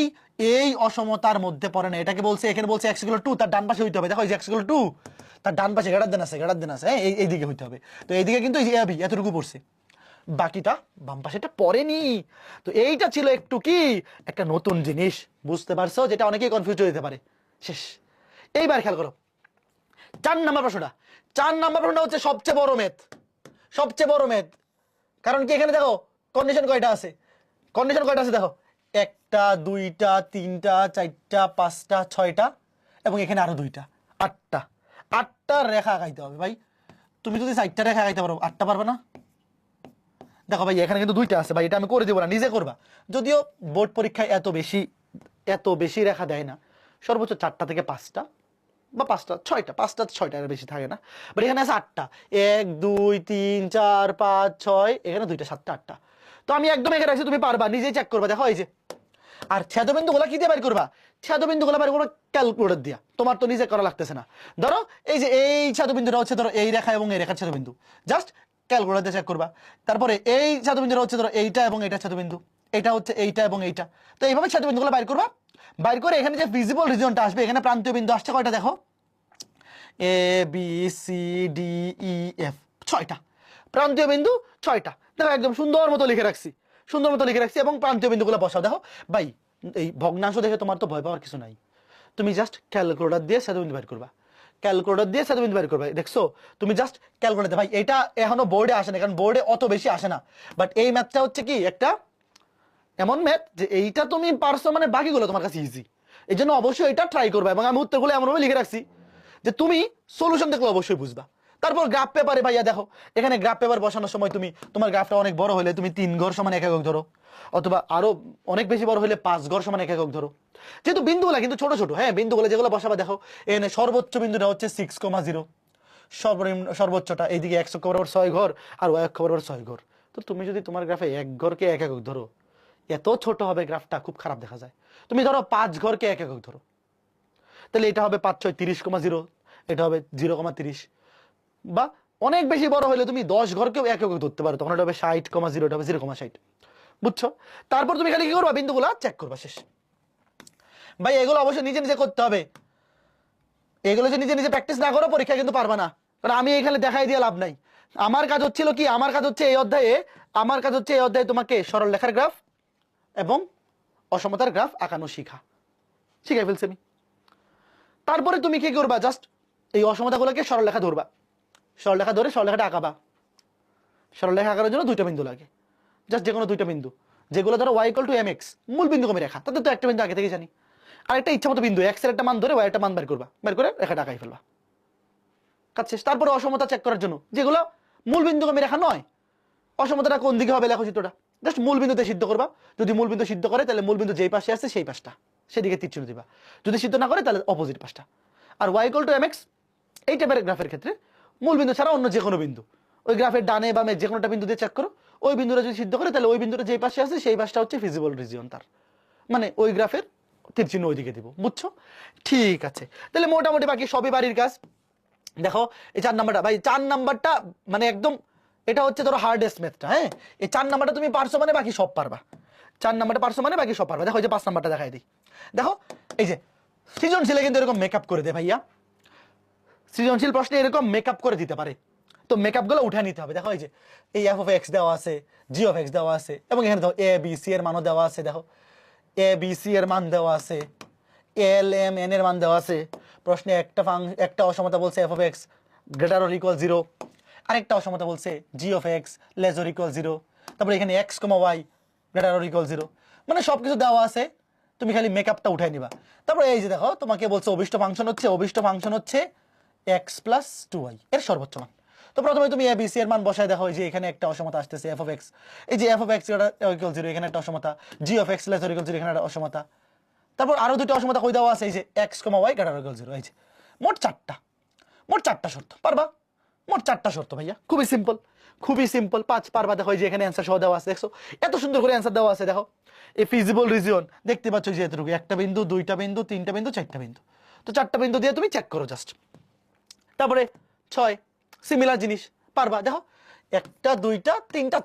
এই অসমতার মধ্যে পড়ে না। এটাকে বলছে, এখানে বলছে এক্স ইকুয়াল টু, তার ডান পাশে হইতে হবে, দেখো এই যে এক্স ইকুয়াল টু, তার ডান পাশে গ্রেটার দেন আছে, হ্যাঁ এইদিকে হইতে হবে। তো এইদিকে কিন্তু এই যে এ বি এতটুকু পড়ছে, বাকিটা বাম পাশেটা পড়েনি। তো এইটা ছিল একটু কি একটা নতুন জিনিস, বুঝতে পারছো, যেটা অনেকেই কনফিউজ হয়ে যেতে পারে, শেষ। এইবার খেয়াল করো 4 নাম্বার প্রশ্নটা। 4 নাম্বার প্রশ্নটা হচ্ছে সবচেয়ে বড় ম্যাথ, কারণ কি এখানে দেখো কন্ডিশন কয়টা আছে, দেখো 1টা 2টা 3টা 4টা 5টা 6টা, এবং এখানে আরো 2টা, 8টা রেখা আঁকাইতে হবে। ভাই তুমি যদি 4টা রেখা আঁকাইতে পারো, 8টা পারবে না? দেখো ভাই এখানে কিন্তু 2টা আছে ভাই, এটা আমি করে দেবো না, নিজে করবা। যদিও বোর্ড পরীক্ষায় এত বেশি রেখা দেয় না, সর্বোচ্চ 4টা থেকে 5টা, বা 5টা 6টা, 5টা 6টা, এর বেশি থাকে না, বাট এখানে আছে 8টা, 1 2 3 4 5 6, এখানে 2টা 7টা 8টা। তো আমি একদম এখানে রাখছি, তুমি পারবা, নিজেই চেক করবা, দেখো এই যে। আর ছেদবিন্দু গুলা কি দিয়ে বের করবা? ছেদবিন্দু গুলা বের করবা ক্যালকুলেটর দিয়া, তোমার তো নিজে করা লাগতেছে না। ধরো এই যে এই ছেদবিন্দুটা হচ্ছে ধরো এই রেখা এবং এই রেখার ছেদবিন্দু, জাস্ট ক্যালকুলেটর দিয়ে চেক করবা। তারপরে এই ছেদবিন্দুটা হচ্ছে ধরো এইটা এবং এইটা ছেদবিন্দু, এটা হচ্ছে এইটা এবং এইটা। তো এইভাবে ছেদবিন্দু গুলো বাইর করবা। বাইর করে এখানে যে ভিজিবল রিজিয়নটা আসবে, এখানে প্রান্তীয় বিন্দু আসছে কয়টা দেখো, A B C D E F, 6টা প্রান্তীয় বিন্দু, 6টা। দেখো একদম সুন্দর মতো লিখে রাখছি, সুন্দর মতো লিখে রাখছি, এবং প্রান্তীয় বিন্দুগুলো বসাও। দেখো ভাই, এই ভগ্নাংশ দেখে তোমার তো ভয় পাওয়ার কিছু নাই, তুমি জাস্ট ক্যালকুলেটর দিয়ে ছেদবিন্দু বের করবা, ক্যালকুলেটর দিয়ে ছেদবিন্দু বের করবা। দেখছো, তুমি জাস্ট ক্যালকুলেটর, ভাই এটা এখনো বোর্ডে আসে না, কারণ বোর্ডে অত বেশি আসে না, বাট এই ম্যাথটা হচ্ছে কি একটা এমন ম্যাথ যে এইটা তুমি পারছো মানে বাকিগুলো তোমার কাছে ইজি। এই জন্য অবশ্যই এটা ট্রাই করবা, এবং আমি উত্তরগুলো এমনভাবে লিখে রাখছি যে তুমি সলিউশন দেখলে অবশ্যই বুঝবা। তারপর গ্রাফ পেপারে ভাইয়া দেখো, এখানে গ্রাফ পেপার বসানোর সময় তুমি তোমার গ্রাফটা অনেক বড় হলে তুমি 3 ঘর সমান 1 একক ধরো, অথবা আরো অনেক বেশি বড় হলে 5 ঘর সমান 1 একক ধরো। যেহেতু বিন্দুগুলা কিন্তু ছোট ছোট, হ্যাঁ বিন্দুগুলো যেগুলো বসাবা, দেখো এখানে সর্বোচ্চ বিন্দুটা হচ্ছে 6,0, সর্বনিম্ন সর্বোচ্চটা এইদিকে 1 অক্ষ বরাবর 6 ঘর, আর y অক্ষ বরাবর 6 ঘর। তো তুমি যদি তোমার গ্রাফে 1 ঘরকে 1 একক ধরো, এত ছোট হবে গ্রাফটা, খুব খারাপ দেখা যায়। তুমি ধরো 5 ঘরকে 1 একক ধরো, তাহলে এটা হবে 5 6 30,0, এটা হবে 0,30, বা অনেক বেশি বড় হলে তুমি 10 ঘরকেও 1 একক ধরতে পারো, তখন এটা হবে 60,0, এটা হবে 0,60। বুঝছো? তারপর তুমি খালি কি করবা, বিন্দুগুলা চেক করবা, শেষ। ভাই এগুলো অবশ্যই নিজে নিজে করতে হবে, এগুলো যে নিজে নিজে প্র্যাকটিস না করো পরীক্ষা কিন্তু পারবা না, কারণ আমি এখানে দেখাই দিয়ে লাভ নাই। আমার কাজ হচ্ছিল কি, আমার কাজ হচ্ছে এই অধ্যায়ে, আমার কাজ হচ্ছে এই অধ্যায়ে তোমাকে সরল রেখার গ্রাফ এবং অসমতার গ্রাফ আঁকানো শিখাই ফেলছি আমি। তারপরে তুমি কি করবা, জাস্ট এই অসমতাগুলোকে সরলরেখা ধরবা, সরলরেখা ধরে সরলরেখাটা আঁকাবা। সরলরেখা আঁকানোর জন্য 2টা বিন্দু লাগে, জাস্ট যে কোনো 2টা বিন্দু, যেগুলো ধরো y = mx, মূল বিন্দুগামী রেখা, তাদের তো একটা বিন্দু আগে থেকে জানি। আর একটা ইচ্ছা মতো বিন্দু, x এর একটা মান ধরে y একটা মান বের করবা, বের করে রেখাটা আঁকাই ফেলবা, কাজ শেষ। তারপরে অসমতা চেক করার জন্য, যেগুলো মূল বিন্দুগামী রেখা নয়, অসমতাটা কোন দিকে হবে লেখো চিত্রটা, জাস্ট মূল বিন্দুতে সিদ্ধ করবা। যদি মূল বিন্দু সিদ্ধ করে, তাহলে মূল বিন্দু যেই পাশে আছে সেই পাশটা, সেদিকে তীর চিহ্ন দিবা। যদি সিদ্ধ না করে, তাহলে অপোজিট পাশটা। আর y = mx, এই টাইপের গ্রাফের ক্ষেত্রে মূল বিন্দু ছাড়া অন্য যে কোনো বিন্দু, ওই গ্রাফের ডানে বামে যে কোনোটা বিন্দু দিয়ে চেক করো, ওই বিন্দুটা যদি সিদ্ধ করে, তাহলে ওই বিন্দুটা যেই পাশে আছে সেই পাশটা হচ্ছে ফিজিবল রিজিয়ন, তার মানে ওই গ্রাফের তীর চিহ্ন ওইদিকে দিব। বুঝছো? ঠিক আছে, তাহলে মোটামুটি বাকি সবই বাড়ির কাজ। দেখো এই 4 নাম্বারটা, ভাই 4 নাম্বারটা মানে একদম, এটা হচ্ছে ধরো হার্ডেস্ট ম্যাথটা। হ্যাঁ, এই 4 নাম্বারটা তুমি পারছো মানে বাকি সব পারবা, 4 নাম্বারটা পারছো মানে বাকি সব পারবা। দেখো এই যে 5 নাম্বারটা দেখাই দিই। দেখো এই যে সৃজনশীলে কিন্তু এরকম মেকআপ করে দেয় ভাইয়া, সৃজনশীল প্রশ্নে এরকম মেকআপ করে দিতে পারে, তো মেকআপ গুলো উঠে নিতে হবে। দেখো এই যে এই f(x) দেওয়া আছে, g(x) দেওয়া আছে, এবং এখানে দেখো a b c এর মানও দেওয়া আছে। দেখো a b c এর মান দেওয়া আছে, l m n এর মান দেওয়া আছে। প্রশ্নে একটা অসমতা বলছে f(x) > 0, আরেকটা অসমতা বলছে g(x) <= 0। তারপরে এখানে x, y > 0, মানে সবকিছু দেওয়া আছে, তুমি খালি মেকআপটা উঠাই নিবা। তারপরে এই যে দেখো তোমাকে বলছে অভিষ্ট ফাংশন হচ্ছে x + 2y এর সর্বোচ্চ মান। তো প্রথমে তুমি a b c এর মান বসায়। দেখো এই যে এখানে একটা অসমতা আসতেছে f(x), এই যে f(x) > 0, এখানে একটা অসমতা, g(x) <= 0, এখানে একটা অসমতা। তারপর আরো দুটো অসমতা কই দেওয়া আছে, এই যে x, y > 0। এই যে মোট 4টা শর্ত পারবা, মোট 4টা শর্ত ভাইয়া, খুবই সিম্পল, খুবই সিম্পল। 5 পারবা। দেখো এই যে এখানে অ্যান্সার সহ দেওয়া আছে, দেখছো এত সুন্দর করে অ্যান্সার দেওয়া আছে। দেখো এই ফিজিবল রিজিয়ন দেখতে পাচ্ছ যে এতটুকু, একটা বিন্দু, 2টা বিন্দু, 3টা বিন্দু, 4টা বিন্দু। তো 4টা বিন্দু দিয়ে তুমি চেক করো জাস্ট। তারপরে 6 সিমিলার জিনিস পারবা। দেখো 1টা 2টা 3টা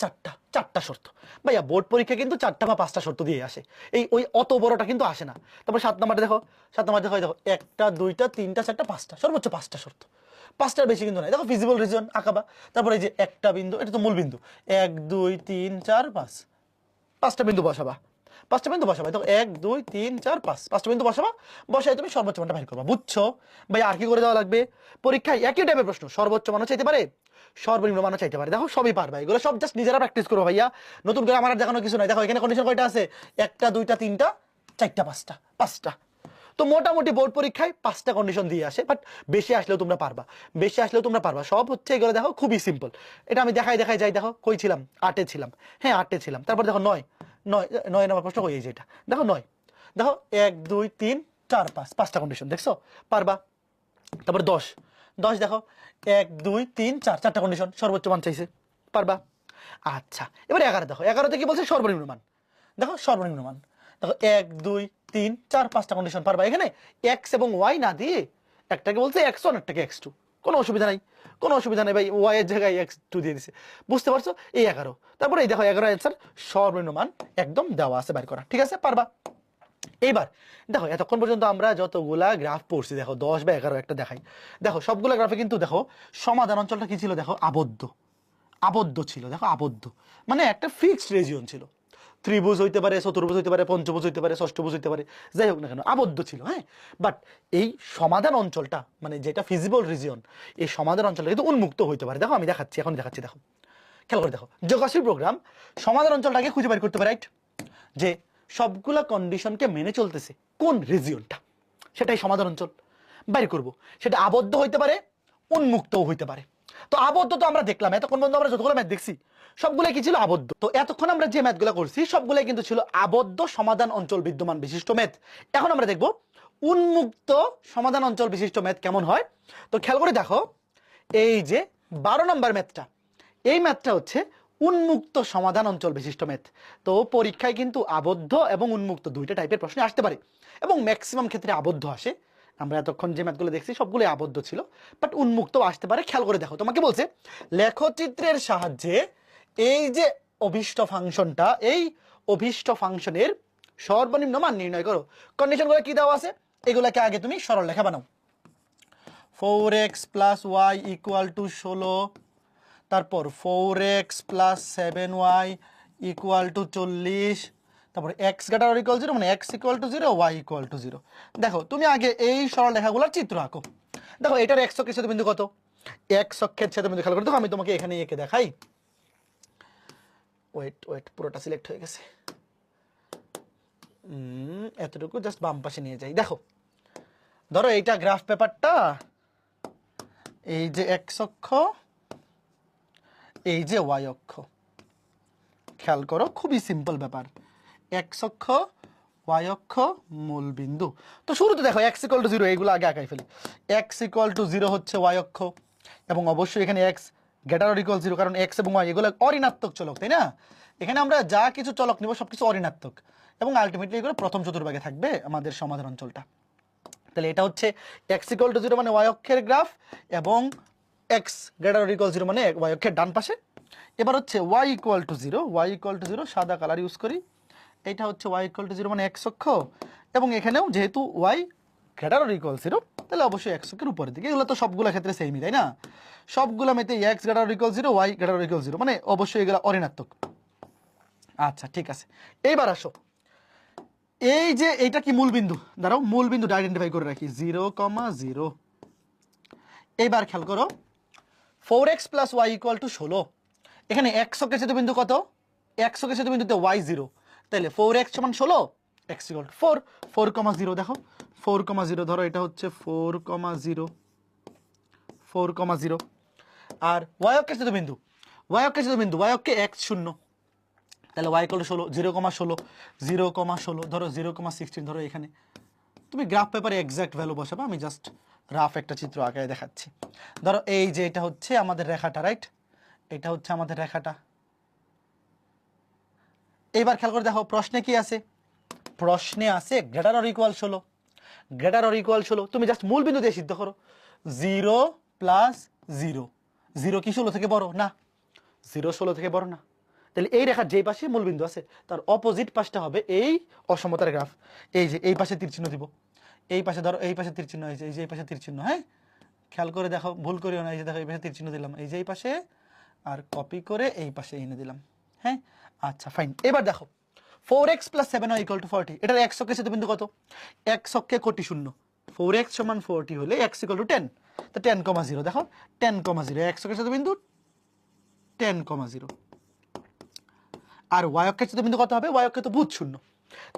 4টা শর্ত। ভাইয়া বোর্ড পরীক্ষা কিন্তু 4টা বা 5টা শর্ত দিয়ে আসে, এই ওই অত বড়টা কিন্তু আসে না। তারপর 7 নাম্বারে দেখো, 7 নাম্বার দেখো, দেখো 1টা 2টা 3টা 4টা 5টা, সর্বোচ্চ 5টা শর্ত, 5টার বেশি কিন্তু নাই। দেখো ফিজিবল রিজন আঁকাবা। তারপরে এই যে একটা বিন্দু, এটা তো মূল বিন্দু, 1 2 3 4 5, 5টা বিন্দু বসাবা, 5টা বিন্দু বসাবা। দেখো 1 2 3 4 5, 5টা বিন্দু বসাবা, বসাই তুমি সর্বোচ্চ মানটা বের করবা। বুঝছো ভাই? আর কি করে দেওয়া লাগবে? পরীক্ষায় একই টাইপের প্রশ্ন, সর্বোচ্চ মানও চাইতে পারে, সর্বনিম্ন মানও চাইতে পারে। দেখো সবই পারবা, এগুলো সব জাস্ট নিজেরা প্র্যাকটিস করো ভাইয়া, নতুন করে আমার আর দেখানো কিছু নাই। দেখো এখানে কন্ডিশন কয়টা আছে, 1টা 2টা 3টা 4টা 5টা। তো মোটামুটি বোর্ড পরীক্ষায় 5টা কন্ডিশন দিয়ে আসে, বাট বেশি আসলেও তোমরা পারবা, সব হচ্ছে এগুলো। দেখো খুবই সিম্পল, এটা আমি দেখাই যাই। দেখো কই ছিলাম, 8-এ ছিলাম, হ্যাঁ 8-এ ছিলাম। তারপর দেখো 9 নম্বর প্রশ্ন কই, এই যে এটা দেখো 9, দেখো 1 2 3 4 5, 5টা কন্ডিশন, দেখছো পারবা। তারপর 10 10 দেখো 1 2 3 4 চারটা কন্ডিশন, সর্বোচ্চ মান চাইছে, পারবা। আচ্ছা এবার 11 দেখো, 11তে কি বলছে সর্বনিম্ন মান, দেখো সর্বনিম্ন মান দেখো 1 2 3 4 5টা কন্ডিশন, পারবা। এখানে এক্স এবং ওয়াই না দিয়ে একটাকে বলছে x1 একটাকে x2, কোনো অসুবিধা নাই, কোনো অসুবিধা নেই ভাই, ওয়াই এর জায়গায় x2 দিয়ে দিছে, বুঝতে পারছো। এই 11, তারপরে এই দেখো 11 অ্যান্সার, সর্বনিম্ন মান একদম দেওয়া আছে, বাইর করা, ঠিক আছে, পারবা। এইবার দেখো এতক্ষণ পর্যন্ত আমরা যতগুলা গ্রাফ পড়ছি, দেখো 10 বা 11 একটা দেখাই, দেখো সবগুলা গ্রাফে কিন্তু দেখো সমাধান অঞ্চলটা কি ছিল, দেখো আবদ্ধ, আবদ্ধ ছিল, দেখো আবদ্ধ মানে একটা ফিক্সড রিজিয়ন ছিল, ত্রিভুজ হইতে পারে, চতুর্ভুজ হইতে পারে, পঞ্চভুজ হইতে পারে, ষষ্ঠভুজ হইতে পারে, যাই হোক না কেন আবদ্ধ ছিল, হ্যাঁ। বাট এই সমাধান অঞ্চলটা মানে যেটা ফিজিবল রিজিয়ন, এই সমাধান অঞ্চলটা কিন্তু উন্মুক্ত হইতে পারে, দেখো আমি দেখাচ্ছি, এখন দেখাচ্ছি, দেখো খেয়াল করে দেখো, যোগাশ্রী প্রোগ্রাম সমাধান অঞ্চলটাকে খুঁজে বের করতে পারে, রাইট, যে সবগুলা কন্ডিশনকে মেনে চলতেছে কোন রিজিয়নটা, সেটাই সমাধান অঞ্চল বাইর করব। সেটা আবদ্ধ হইতে পারে, উন্মুক্তও হইতে পারে। তো আবদ্ধ তো আমরা দেখলাম, এতক্ষণ পর্যন্ত আমরা যতগুলো ম্যাথ দেখছি সবগুলো কি ছিল, আবদ্ধ। তো এতক্ষণ আমরা যে ম্যাথগুলো করছি সবগুলাই কিন্তু ছিল আবদ্ধ সমাধান অঞ্চল বিদ্যমান বিশিষ্ট ম্যাথ। এখন আমরা দেখব উন্মুক্ত সমাধান অঞ্চল বিশিষ্ট ম্যাথ কেমন হয়। তো খেয়াল করে দেখো, এই যে 12 নম্বর ম্যাথটা, এই ম্যাথটা হচ্ছে উন্মুক্ত সমাধান অঞ্চল বিশিষ্ট ম্যাথ। তো পরীক্ষায় কিন্তু আবদ্ধ এবং উন্মুক্ত দুইটা টাইপের প্রশ্ন আসতে পারে, এবং ম্যাক্সিমাম ক্ষেত্রে আবদ্ধ আসে। আমরা এতক্ষণ যে ম্যাথগুলো দেখছি সবগুলোই আবদ্ধ ছিল, বাট উন্মুক্ত আসতে পারে। খেয়াল করে দেখো, তোমাকে বলছে লেখচিত্রের সাহায্যে এই যে অভীষ্ট ফাংশনটা, এই অভীষ্ট ফাংশনের সর্বনিম্ন মান নির্ণয় করো। কন্ডিশনগুলো কি দেওয়া আছে, এগুলাকে আগে তুমি সরল লেখা বানাও। 4x + y = 16, তারপর 4x + 7y = 40, তারপর x ≥ 0 মানে x = 0, y = 0। দেখো তুমি আগে এই সরল রেখাগুলোর চিত্র আঁকো। দেখো এটার x অক্ষের ছেদবিন্দু কত, x অক্ষের ছেদবিন্দু খেয়াল করে দেখো, আমি তোমাকে এখানে এঁকে দেখাই। ওয়েট ওয়েট, পুরোটা সিলেক্ট হয়ে গেছে, এতটুকু জাস্ট বাম পাশে নিয়ে যাই। দেখো ধরো এইটা গ্রাফ পেপারটা, এই যে x অক্ষ, এই যে y অক্ষ, খেয়াল করো খুবই সিম্পল ব্যাপার, x অক্ষ, y অক্ষ, মূল বিন্দু। তো শুরুতে দেখো x = 0, এইগুলো আগে আঁকাই ফেলি। x = 0 হচ্ছে y অক্ষ, এবং অবশ্যই এখানে x ≥ 0, কারণ x এবং y এগুলো অঋণাত্মক চলক, তাই না। এখানে আমরা যা কিছু চলক নিব সবকিছু অঋণাত্মক, এবং আলটিমেটলি এগুলো প্রথম চতুর্ভাগে থাকবে আমাদের সমাধান অঞ্চলটা। তাহলে এটা হচ্ছে x = 0 মানে y অক্ষের গ্রাফ, এবং x ≥ 0 মানে y অক্ষের ডান পাশে। এবার হচ্ছে y = 0, y = 0 সাদা কালার ইউজ করি, এটা হচ্ছে y = 0 মানে x অক্ষ, এবং এখানেও যেহেতু y ≥ 0 তাহলে অবশ্যই x অক্ষের উপরের দিকে। এগুলো তো সবগুলো ক্ষেত্রে সেমই, তাই না, সবগুলো মেতে x ≥ 0, y = 0 মানে অবশ্যই এগুলো অঋণাত্মক। আচ্ছা ঠিক আছে, এইবার আসো, এই যে এইটা কি মূল বিন্দু, দাঁড়াও মূল বিন্দুটা আইডেন্টিফাই করে রাখি, 0, 0। এইবার খেয়াল করো 4x + y = 16, এখানে x অক্ষের ছেদবিন্দু কত, x অক্ষের ছেদবিন্দুতে y 0, তাহলে 4x = 16, x = 4, 4, 0। দেখো 4, 0 ধরো, এটা হচ্ছে 4, 0, 4, 0। আর y অক্ষের ছেদবিন্দু, y অক্ষের ছেদবিন্দু, y অক্ষে x 0, তাহলে y = 16, 0, 16, 0, 16 ধরো, 0, 16 ধরো। এখানে তুমি গ্রাফ পেপারে এক্সাক্ট ভ্যালু বসাবে, আমি জাস্ট রাফ একটা চিত্র আঁকায় দেখাচ্ছি। ধরো এই যে এটা হচ্ছে আমাদের রেখাটা, রাইট, এটা হচ্ছে আমাদের রেখাটা। এবার খেয়াল করে দেখো প্রশ্নে কি আছে, প্রশ্নে আছে > 16, > 16। তুমি জাস্ট মূল বিন্দু দিয়ে সিদ্ধ করো, 0 + 0, 0 কি 16 থেকে বড় না, 0 16 থেকে বড় না, তাহলে এই রেখার যেই পাশে মূল বিন্দু আছে তার অপোজিট পাশটা হবে এই অসমতার গ্রাফ। এই যে এই পাশে তীর চিহ্ন দিব, এই পাশে ধরো, এই পাশে তীর চিহ্ন হয়েছে, এই যে এই পাশে তীর চিহ্ন, হ্যাঁ খেয়াল করে দেখো, ভুল করিও না। এই যে দেখো এই পাশে তীর চিহ্ন দিলাম, এই যে এই পাশে, আর কপি করে এই পাশে এনে দিলাম, হ্যাঁ আচ্ছা ফাইন। এবার দেখো 4x + 7y = 40, এটার x অক্ষের ছেদবিন্দু কত, x অক্ষে কোটি শূন্য, 4x = 40 হলে x = 10, তো 10, 0 দেখো 10, 0, x অক্ষের ছেদবিন্দু 10, 0। আর y অক্ষের ছেদবিন্দু কত হবে, y অক্ষে তো ভূত শূন্য,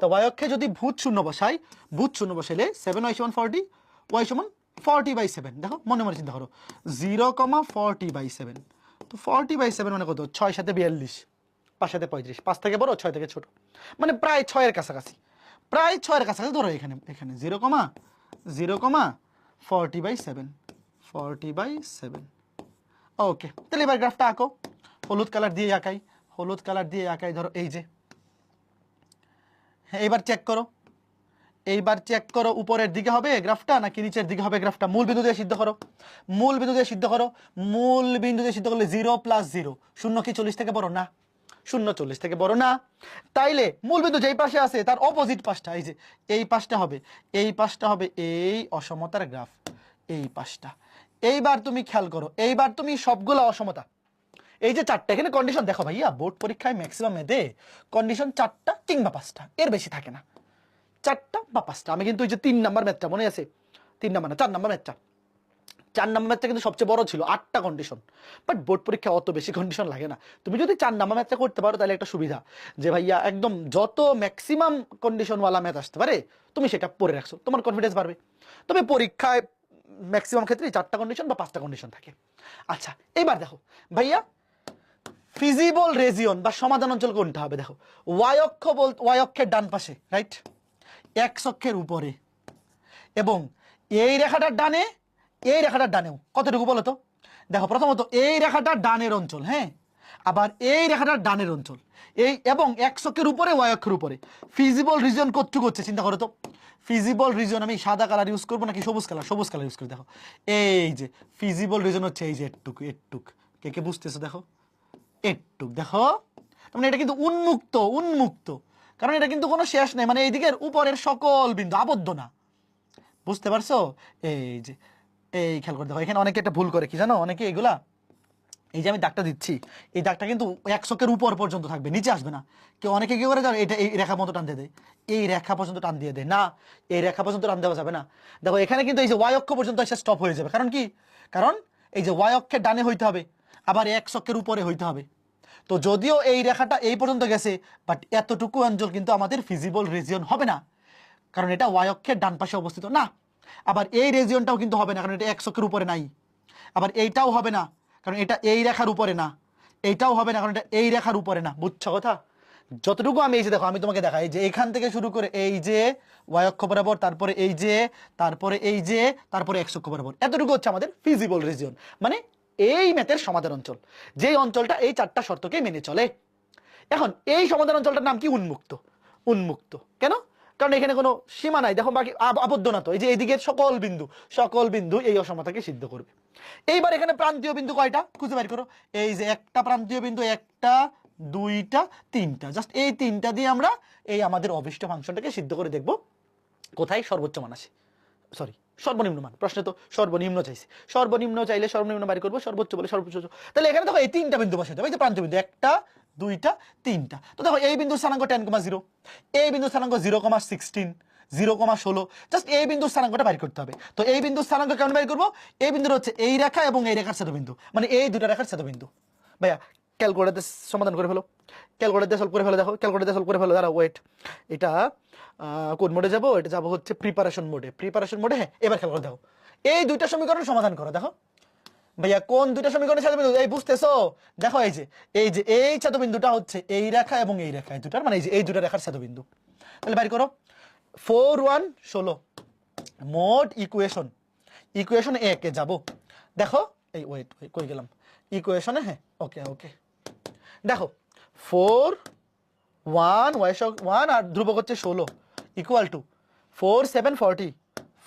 তো y অক্ষে যদি ভূত শূন্য বসাই, ভূত শূন্য বসাইলে 7y = 40, y = 40/7। দেখো মনে মনে চিন্তা করো, 0, 40/7, তো 40/7 মানে কত, 6 × 7 = 42, 5 × 7 = 35, 5 থেকে বড় 6 থেকে ছোট, মানে প্রায় 6 এর কাছাকাছি, প্রায় 6 এর কাছাকাছি। ধরো এখানে 0, 0, 40/7, 40/7। ওকে, তাহলে এবার গ্রাফটা আঁকো, হলুদ কালার দিয়ে আঁকাই, হলুদ কালার দিয়ে আঁকাই। ধরো এই যে, হ্যাঁ এবার চেক করো, এইবার চেক করো উপরের দিকে হবে গ্রাফটা নাকি নিচের দিকে হবে গ্রাফটা। মূল বিন্দু দিয়ে সিদ্ধ করো, মূল বিন্দু দিয়ে সিদ্ধ করো, মূল বিন্দু দিয়ে সিদ্ধ করলে 0 + 0, শূন্য কি 40 থেকে বড় না? শূন্য 40 থেকে বড় না? তাইলে মূল বিন্দু যেই পাশে আছে তার অপোজিট পাশটা, এই যে এই পাশটা হবে, এই পাশটা হবে এই অসমতার গ্রাফ, এই পাশটা। এইবার তুমি খেয়াল করো, এইবার তুমি সবগুলো অসমতা, এই যে চারটা এখানে কন্ডিশন দেখো ভাইয়া, বোর্ড পরীক্ষায় ম্যাক্সিমাম মেয়েদে কন্ডিশন 4টা কিংবা 5টা, এর বেশি থাকে না, 4টা বা 5টা। আমি কিন্তু ওই যে 3 নাম্বার ম্যাথটা মনে আছে, 3 নাম্বার না 4 নাম্বার ম্যাথটা, 4 নাম্বার ম্যাথটা কিন্তু সবচেয়ে বড় ছিল, 8টা কন্ডিশন। বাট বোর্ড পরীক্ষা অত বেশি কন্ডিশন লাগে না। তুমি যদি 4 নাম্বার ম্যাথটা করতে পারো তাহলে একটা সুবিধা, যে ভাইয়া একদম যত ম্যাক্সিমাম কন্ডিশনওয়ালা ম্যাথ আসতে পারে তুমি সেটা পড়ে রাখছো, তোমার কনফিডেন্স বাড়বে। তবে পরীক্ষায় ম্যাক্সিমাম ক্ষেত্রে 4টা কন্ডিশন বা 5টা কন্ডিশন থাকে। আচ্ছা এবার দেখো ভাইয়া, ফিজিবল রেজিয়ন বা সমাধান অঞ্চল কোনটা হবে? দেখো ওয়াই অক্ষ ওয়াই অক্ষের ডান পাশে, রাইট, এক্স অক্ষের উপরে, এবং এই রেখাটার ডানে, এই রেখাটার ডানেও কতটুকু বলো তো? দেখো প্রথমত এই রেখাটার ডানের অঞ্চল, হ্যাঁ, আবার এই রেখাটার ডানের অঞ্চল, এই এবং এক্স অক্ষের উপরে ওয়াই অক্ষের উপরে। ফিজিবল রিজন কতটুকু হচ্ছে চিন্তা করো তো। ফিজিবল রিজন আমি সাদা কালার ইউজ করবো নাকি সবুজ কালার? সবুজ কালার ইউজ করি। দেখো এই যে ফিজিবল রিজন হচ্ছে এই যে এটুক, এটুক, কে কে বুঝতেছো? দেখো এটুক, দেখো মানে এটা কিন্তু উন্মুক্ত, উন্মুক্ত, কারণ এটা কিন্তু কোনো শেষ নেই, মানে এই দিকের উপরের সকল বিন্দু আবদ্ধ না, বুঝতে পারছো? এই যে এই খেয়াল করে দেখো, এখানে অনেকে একটা ভুল করে কি জানো, অনেকে এগুলা, এই যে আমি দাগটা দিচ্ছি, এই দাগটা কিন্তু 100 উপর পর্যন্ত থাকবে, নিচে আসবে না। কেউ অনেকে কি করে জানো, এটা এই রেখা মতো টান দিয়ে দেয়, এই রেখা পর্যন্ত টান দিয়ে দেয় না, এই রেখা পর্যন্ত টান দেওয়া যাবে না। দেখো এখানে কিন্তু এই যে ওয়াই অক্ষ পর্যন্ত এসে স্টপ হয়ে যাবে, কারণ কি? কারণ এই যে ওয়াই অক্ষের ডানে হইতে হবে, আবার এক্স অক্ষের উপরে হইতে হবে। তো যদিও এই রেখাটা এই পর্যন্ত গেছে, বাট এতটুকু অঞ্চল কিন্তু আমাদের ফিজিবল রিজিয়ন হবে না, কারণ এটা ওয়াই অক্ষের ডান পাশে অবস্থিত না। আবার এই রিজিয়নটাও কিন্তু হবে না, কারণ এটা এক্স অক্ষের উপরে নাই। আবার এইটাও হবে না, কারণ এটা এই রেখার উপরে না। এইটাও হবে না, কারণ এটা এই রেখার উপরে না। বুঝছো কথা? যতটুকু আমি এই যে দেখো, আমি তোমাকে দেখাই যে এখান থেকে শুরু করে এই যে ওয়াই অক্ষ বরাবর, তারপরে এই যে, তারপরে এই যে, তারপরে এক্স অক্ষ বরাবর, এতটুকু হচ্ছে আমাদের ফিজিবল রিজিয়ন, মানে এই ম্যাথের সমাধান অঞ্চল, যেই অঞ্চলটা এই 4টা শর্তকে মেনে চলে। এখন এই সমাধান অঞ্চলটার নাম কি? উন্মুক্ত। উন্মুক্ত কেন? কারণ এখানে কোনো সীমা নাই, দেখো বাকি আবদ্ধ না তো, এই যে এইদিকে সকল বিন্দু, সকল বিন্দু এই অসমতাকে সিদ্ধ করবে। এইবার এখানে প্রান্তীয় বিন্দু কয়টা খুঁজে বের করো। এই যে একটা প্রান্তীয় বিন্দু, একটা, দুইটা, তিনটা, জাস্ট এই তিনটা দিয়ে আমরা এই আমাদের অভিষ্ট ফাংশনটাকে সিদ্ধ করে দেখব কোথায় সর্বোচ্চ মান আসে, সরি সর্বনিম্ন মান। প্রশ্নে তো সর্বনিম্ন চাইছে, সর্বনিম্ন চাইলে সর্বনিম্ন বাড়ি করবো, সর্বোচ্চ বলে সর্বোচ্চ। তাহলে এখানে দেখো এই 3টা বিন্দু বসাতে হবে, এই যে প্রান্তীয় বিন্দু, একটা, দুইটা, তিনটা। তো দেখো এই বিন্দুর স্থানাঙ্ক 10,0, এই বিন্দুর স্থানাঙ্ক 0,16, 0,16, জাস্ট এই বিন্দুর স্থানাঙ্কটা বাইর করতে হবে। তো এই বিন্দুর স্থানাঙ্ক কেমন বাইর করবো? এই বিন্দুর হচ্ছে এই রেখা এবং এই রেখার ছেদবিন্দু, মানে এই দুটো রেখার ছেদবিন্দু। ভাইয়া ক্যালকুলেটর সমাধান করে ফেলো, ক্যালকুলেটর সলভ করে ফেলো। দেখো ক্যালকুলেটর সলভ করে ফেলো, দাঁড়া ওয়েট, এটা কোন মোডে যাবো? এটা যাবো হচ্ছে প্রিপারেশন মোডে, প্রিপারেশন মোডে। হ্যাঁ এবার খেয়াল করে দেখো, এই দুইটা সমীকরণ সমাধান করো। দেখো ভাইয়া কোন দুইটা সমীকরণের ছেদবিন্দু, এই বুঝতেছো? দেখো এই যে এই যে এই ছেদবিন্দুটা হচ্ছে এই রেখা এবং এই রেখা, এই দুটার মানে এই যে এই দুটা রেখার ছেদবিন্দু। তাহলে বাইর করো 4, 1, 16 মোট ইকুয়েশন, ইকুয়েশন এ কে যাবো। দেখো এই ওয়েট কই গেলাম ইকুয়েশনে, হ্যাঁ ওকে ওকে। দেখো 4, 1, y1 আর ধ্রুবক হচ্ছে 16 ইকুয়াল টু 4, 7, 40,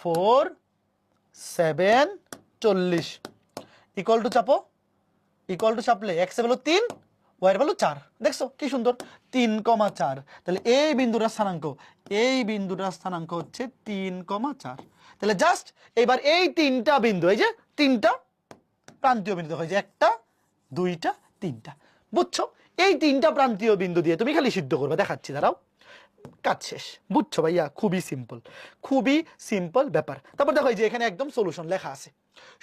4, 7, 40 ইকুয়াল টু চাপো, ইকুয়াল টু চাপলে x এর ভ্যালু 3, y এর ভ্যালু 4। দেখছো কি সুন্দর, 3,4। তাহলে এই বিন্দুটার স্থানাঙ্ক, এই বিন্দুটার স্থানাঙ্ক হচ্ছে 3,4। তাহলে জাস্ট এবার এই 3টা বিন্দু, এই যে 3টা প্রান্তীয় বিন্দু, দেখো এই যে একটা, দুইটা, তিনটা, বুঝছো? এই 3টা প্রান্তীয় বিন্দু দিয়ে তুমি খালি সিদ্ধ করবে, দেখাচ্ছি দাঁড়াও, কাজ শেষ। বুঝছো ভাইয়া? খুবই সিম্পল, খুবই সিম্পল ব্যাপার। তারপর দেখো এই যে এখানে একদম সলিউশন লেখা আছে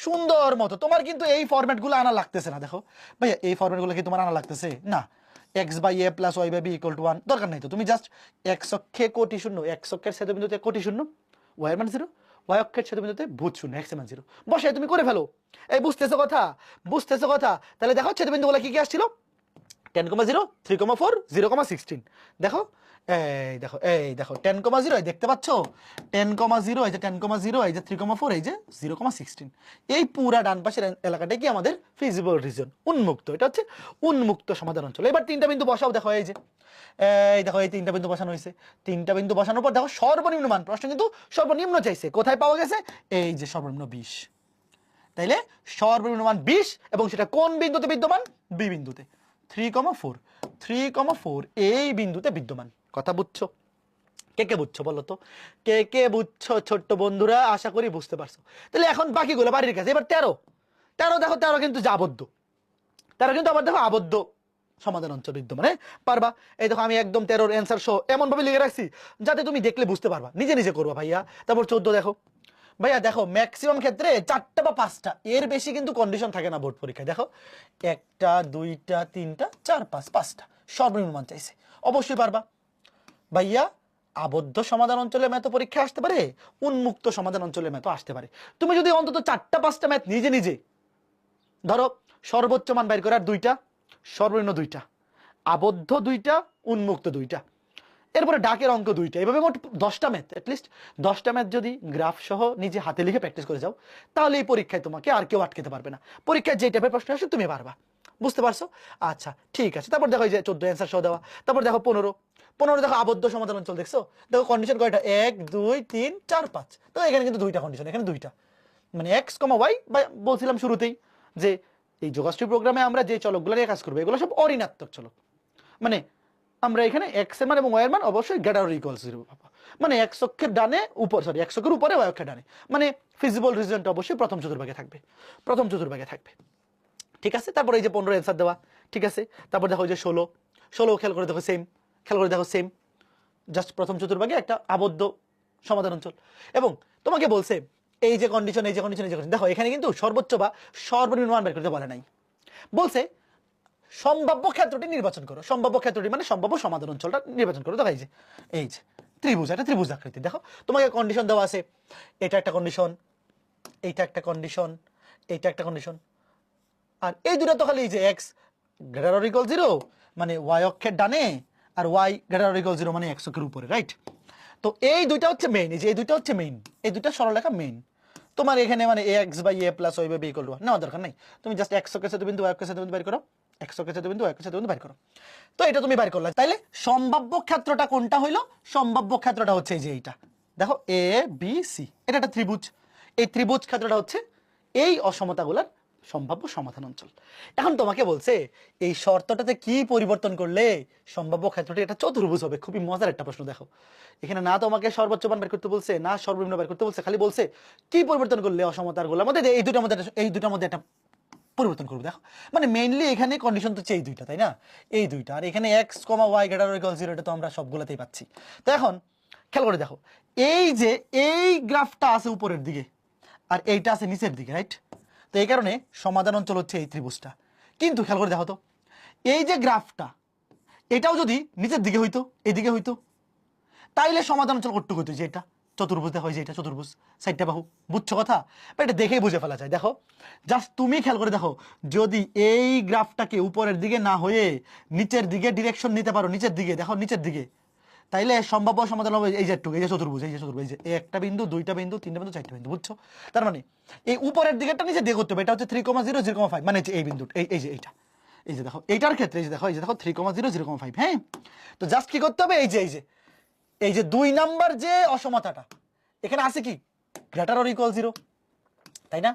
সুন্দর মতো। তোমার কিন্তু এই ফরম্যাটগুলো আনা লাগতেছে না। দেখো ভাইয়া এই ফরম্যাটগুলো কি তোমার আনা লাগতেছে না? x/a + y/b = 1 দরকার নাই তো। তুমি জাস্ট x অক্ষে কোটি শূন্য, x অক্ষের ছেদবিন্দুতে কোটি শূন্য, y এর মান 0, y অক্ষের ছেদবিন্দুতে ভূত শূন্য, x এর মান 0 বসে তুমি করে ফেলো। এই বুঝতেছো কথা? বুঝতেছো কথা? তাহলে দেখো ছেদবিন্দুগুলো কি কি আসছিল? 10,0 3,4 0,16 দেখো এই দেখো 10,0 দেখতে পাচ্ছ 10,0 এই যে 10,0 এই যে 3,4 এই যে 0,16 এই পুরা ডান পাশের এলাকাটা কি আমাদের ফিজিবল রিজন উন্মুক্ত এটা হচ্ছে উন্মুক্ত সমাধান অঞ্চল এবার তিনটা বিন্দু বসাও দেখো এই যে দেখো এই তিনটা বিন্দু বসানো হয়েছে তিনটা বিন্দু বসানোর পর দেখো সর্বনিম্ন মান প্রশ্ন কিন্তু সর্বনিম্ন চাইছে কোথায় পাওয়া গেছে এই যে সর্বনিম্ন 20 তাইলে সর্বনিম্ন মান 20 এবং সেটা কোন বিন্দুতে বিদ্যমান বি বিন্দুতে 3,4 এই বিন্দুতে বিদ্যমান কথা বুঝছো কে কে বুঝছো বলো তো কে বুঝছো ছোট্ট বন্ধুরা আশা করি বুঝতে পারছো তাহলে এখন বাকিগুলো বাড়ির কাছে এবার 13 দেখো 13 কিন্তু আবদ্ধ 13 কিন্তু আবার দেখো আবদ্ধ সমাধান অঞ্চল বিদ্যমান পারবা এই দেখো আমি একদম 13 অ্যান্সার সহ এমন ভাবে লিখে রাখছি যাতে তুমি দেখলে বুঝতে পারবা নিজে নিজে করবা ভাইয়া তারপর 14 দেখো ভাইয়া দেখো ম্যাক্সিমাম ক্ষেত্রে 4টা বা 5টা এর বেশি কিন্তু কন্ডিশন থাকে না বোর্ড পরীক্ষায় দেখো 1টা 2টা 3টা 4 5 5টা সর্বনিম্ন মান চাইছে অবশ্যই পারবা ভাইয়া আবদ্ধ সমাধান অঞ্চলে ম্যাথ পরীক্ষা আসতে পারে উন্মুক্ত সমাধান অঞ্চলে ম্যাথ আসতে পারে তুমি যদি অন্তত 4টা 5টা ম্যাথ নিজে নিজে ধরো সর্বোচ্চ মান বাইর করার 2টা সর্বনিম্ন 2টা আবদ্ধ 2টা উন্মুক্ত 2টা এরপরে ডাকের অঙ্ক 2টা এভাবে মোট 10টা ম্যাথ অ্যাটলিস্ট 10টা ম্যাথ যদি গ্রাফ সহ নিজে হাতে লিখে প্র্যাকটিস করে যাও তাহলে এই পরীক্ষায় তোমাকে আর কেউ আটকাতে পারবে না পরীক্ষায় যে টাইপের প্রশ্ন আসে তুমি পারবা বুঝতে পারছো আচ্ছা ঠিক আছে তারপর দেখো এই যে 14 অ্যান্সার সহ দেওয়া তারপর দেখো 15 দেখো আবদ্ধ সমাধান অঞ্চল দেখছো দেখো কন্ডিশন কয়টা 1 2 3 4 5 তো এখানে কিন্তু 2টা কন্ডিশন এখানে 2টা মানে x, y বলছিলাম শুরুতেই যে এই যোগাশ্রী প্রোগ্রামে আমরা যে চলকগুলো নিয়ে কাজ করবো এগুলো সব অঋণাত্মক চলক মানে আমরা এখানে x এর মান এবং y এর মান অবশ্যই গ্রেটার অর ইকুয়াল 0 পাবো মানে x অক্ষের ডানে উপর সরি x অক্ষের উপরে y অক্ষের ডানে মানে ফিজিবল রিজনটা অবশ্যই প্রথম চতুর্ভাগে থাকবে ঠিক আছে তারপর এই যে 15 অ্যানসার দেওয়া ঠিক আছে তারপর দেখো এই যে 16 খেয়াল করে দেখো সেম জাস্ট প্রথম চতুর্ভাগে একটা আবদ্ধ সমাধান অঞ্চল এবং তোমাকে বলছে এই যে কন্ডিশন দেখো এখানে কিন্তু সর্বোচ্চ বা সর্বনিম্ন মান বের করতে বলে নাই বলছে সম্ভাব্য ক্ষেত্রটি নির্বাচন করো সম্ভাব্য ক্ষেত্রটি মানে সম্ভাব্য সমাধান অঞ্চলটা নির্বাচন করো দেখো এই যে ত্রিভুজ একটা ত্রিভুজ আকৃতি দেখো তোমাকে কন্ডিশন দেওয়া আছে এটা একটা কন্ডিশন এইটা একটা কন্ডিশন এইটা একটা কন্ডিশন আর এই দুটো তো খালি এই যে x গ্রেটার অর ইকুয়াল 0 মানে y অক্ষের ডানে আর y গ্রেটার অর ইকুয়াল 0 মানে x অক্ষের উপরে রাইট তো এই দুইটা হচ্ছে মেইন এই যে এই দুইটা হচ্ছে মেইন এই দুইটা সরলরেখা মেইন তোমার এখানে মানে ax by a plus y by b equal 1 নেওয়ার দরকার নাই তুমি জাস্ট x অক্ষের সাথে বিন্দু y অক্ষের সাথে বিন্দু বের করো x অক্ষের সাথে বিন্দু y অক্ষের সাথে বিন্দু বের করো তো এটা তুমি বের করলে তাইলে সম্ভাব্য ক্ষেত্রটা কোনটা হইলো সম্ভাব্য ক্ষেত্রটা হচ্ছে এই যে এইটা দেখো a b c এটা একটা ত্রিভুজ এই ত্রিভুজ ক্ষেত্রটা হচ্ছে এই অসমতাগুলোর সম্ভাব্য সমাধান অঞ্চল এখন তোমাকে বলছে এই শর্তটাতে কি পরিবর্তন করলে সম্ভাব্য ক্ষেত্রটি এটা চতুর্ভুজ হবে খুবই মজার একটা প্রশ্ন দেখো এখানে না তোমাকে সর্বোচ্চ মান বের করতে বলছে না সর্বনিম্ন বের করতে বলছে খালি বলছে কি পরিবর্তন করলে অসমতাগুলোর মধ্যে এই দুটার মধ্যে একটা পরিবর্তন করবো দেখো মানে মেইনলি এখানে কন্ডিশন তো এই দুইটা তাই না এই দুইটা আর এখানে x, y greater or equal 0 এটা তো আমরা সবগুলোতেই পাচ্ছি তো এখন খেয়াল করে দেখো এই যে এই গ্রাফটা আছে উপরের দিকে আর এইটা আছে নিচের দিকে রাইট তো এই কারণে সমাধান অঞ্চল হচ্ছে এই ত্রিভুজটা কিন্তু খেয়াল করে দেখো তো এই যে গ্রাফটা এটাও যদি নিচের দিকে হইতো এদিকে হইতো তাইলে সমাধান অঞ্চল কতটুকু হইতো যে এটা চতুর্ভুজ দেখো যে এটা চতুর্ভুজ সাইডটা বাহু বুঝছো কথা বা এটা দেখেই বুঝে ফেলা যায় দেখো জাস্ট তুমি খেয়াল করে দেখো যদি এই গ্রাফটাকে উপরের দিকে না হয়ে নিচের দিকে ডিরেকশন নিতে পারো নিচের দিকে দেখো নিচের দিকে তাইলে সম্ভাব্য সমাধান হবে এই যে চতুর্ভুজ এই যে একটা বিন্দু দুইটা বিন্দু তিনটা বিন্দু চারটা বিন্দু বুঝছো তার মানে এই উপরের দিকেটা নিচে দিয়ে করতে হবে এটা হচ্ছে 3,0 0,5 মানে এই বিন্দু এই যে এইটা এই যে দেখো এইটার ক্ষেত্রে এই যে দেখো 3,0 0,5 হ্যাঁ তো জাস্ট কি করতে হবে এই যে 2 নাম্বার যে অসমতাটা এখানে আছে কি গ্রেটার অর ইকুয়াল 0 তাই না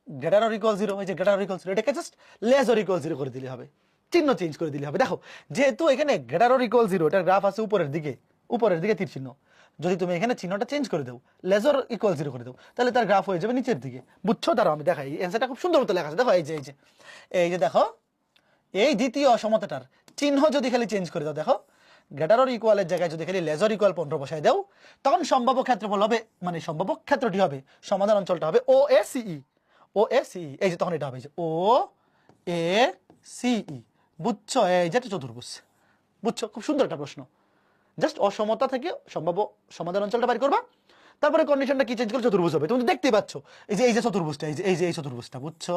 গ্রেটার অর ইকুয়াল 0 এই যে গ্রেটার অর ইকুয়াল 0 এটাকে জাস্ট লেস অর ইকুয়াল 0 করে দিলে হবে চিহ্ন চেঞ্জ করে দিলে হবে দেখো যেহেতু এখানে গ্রেটার অর ইকুয়াল 0 এটার গ্রাফ আছে উপরের দিকে তীর চিহ্ন যদি তুমি এখানে চিহ্নটা চেঞ্জ করে দাও লেস অর ইকুয়াল 0 করে দাও তাহলে তার গ্রাফ হয়ে যাবে নিচের দিকে বুঝছো তারা আমি দেখাই অ্যানসারটা খুব সুন্দর মতো লেখা আছে দেখো এই যে দেখো এই দ্বিতীয় অসমতাটার চিহ্ন যদি খালি চেঞ্জ করে দাও দেখো গ্রেটার অর ইকুয়ালের জায়গায় যদি খালি লেস অর ইকুয়াল 15 বসায় দাও তখন সম্ভাব্য ক্ষেত্রফল হবে মানে সম্ভাব্য ক্ষেত্রটি হবে সমাধান অঞ্চলটা হবে OACE এই যে তখন এটা হবে যে OACE বুঝছো এই যে একটা চতুর্ভুজ বুঝছো খুব সুন্দর একটা প্রশ্ন জাস্ট অসমতা থেকে সম্ভাব্য সমাধান অঞ্চলটা বের করবা তারপরে কন্ডিশনটা কি চেঞ্জ করে চতুর্ভুজ হবে তুমি তো দেখতেই পাচ্ছ এই যে চতুর্ভুজটা এই চতুর্ভুজটা বুঝছো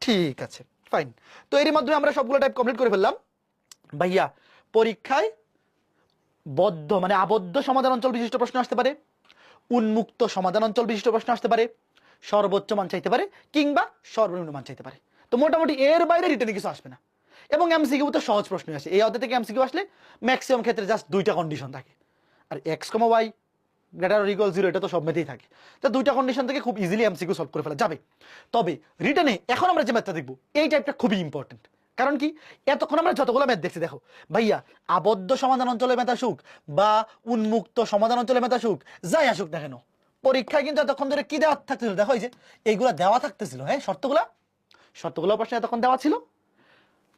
ঠিক আছে ফাইন তো এর মাধ্যমে আমরা সবগুলো টাইপ কমপ্লিট করে ফেললাম ভাইয়া পরীক্ষায় বদ্ধ মানে আবদ্ধ সমাধান অঞ্চল বিশিষ্ট প্রশ্ন আসতে পারে, উন্মুক্ত সমাধান অঞ্চল বিশিষ্ট প্রশ্ন আসতে পারে, সর্বোচ্চ মান চাইতে পারে, কিংবা সর্বনিম্ন মান চাইতে পারে। তো মোটামুটি এর বাইরে রিটেনে কিছু আসবে না। এবং এমসিকিউ তো সহজ প্রশ্ন আসে, এই অধ্যায় থেকে এমসিকিউ আসলে ম্যাক্সিমাম ক্ষেত্রে জাস্ট দুইটা কন্ডিশন থাকে। আর x comma y greater or equal 0 এটা তো সব মেতেই থাকে। তো দুইটা কন্ডিশন থেকে খুব ইজিলি এমসিকিউ সলভ করে ফেলা যাবে। তবে রিটেনে এখন আমরা যে ম্যাথটা দেখবো এই টাইপটা খুবই ইম্পর্টেন্ট। কারণ কি, এতক্ষণ আমরা যতগুলো ম্যাথ দেখছি, দেখো ভাইয়া আবদ্ধ সমাধান অঞ্চলে ম্যাথ আসুক বা উন্মুক্ত সমাধান অঞ্চলে ম্যাথ আসুক, যাই আসুক না কেন, পরীক্ষায় কিন্তু এতক্ষণ ধরে কি দেওয়া থাকতেছিল, দেখো এই যে এইগুলা দেওয়া থাকতেছিল। হ্যাঁ, শর্তগুলো প্রশ্নে এতক্ষণ দেওয়া ছিল।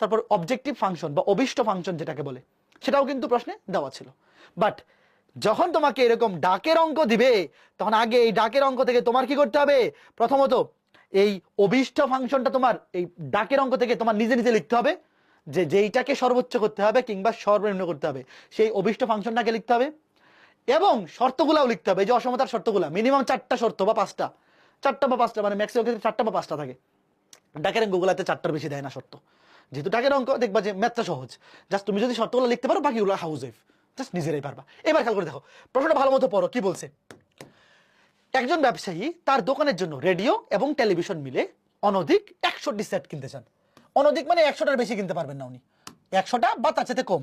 তারপর অবজেক্টিভ ফাংশন বা অভিষ্ট ফাংশন যেটাকে বলে, সেটাও কিন্তু প্রশ্নে দেওয়া ছিল। বাট যখন তোমাকে এরকম ডাকের অঙ্ক দিবে, তখন আগে এই ডাকের অঙ্ক থেকে তোমার কি করতে হবে, প্রথমত এই অভিষ্ট ফাংশনটা তোমার এই ডাকের অঙ্ক থেকে তোমার নিজে নিজে লিখতে হবে, যে যেইটাকে সর্বোচ্চ করতে হবে কিংবা সর্বনিম্ন করতে হবে সেই অভিষ্ট ফাংশনটাকে লিখতে হবে। এবং শর্তগুলাও লিখতে হবে, এই যে অসমতার শর্তগুলা মিনিমাম 4টা শর্ত বা 5টা, 4টা বা 5টা, মানে ম্যাক্সিমাম ক্ষেত্রে 4টা বা 5টা থাকে। ডাকের অঙ্কগুলাতে 4টার বেশি দেয় না শর্ত। যেহেতু ডাকের অঙ্ক দেখবা যে ম্যাথটা সহজ, জাস্ট তুমি যদি শর্তগুলো লিখতে পারো বাকিগুলো হাউস ওয়াইফ, জাস্ট নিজেরাই পারবা। এবার খেয়াল করে দেখো প্রশ্নটা ভালো মতো পড়ো, কি বলছে। একজন ব্যবসায়ী তার দোকানের জন্য রেডিও এবং টেলিভিশন মিলে অনধিক 100টি সেট কিনতে চান। অনধিক মানে 100টার বেশি কিনতে পারবেন না উনি, 100টা বা তার চাইতে কম।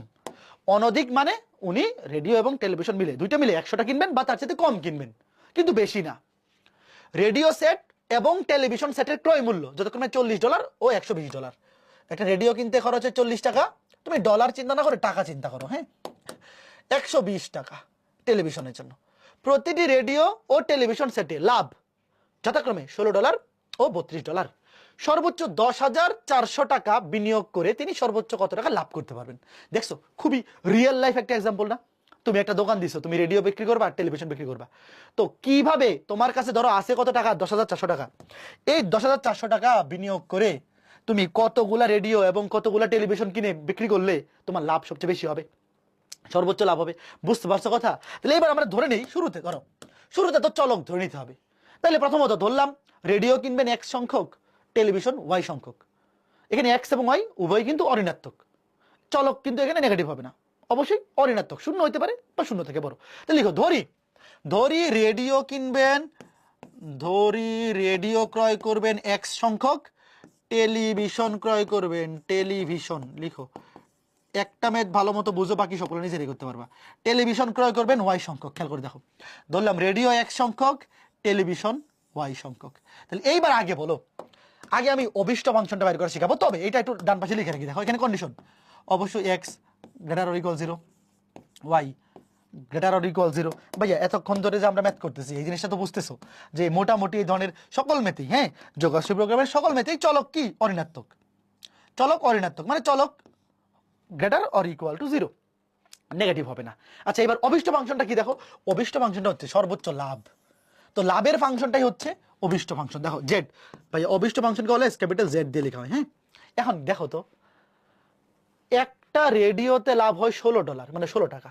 অনধিক মানে উনি রেডিও এবং টেলিভিশন মিলে দুইটা মিলে 100টা কিনবেন বা তার চাইতে কম কিনবেন, কিন্তু বেশি না। রেডিও সেট এবং টেলিভিশন সেটের ক্রয় মূল্য যতক্ষণ $40 ও $120। একটা রেডিও কিনতে খরচ হয় 40 টাকা, তুমি ডলার চিন্তা না করে টাকা চিন্তা করো। হ্যাঁ, 120 টাকা টেলিভিশনের জন্য। প্রতিটি রেডিও ও টেলিভিশন সেটে লাভ যথাক্রমে $16 ও $32। সর্বোচ্চ 10,400 টাকা বিনিয়োগ করে তিনি সর্বোচ্চ কত টাকা লাভ করতে পারবেন। দেখছো, খুবই রিয়েল লাইফ একটা এক্সাম্পল না। তুমি একটা দোকান দিছো, তুমি রেডিও বিক্রি করবা, টেলিভিশন বিক্রি করবা। তো কিভাবে তোমার কাছে ধরো আছে কত টাকা, 10,400 টাকা। এই 10,400 টাকা বিনিয়োগ করে তুমি কতগুলা রেডিও এবং কতগুলা টেলিভিশন কিনে বিক্রি করলে তোমার লাভ সবচেয়ে বেশি হবে, সর্বোচ্চ লাভ হবে। বুঝতে পারছো কথা? তাহলে এবার আমরা ধরে নেই, শুরুতে তো চলক ধরে নিতে হবে। তাহলে প্রথমত ধরলাম রেডিও কিনবেন X সংখ্যক, টেলিভিশন Y সংখ্যক। এখানে X এবং Y উভয় কিন্তু অঋণাত্মক, চলক কিন্তু এখানে নেগেটিভ হবে না, অবশ্যই অঋণাত্মক, শূন্য হইতে পারে বা শূন্য থেকে বড়। তাহলে লিখো ধরি রেডিও কিনবেন, রেডিও ক্রয় করবেন X সংখ্যক, টেলিভিশন ক্রয় করবেন, টেলিভিশন লিখো, একটা ম্যাথ ভালো মতো বুঝো, বাকি সকলে নিজেরাই করতে পারবা। টেলিভিশন ক্রয় করবেন Y সংখ্যক। খেয়াল করে দেখো, ধরলাম রেডিও X সংখ্যক, টেলিভিশন Y সংখ্যক। তাহলে এইবার আগে বলো, আগে আমি অভিষ্ট ফাংশনটা বাইর করে শিখাবো, তবে এটা একটু ডান পাশে লিখে রাখি। দেখো এখানে কন্ডিশন অবশ্যই X greater or equal 0, Y greater or equal 0। ভাইয়া এতক্ষণ ধরে যে আমরা ম্যাথ করতেছি এই জিনিসটা তো বুঝতেছো যে মোটামুটি এই ধরনের সকল ম্যাথেই, হ্যাঁ যোগাশ্রী প্রোগ্রামের সকল ম্যাথেই চলক কি অঋণাত্মক, চলক অঋণাত্মক মানে চলক greater or equal to 0, negative হবে না। আচ্ছা, এবার অভিষ্ট ফাংশনটা কি দেখো, অভিষ্ট ফাংশনটা হচ্ছে সর্বোচ্চ লাভ। তো লাভের ফাংশনটাই হচ্ছে অভিষ্ট ফাংশন। দেখো জেড, ভাই অভিষ্ট ফাংশনকে হলে ক্যাপিটাল জেড দিয়ে লেখা হয়। হ্যাঁ, এখন দেখো তো একটা রেডিওতে লাভ হয় $16 মানে 16 টাকা,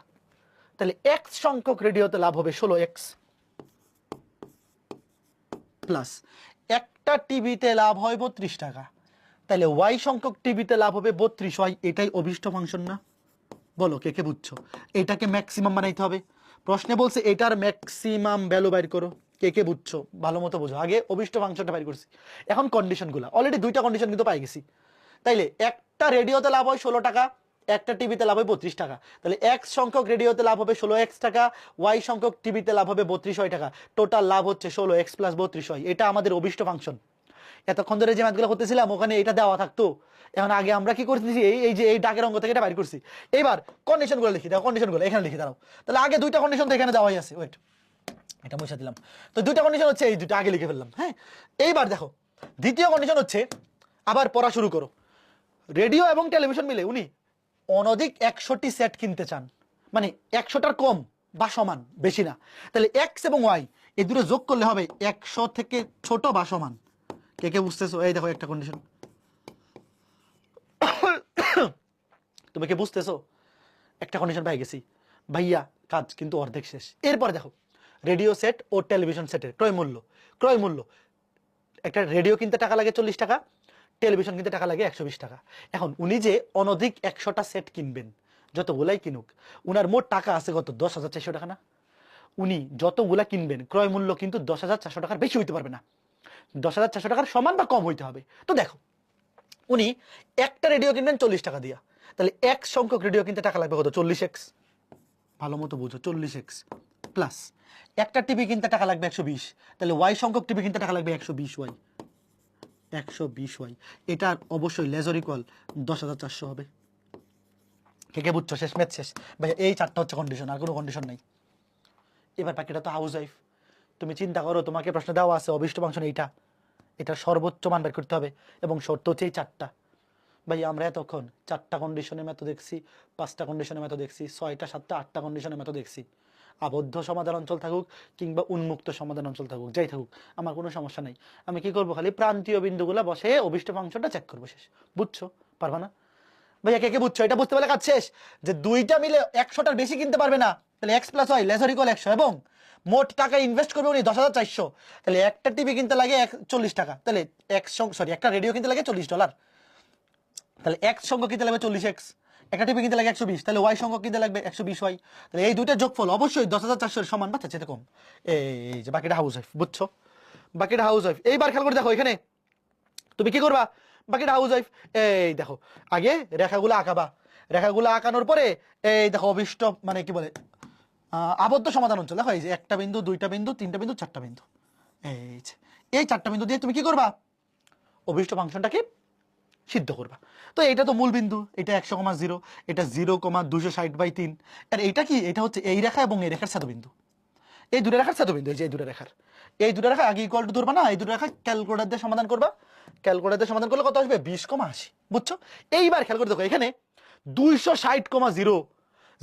তাহলে X সংখ্যক রেডিওতে লাভ হবে 16X প্লাস একটা টিভিতে লাভ হয় 32 টাকা, তাহলে Y সংখ্যক টিভিতে লাভ হবে 32Y। এটাই অভিষ্ট ফাংশন না? বলো কে কে বুঝছো? এটাকে ম্যাক্সিমাম বানাইতে হবে। প্রশ্নে বলছে এটার ম্যাক্সিমাম ভ্যালু বাইর করো, কে কে বুঝছো ভালো মতো বুঝো। আগে অভিষ্ট ফাংশনটা বাইর করছি, এখন কন্ডিশনগুলো অলরেডি দুইটা কন্ডিশন কিন্তু পাই গেছি। তাইলে একটা রেডিওতে লাভ হয় 16 টাকা, একটা টিভিতে লাভ হয় 32 টাকা, তাহলে X সংখ্যক রেডিওতে লাভ হবে 16X টাকা, Y সংখ্যক টিভিতে লাভ হবে 32Y টাকা। টোটাল লাভ হচ্ছে 16X প্লাস 32Y। এটা আমাদের অভিষ্ট ফাংশন। এতক্ষণ ধরে যে ম্যাথগুলো করতেছিলাম ওখানে এটা দেওয়া থাকতো, এখন আগে আমরা কি করতেছি এই যে এই ডাকের অঙ্ক থেকে এটা বাইর করছি। এবার কন্ডিশনগুলো লিখি, দেখো কন্ডিশনগুলো এখানে লিখে দাঁড়াও। তাহলে আগে দুইটা কন্ডিশন তো এখানে দেওয়াই আছে, ওয়েট এটা মুছে দিলাম। তো দুইটা কন্ডিশন হচ্ছে এই দুটো আগে লিখে ফেললাম। হ্যাঁ, এইবার দেখো দ্বিতীয় কন্ডিশন হচ্ছে, আবার পড়া শুরু করো। রেডিও এবং টেলিভিশন মিলে উনি অনধিক 100টি সেট কিনতে চান, মানে 100টার কম বা সমান, বেশি না। তাহলে X এবং Y এই দুটো যোগ করলে হবে 100 থেকে ছোট বা সমান। কে কে বুঝতেছো? এই দেখো একটা কন্ডিশন, তুমি কি বুঝতেছো? একটা কন্ডিশন পাই গেছি ভাইয়া, কাজ কিন্তু অর্ধেক শেষ। এরপরে দেখো রেডিও সেট ও টেলিভিশন সেটের ক্রয় মূল্য। একটা রেডিও কিনতে টাকা লাগে 40 টাকা, টেলিভিশন কিনতে টাকা লাগে 120 টাকা। এখন উনি যে অনধিক 100টা সেট কিনবেন, যতগুলাই কিনুক, উনার মোট টাকা আছে কত? 10,400 টাকা না? উনি যতগুলা কিনবেন ক্রয় মূল্য কিন্তু 10,400 টাকার বেশি হইতে পারবে না, 10,400 টাকার সমান বা কম হইতে হবে। তো দেখো, উনি একটা রেডিও কিনবেন 40 টাকা দিয়া, তাহলে এক সংখ্যক রেডিও কিনতে টাকা লাগবে কত? 40x। ভালো মতো বুঝো, 40x প্লাস একটা টিভি কিনতে টাকা লাগবে 120, তাহলে ওয়াই সংখ্যক টিভি কিনতে টাকা লাগবে 120y। 120y এটার অবশ্যই লেজার ইকুয়াল 10,400 হবে। কে কে বুঝছো? শেষ, ম্যাথ শেষ ভাই। এই চারটা হচ্ছে কন্ডিশন, আর কোনো কন্ডিশন নাই। এবার বাকিটা তো হাউস ওয়াইফ। তুমি চিন্তা করো, তোমাকে প্রশ্ন দেওয়া আছে অভিষ্ট ফাংশন এইটা, এটার সর্বোচ্চ মান বের করতে হবে এবং শর্ত হচ্ছে এই চারটা। ভাই আমরা এতক্ষণ 4টা কন্ডিশনের ম্যাথ দেখছি, 5টা কন্ডিশনের ম্যাথ দেখছি, 6টা 7টা 8টা কন্ডিশনের ম্যাথ দেখছি। আবদ্ধ সমাধান অঞ্চল থাকুক কিংবা উন্মুক্ত সমাধান অঞ্চল থাকুক, যাই থাকুক আমার কোনো সমস্যা নাই। আমি কি করবো? খালি প্রান্তীয় বিন্দুগুলো বসে অভিষ্ট ফাংশনটা চেক করবো, শেষ। বুঝছো? পারবা না ভাইয়া? কে কে বুঝছো? এটা বুঝতে পারলে কাজ শেষ। যে দুইটা মিলে 100টার বেশি কিনতে পারবে না, তাহলে x plus y lesser equal 100, এবং মোট টাকা ইনভেস্ট করবে উনি 10,400। তাহলে একটা টিভি কিনতে লাগে 40 টাকা, তাহলে একটা রেডিও কিনতে লাগে $40, তাহলে x সংখ্যক কিনতে লাগবে 40x, একটা টিভি কিনতে লাগে 120, তাহলে y সংখ্যক কিনতে লাগবে 120y। তাহলে এই দুইটা যোগফল অবশ্যই 10,400 সমান বা তার চেয়ে কম। এই যে বাকিটা হাউস ওয়াইফ, বুঝছো? বাকিটা হাউস ওয়াইফ। এইবার খেয়াল করে দেখো, এখানে তুমি কি করবা? বাকিটা হাউস ওয়াইফ। এই দেখো, আগে রেখাগুলো আঁকাবা, রেখাগুলো আঁকানোর পরে এই দেখো অভিষ্ট মানে কি বলে আবদ্ধ সমাধান অঞ্চল। দেখো এই যে একটা বিন্দু, দুইটা বিন্দু, তিনটা বিন্দু, চারটা বিন্দু, এই চারটা বিন্দু দিয়ে তুমি কি করবা? অভিষ্ট ফাংশনটাকে সিদ্ধ করবা। তো এটা তো মূল বিন্দু, এটা 100,0, এটা 0,260/3। আর এইটা কি? এটা হচ্ছে এই রেখা এবং এই রেখার ছেদবিন্দু, এই দুটো রেখার ছেদবিন্দু। এই যে এই দুটো রেখা আগে ইকুয়াল টু ধরবা না, এই দুটো রেখা ক্যালকুলেটর দিয়ে সমাধান করবা। ক্যালকুলেটর দিয়ে সমাধান করলে কত আসবে? 20,80। বুঝছো? এইবার খেয়াল করে দেখো, এখানে 260,0,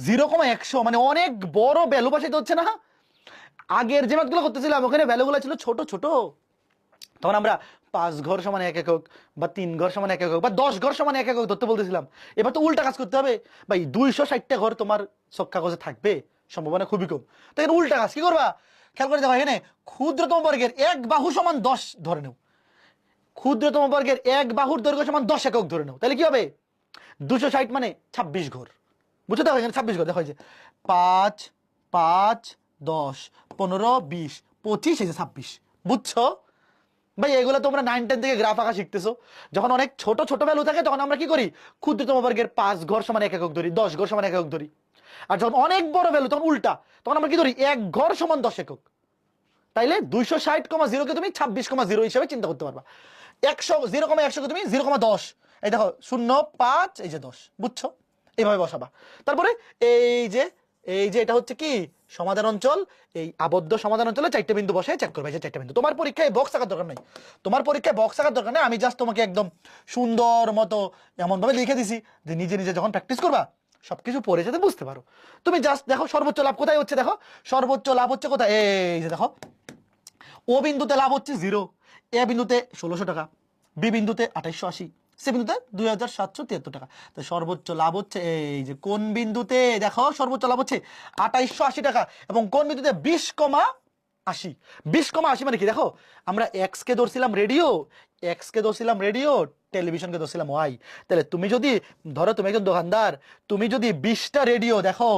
0,100 মানে অনেক বড় ভ্যালু বসাইতে হচ্ছে না? আগের যে ম্যাথগুলো করতেছিলাম ওখানে ভ্যালুগুলো ছিল ছোট ছোট, তখন আমরা 5 ঘর সমান 1 একক, বা 3 ঘর সমান 1 একক, বা 10 ঘর সমান 1 একক ধরতে বলতেছিলাম। এবার তো উল্টা কাজ করতে হবে ভাই। 260টা ঘর তোমার ছক কাগজে থাকবে সম্ভাবনা খুবই কম, তো এখানে উল্টা কাজ কি করবা? খেয়াল করে দেখো, এখানে ক্ষুদ্রতম বর্গের এক বাহু সমান 10 ধরে নেও, ক্ষুদ্রতম বর্গের এক বাহুর দৈর্ঘ্য সমান 10 একক ধরে নাও, তাহলে কি হবে? 260 মানে 26 ঘর। বুঝছো? দেখো এখানে 26 ঘর, দেখো এই যে 5 5 10 15 20 25, এই যে 26। বুঝছো ভাই? এগুলো তোমরা 9-10 থেকে গ্রাফ আঁকা শিখতেছো। যখন অনেক ছোট ছোট ভ্যালু থাকে তখন আমরা কি করি? ক্ষুদ্রতম বর্গের 5 ঘর সমান 1 একক ধরি, 10 ঘর সমান 1 একক ধরি। আর যখন অনেক বড় ভ্যালু তখন উল্টা, তখন আমরা কি ধরি? 1 ঘর সমান 10 একক। তাইলে 260,0 কে তুমি 26,0 হিসেবে চিন্তা করতে পারবা। 0,100 কে তুমি 0,10, এই দেখো 0,5, এই যে 10। বুঝছো? এইভাবে বসাবা। তারপরে এই যে এটা হচ্ছে কি সমাধান অঞ্চল, এই আবদ্ধ সমাধান অঞ্চলে 4টে বিন্দু বসে চেক করবে, এই যে 4টে বিন্দু। তোমার পরীক্ষায় বক্স আঁকার দরকার নাই, তোমার পরীক্ষায় বক্স আঁকার দরকার নেই। আমি জাস্ট তোমাকে একদম সুন্দর মতো এমন ভাবে লিখে দিছি যে নিজে নিজে যখন প্র্যাকটিস করবা সবকিছু পড়ে যাতে বুঝতে পারো। তুমি জাস্ট দেখো সর্বোচ্চ লাভ কোথায় হচ্ছে, দেখো সর্বোচ্চ লাভ হচ্ছে কোথায়? এই যে দেখো, ও বিন্দুতে লাভ হচ্ছে 0, এ বিন্দুতে 1600 টাকা, বি বিন্দুতে 2880, সি বিন্দুতে 2773 টাকা। তো সর্বোচ্চ লাভ হচ্ছে এই যে কোন বিন্দুতে? দেখো সর্বোচ্চ লাভ হচ্ছে 2880 টাকা, এবং কোন বিন্দুতে? 20,80। 20,80 মানে কি? দেখো আমরা এক্স কে ধরছিলাম রেডিও, টেলিভিশনকে ধরছিলাম ওয়াই। তাহলে তুমি যদি ধরো তুমি একজন দোকানদার, তুমি যদি 20টা রেডিও, দেখো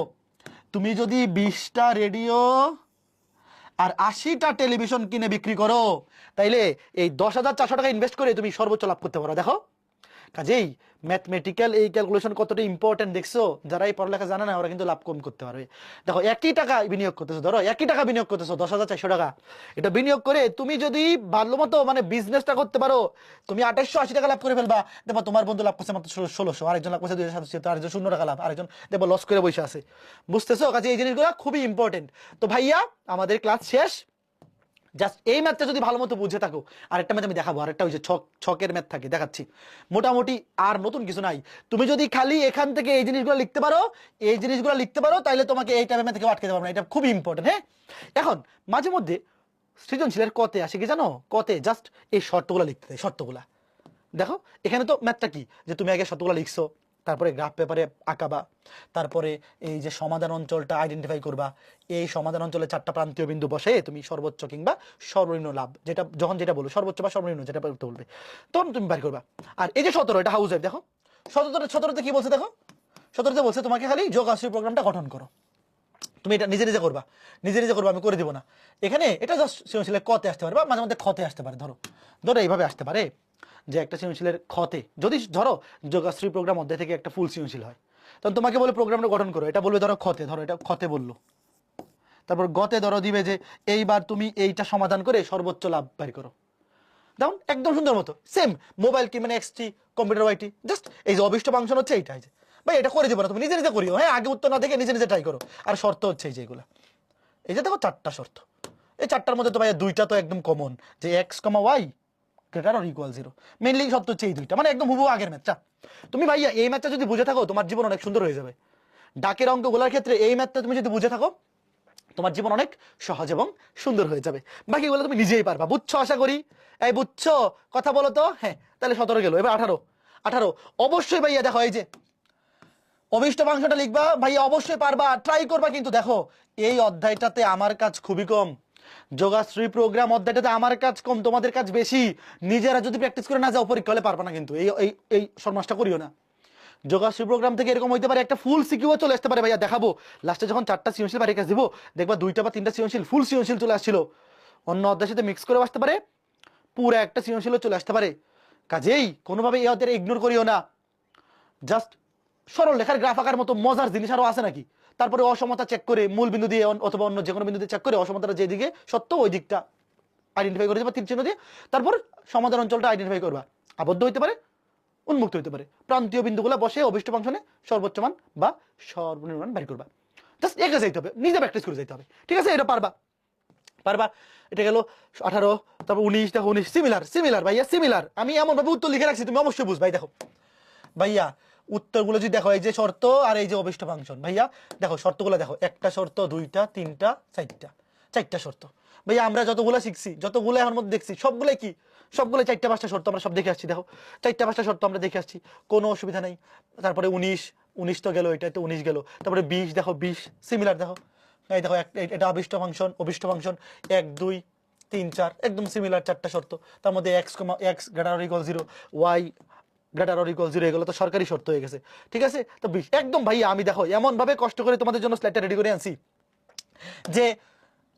তুমি যদি 20টা রেডিও আর 80টা টেলিভিশন কিনে বিক্রি করো, তাইলে এই 10,400 টাকা ইনভেস্ট করে তুমি সর্বোচ্চ লাভ করতে পারো। দেখো কাজেই ম্যাথমেটিক্যাল এই ক্যালকুলেশন কতটা ইম্পর্টেন্ট দেখছো? যারা এই পড়ালেখা জানে না ওরা কিন্তু লাভ কম করতে পারবে। দেখো একই টাকা বিনিয়োগ করতেছো, ধরো একই টাকা বিনিয়োগ করতেছো 10,400 টাকা, এটা বিনিয়োগ করে তুমি যদি ভালো মতো মানে বিজনেসটা করতে পারো, তুমি 2880 টাকা লাভ করে ফেলবা। দেখো তোমার বন্ধু লাভ করছে মাত্র 1600, আরেকজন লাভ করছে 2700, আরেকজন 0 টাকা লাভ, আরেকজন দেখো লস করে বসে আছে। বুঝতেছো? কাজে এই জিনিসগুলো খুবই ইম্পর্টেন্ট। তো ভাইয়া আমাদের ক্লাস শেষ। জাস্ট এই ম্যাথটা যদি ভালো মতো বুঝে থাকো, আরেকটা ম্যাথ আমি দেখাবো, আরেকটা ওই যে ছকের ম্যাথ থাকে, দেখাচ্ছি। মোটামুটি আর নতুন কিছু নাই। তুমি যদি খালি এখান থেকে এই জিনিসগুলো লিখতে পারো, তাহলে তোমাকে এই টাইপের ম্যাথ থেকে আটকে যাবে না। এটা খুবই ইম্পর্টেন্ট। হ্যাঁ, এখন মাঝে মধ্যে সৃজনশীলের কতে আসে কি জানো? কতে জাস্ট এই শর্তগুলো লিখতে দেয়, শর্তগুলা। দেখো এখানে তো ম্যাথটা কি, যে তুমি আগে শর্তগুলো লিখছো, তারপরে গ্রাফ পেপারে আঁকাবা, তারপরে এই যে সমাধান অঞ্চলটা আইডেন্টিফাই করবা, এই সমাধান অঞ্চলে 4টা প্রান্তীয় বিন্দু বসে তুমি সর্বোচ্চ কিংবা সর্বনিম্ন লাভ যেটা যখন যেটা বলো সর্বোচ্চ বা সর্বনিম্ন যেটা বলবে তখন তুমি বের করবা। আর এই যে 17 এটা হাউস ওয়াইফ, দেখো 17তে কি বলছে, দেখো 17তে বলছে তোমাকে খালি যোগ আশ্রয় প্রোগ্রামটা গঠন করো। তুমি এটা নিজে নিজে করবা, নিজে নিজে করবা, আমি করে দিব না। এখানে এটা জাস্ট সৃজনশীলের কতে আসতে পারে বা মাঝে মধ্যে খতে আসতে পারে। ধরো ধরো এইভাবে আসতে পারে যে একটা সৃজনশীলের খতে যদি ধরো যোগাশ্রী প্রোগ্রাম অধ্যায় থেকে একটা ফুল সৃজনশীল হয়, তখন তোমাকে বলে প্রোগ্রামটা গঠন করো, এটা বলবে ধরো খতে, ধরো এটা খতে বললো, তারপর গতে ধরো দিবে যে এইবার তুমি এইটা সমাধান করে সর্বোচ্চ লাভ বের করো। দেখুন একদম সুন্দর মতো সেম মোবাইল কি মানে এক্সটি কম্পিউটার ওয়াইটি, জাস্ট এই যে অভিষ্ট ফাংশন হচ্ছে এইটাই যে ভাই এটা করে দেবো না, তুমি নিজে নিজে করিও, হ্যাঁ আগে উত্তর না দেখে নিজে নিজে ট্রাই করো। আর শর্ত হচ্ছে এই যে এগুলা, এই যে দেখো 4টা শর্ত, এই 4টার মধ্যে তো ভাই 2টা তো একদম কমন, যে x comma y greater or equal 0, mainly শর্ত হচ্ছে এই 2টা, মানে একদম হুবহু আগের ম্যাথটা। তুমি ভাইয়া এই ম্যাথটা যদি বুঝে থাকো তোমার জীবন অনেক সুন্দর হয়ে যাবে। ডাকের অঙ্কগুলোর ক্ষেত্রে এই ম্যাথটা তুমি যদি বুঝে থাকো তোমার জীবন অনেক সহজ এবং সুন্দর হয়ে যাবে, বাকিগুলো তুমি নিজেই পারবা। বুঝছো আশা করি, এই বুঝছো কথা বলো তো, হ্যাঁ তাহলে 17 গেল, এবার 18 অবশ্যই ভাইয়া দেখো এই যে অভিষ্ট ফাংশনটা লিখবা ভাইয়া, অবশ্যই পারবা, ট্রাই করবা। কিন্তু দেখো এই অধ্যায়টাতে আমার কাজ খুবই কম, যোগাশ্রী প্রোগ্রাম অধ্যায়টাতে আমার কাজ কম, তোমাদের কাজ বেশি। নিজেরা যদি প্র্যাকটিস করে না যাও পরীক্ষা হলে পারবা না, কিন্তু এই এই এই সমাজটা করিও না। যোগাশ্রী প্রোগ্রাম থেকে এরকম হইতে পারে একটা ফুল সিকিউও চলে আসতে পারে ভাইয়া, দেখাবো লাস্টে যখন 4টা সৃজনশীল বাড়ি কাজ দিব, দেখবা 2টা বা 3টা সৃজনশীল ফুল সৃজনশীল চলে আসছিল, অন্য অধ্যায়ের সাথে মিক্স করে আসতে পারে, পুরো একটা সৃজনশীলও চলে আসতে পারে। কাজেই কোনোভাবে এই অধ্যায় ইগনোর করিও না, জাস্ট সরল লেখার গ্রাফ আঁকার মতো মজার জিনিস আরো আছে নাকি। তারপরে অসমতা চেক করে মূল বিন্দু দিয়ে অথবা অন্য যে কোনো বিন্দু দিয়ে চেক করে অসমতাটা যেদিকে সত্য ওই দিকটা আইডেন্টিফাই করে দেবা তীর চিহ্ন দিয়ে, তারপর সমাধান অঞ্চলটা আইডেন্টিফাই করবা, আবদ্ধ হইতে পারে উন্মুক্ত হইতে পারে, প্রান্তীয় বিন্দুগুলো বসে অভিষ্ট ফাংশনে সর্বোচ্চ মান বা সর্বনিম্ন মান বের করবা। জাস্ট একে যাইতে হবে, নিজে প্র্যাকটিস করে যাইতে হবে, ঠিক আছে? এটা পারবা পারবা। এটা গেল 18, তারপর 19, দেখো 19 সিমিলার ভাইয়া সিমিলার, আমি এমন ভাবে উত্তর লিখে রাখছি তুমি অবশ্যই বুঝবাই। দেখো ভাইয়া উত্তরগুলো যদি দেখো এই যে শর্ত আর এই যে অভিষ্ট ফাংশন, ভাইয়া দেখো শর্তগুলো দেখো, একটা শর্ত, 2টা, 3টা, 4টা শর্ত। ভাইয়া আমরা যতগুলো শিখছি, যতগুলো এখন মধ্যে দেখছি সবগুলো কি, সবগুলো 4টা 5টা শর্ত আমরা সব দেখে আসছি। দেখো 4টা 5টা শর্ত আমরা দেখে আসছি, কোনো অসুবিধা নেই। তারপরে 19 তো গেল, এটা তো 19 গেল। তারপরে 20, দেখো 20 সিমিলার, দেখো এই দেখো এটা অভিষ্ট ফাংশন 1 2 3 4 একদম সিমিলার 4টা শর্ত। তার মধ্যে x greater or equal 0, y greater or equal 0 এগুলো তো সরকারি শর্ত হয়ে গেছে, ঠিক আছে? তো 20 একদম ভাইয়া আমি দেখো এমন ভাবে কষ্ট করে তোমাদের জন্য স্লাইডটা রেডি করে আনছি যে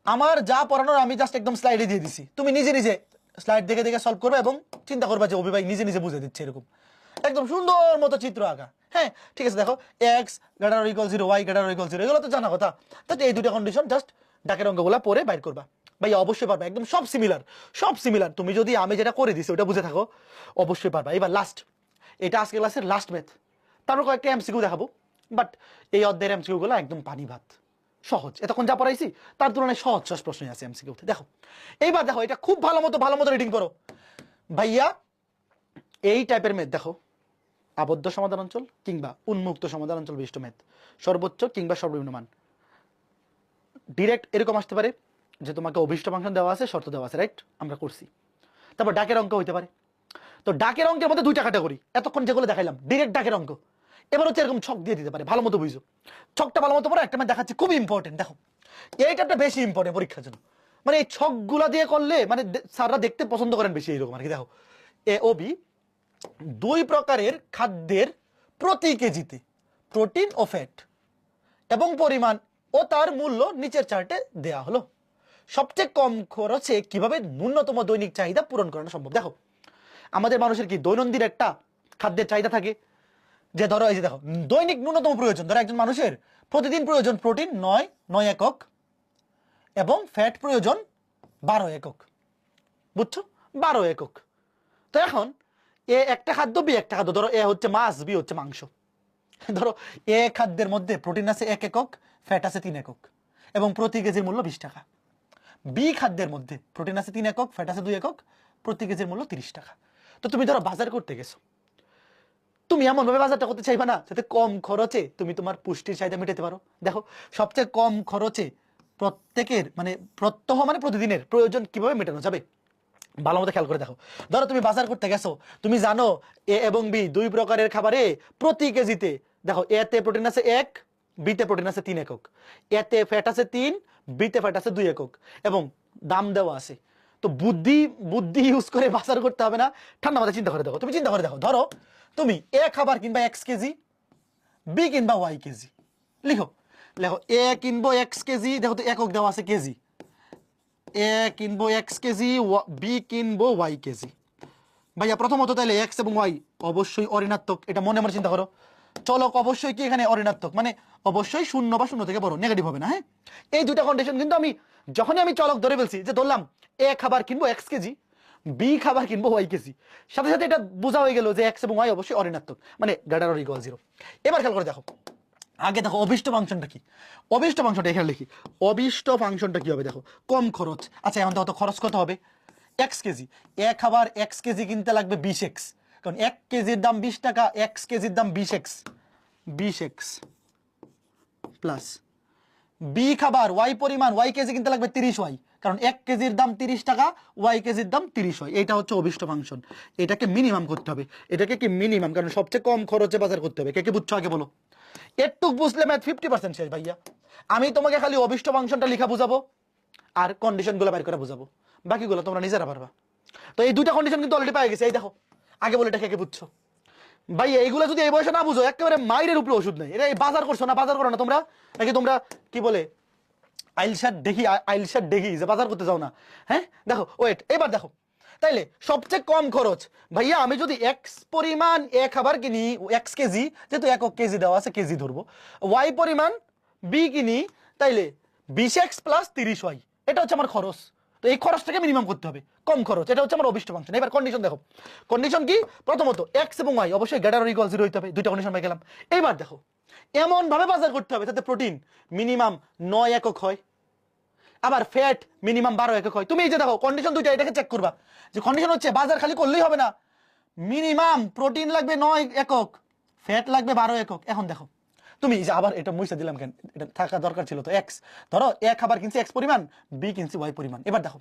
আমার যা পড়ানোর আমি জাস্ট একদম স্লাইডে দিয়ে দিছি, তুমি নিজে নিজে স্লাইড দেখে দেখে সলভ করবে এবং চিন্তা করবা যে অভি ভাই নিজে নিজে বুঝে দিচ্ছে, এরকম একদম সুন্দর মতো চিত্র আঁকা। হ্যাঁ ঠিক আছে, দেখো x greater or equal 0, y greater or equal 0 এগুলো তো জানা কথা। তো এই 2টা কন্ডিশন জাস্ট ডাকের অঙ্কগুলো পড়ে বাইর করবা, ভাই অবশ্যই পারবা, একদম সব সিমিলার। তুমি যদি আমি যেটা করে দিছি ওটা বুঝে থাকো অবশ্যই পারবা। এবার লাস্ট, এটা আজকে ক্লাসের লাস্ট ম্যাথ, তারপর কয়েকটা এমসিকিউ দেখাবো, বাট এই অধ্যায়ের এমসিকিউ গুলো একদম পানি ভাত সহজ, এতক্ষণ যা পড়াইছি তার তুলনায় সহজ প্রশ্নই আছে এমসিকিউতে। দেখো এইবার দেখো এটা খুব ভালো মতো রিডিং করো ভাইয়া। এই টাইপের ম্যাথ দেখো, আবদ্ধ সমাধান অঞ্চল কিংবা উন্মুক্ত সমাধান অঞ্চল বিশিষ্ট ম্যাথ, সর্বোচ্চ কিংবা সর্বনিম্ন মান ডিরেক্ট এরকম আসতে পারে যে তোমাকে অভিষ্ট ফাংশন দেওয়া আছে, শর্ত দেওয়া আছে, রাইট? আমরা করছি। তারপর ডাকের অঙ্ক হইতে পারে, তো ডাকের অঙ্কের মধ্যে 2টা ক্যাটাগরি, এতক্ষণ যেগুলো দেখাইলাম ডিরেক্ট ডাকের অঙ্ক। এবার হচ্ছে এরকম ছক দিয়ে দিতে পারে, ভালো মতো বুঝো, ছকটা ভালো মতো পড়ো। একটা ম্যাথ দেখাচ্ছি খুবই ইম্পর্টেন্ট, দেখো এইটা বেশি ইম্পর্টেন্ট পরীক্ষার জন্য, মানে এই ছকগুলা দিয়ে করলে মানে স্যাররা দেখতে পছন্দ করেন বেশি এইরকম আর কি। দেখো এ ও বি 2 প্রকারের খাদ্যের প্রতি কেজিতে প্রোটিন ও ফ্যাট এবং পরিমাণ ও তার মূল্য নিচের চার্টে দেয়া হলো, সবচেয়ে কম খরচে কিভাবে ন্যূনতম দৈনিক চাহিদা পূরণ করানো সম্ভব। দেখো আমাদের মানুষের কি দৈনন্দিন একটা খাদ্যের চাহিদা থাকে, যে ধরো এই যে দেখো দৈনিক ন্যূনতম প্রয়োজন, ধরো একজন মানুষের প্রতিদিন প্রয়োজন প্রোটিন 9 একক এবং ফ্যাট প্রয়োজন 12 একক, বুঝছো? 12 একক। তো এখন এ একটা খাদ্য, বি একটা খাদ্য, ধরো এ হচ্ছে মাছ, বি হচ্ছে মাংস। ধরো এ খাদ্যের মধ্যে প্রোটিন আছে 1 একক, ফ্যাট আছে 3 একক এবং প্রতি কেজির মূল্য 20 টাকা। বি খাদ্যের মধ্যে প্রোটিন আছে 3 একক, ফ্যাট আছে 2 একক, প্রতি কেজির মূল্য 30 টাকা। তো তুমি ধরো বাজার করতে গেছো, তুমি এমন ভাবে বাজারটা করতে চাইবা না যাতে কম খরচে তুমি তোমার পুষ্টির চাহিদা মেটাতে পারো। দেখো সবচেয়ে কম খরচে প্রত্যেকের মানে প্রত্যহ মানে প্রতিদিনের প্রয়োজন কিভাবে মেটানো যাবে ভালো মতো খেয়াল করে দেখো, ধরো তুমি বাজার করতে গেছো, তুমি জানো এ এবং বি দুই প্রকারের খাবারে প্রতি কেজিতে দেখো এ তে প্রোটিন আছে 1, বি তে প্রোটিন আছে 3 একক, এ তে ফ্যাট আছে 3, বি তে ফ্যাট আছে 2 একক এবং দাম দেওয়া আছে। তো বুদ্ধি বুদ্ধি ইউজ করে বাজার করতে হবে না, ঠান্ডা মাথায় চিন্তা করে দেখো। তুমি চিন্তা করে দেখো, ধরো তুমি এ খাবার কিনবা x কেজি, বি কিনবা y কেজি। লিখো লেখো এ কিনবো x কেজি, দেখো তো একক দেওয়া আছে কেজি, এ কিনবো x কেজি, বি কিনবো y কেজি। ভাইয়া প্রথমত তাহলে x এবং y অবশ্যই অঋণাত্মক, এটা মনে মনে চিন্তা করো। চলক অবশ্যই কি এখানে অঋণাত্মক, মানে অবশ্যই শূন্য বা শূন্য থেকে বড়, নেগেটিভ হবে না। হ্যাঁ, এই দুইটা কন্ডিশন কিন্তু আমি যখনই আমি চলক ধরে ফেলছি, যে ধরলাম এ খাবার কিনবো x কেজি, বি খাবার কিনবো y কেজি, সাথে সাথে এটা বোঝা হয়ে গেল যে x এবং y অবশ্যই অঋণাত্মক, মানে গ্রেটার অর ইকুয়াল 0। এবার খেয়াল করে দেখো, আগে দেখো অভিষ্ট ফাংশনটা কি, অভিষ্ট ফাংশনটা এখানে লিখি। অভিষ্ট ফাংশনটা কি হবে দেখো, কম খরচ। আচ্ছা এখন দেখো তো খরচ কত হবে, x কেজি, এক খাবার x কেজি কিনতে লাগবে 20x, কারণ 1 কেজির দাম 20 টাকা, x কেজির দাম 20x প্লাস বি খাবার y পরিমাণ y কেজি কিনতে লাগবে 30y, কারণ 1 কেজির দাম 30 টাকা, y কেজির দাম 30 হয়। এটা হচ্ছে অভিষ্ট ফাংশন, এটাকে মিনিমাম করতে হবে, এটাকে কি মিনিমাম, কারণ সবচেয়ে কম খরচে বাজার করতে হবে। কে কে বুঝছো আগে বলো। একটুক বুঝলে ম্যাথ 50% শেষ ভাইয়া। আমি তোমাকে খালি অভিষ্ট ফাংশনটা লেখা বুঝাবো আর কন্ডিশনগুলো বের করে বুঝাবো, বাকিগুলো তোমরা নিজেরা পারবা। তো এই দুইটা কন্ডিশন কিন্তু অলরেডি পেয়ে গেছে। এই দেখো আগে বলে এটা কে কে বুঝছো ভাই, এইগুলো যদি এই বয়সে না বুঝো একেবারে মাইরের উপরে ওষুধ নেই। এটা বাজার করছো না, বাজার করো না তোমরা, নাকি তোমরা কি বলে আইলশাট দেখি যে বাজার করতে যাও না। হ্যাঁ দেখো ওয়েট, এবার দেখো তাইলে সবচেয়ে কম খরচ ভাইয়া, আমি যদি এক্স পরিমাণ এ খাবার কিনি x কেজি, যেহেতু একক কেজি দেওয়া আছে কেজি ধরবো, y পরিমাণ বি কিনি, তাইলে 20x প্লাস 30y, এটা হচ্ছে আমার খরচ। তো এই খরচটাকে মিনিমাম করতে হবে, কম খরচ, এটা হচ্ছে আমার অভিষ্ট ফাংশন। এবার কন্ডিশন দেখো, কন্ডিশন কি, প্রথমত x এবং y অবশ্যই গ্রেটার অর ইকুয়াল 0 হইতে হবে, দুইটা কন্ডিশন পেয়ে গেলাম। এবার দেখো এমন ভাবে বাজার করতে হবে যাতে প্রোটিন মিনিমাম 9 একক হয়, আবার ফ্যাট মিনিমাম 12 একক হয়। তুমি এই যে দেখো কন্ডিশন দুইটা, এটাকে চেক করবা যে কন্ডিশন হচ্ছে বাজার খালি করলেই হবে না, মিনিমাম প্রোটিন লাগবে 9 একক, ফ্যাট লাগবে 12 একক। এখন দেখো তুমি যে আবার এটা মুছে দিলাম কেন, এটা থাকা দরকার ছিল তো। এক্স ধরো এক খাবার কিনছি x পরিমাণ, বি কিনছি y পরিমাণ। এবার দেখো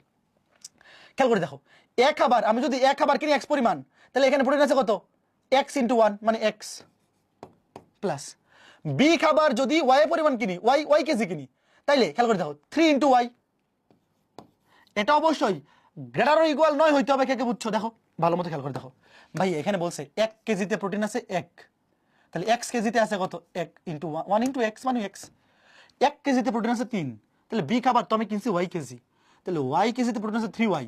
খেয়াল করে দেখো, এক খাবার আমি যদি এক খাবার কিনি x পরিমাণ, তাহলে এখানে প্রোটিন আছে কত, x × 1 মানে x প্লাস বি খাবার যদি y পরিমাণ কিনি, y কেজি কিনি, তাইলে খেয়াল করে দেখো 3 × y, এটা অবশ্যই গ্রেটার অর ইকুয়াল 9 হইতে হবে। কে কে বুঝছো দেখো ভালো মতো খেয়াল করে দেখো ভাই, এখানে বলছে 1 কেজিতে প্রোটিন আছে 1, তাহলে x কেজিতে আছে কত, 1 × 1 × x মানে x, 1 কেজিতে প্রোটিন আছে 3, তাহলে বি খাবার তো আমি কিনছি y কেজি, তাহলে y কেজিতে প্রোটিন আছে 3y,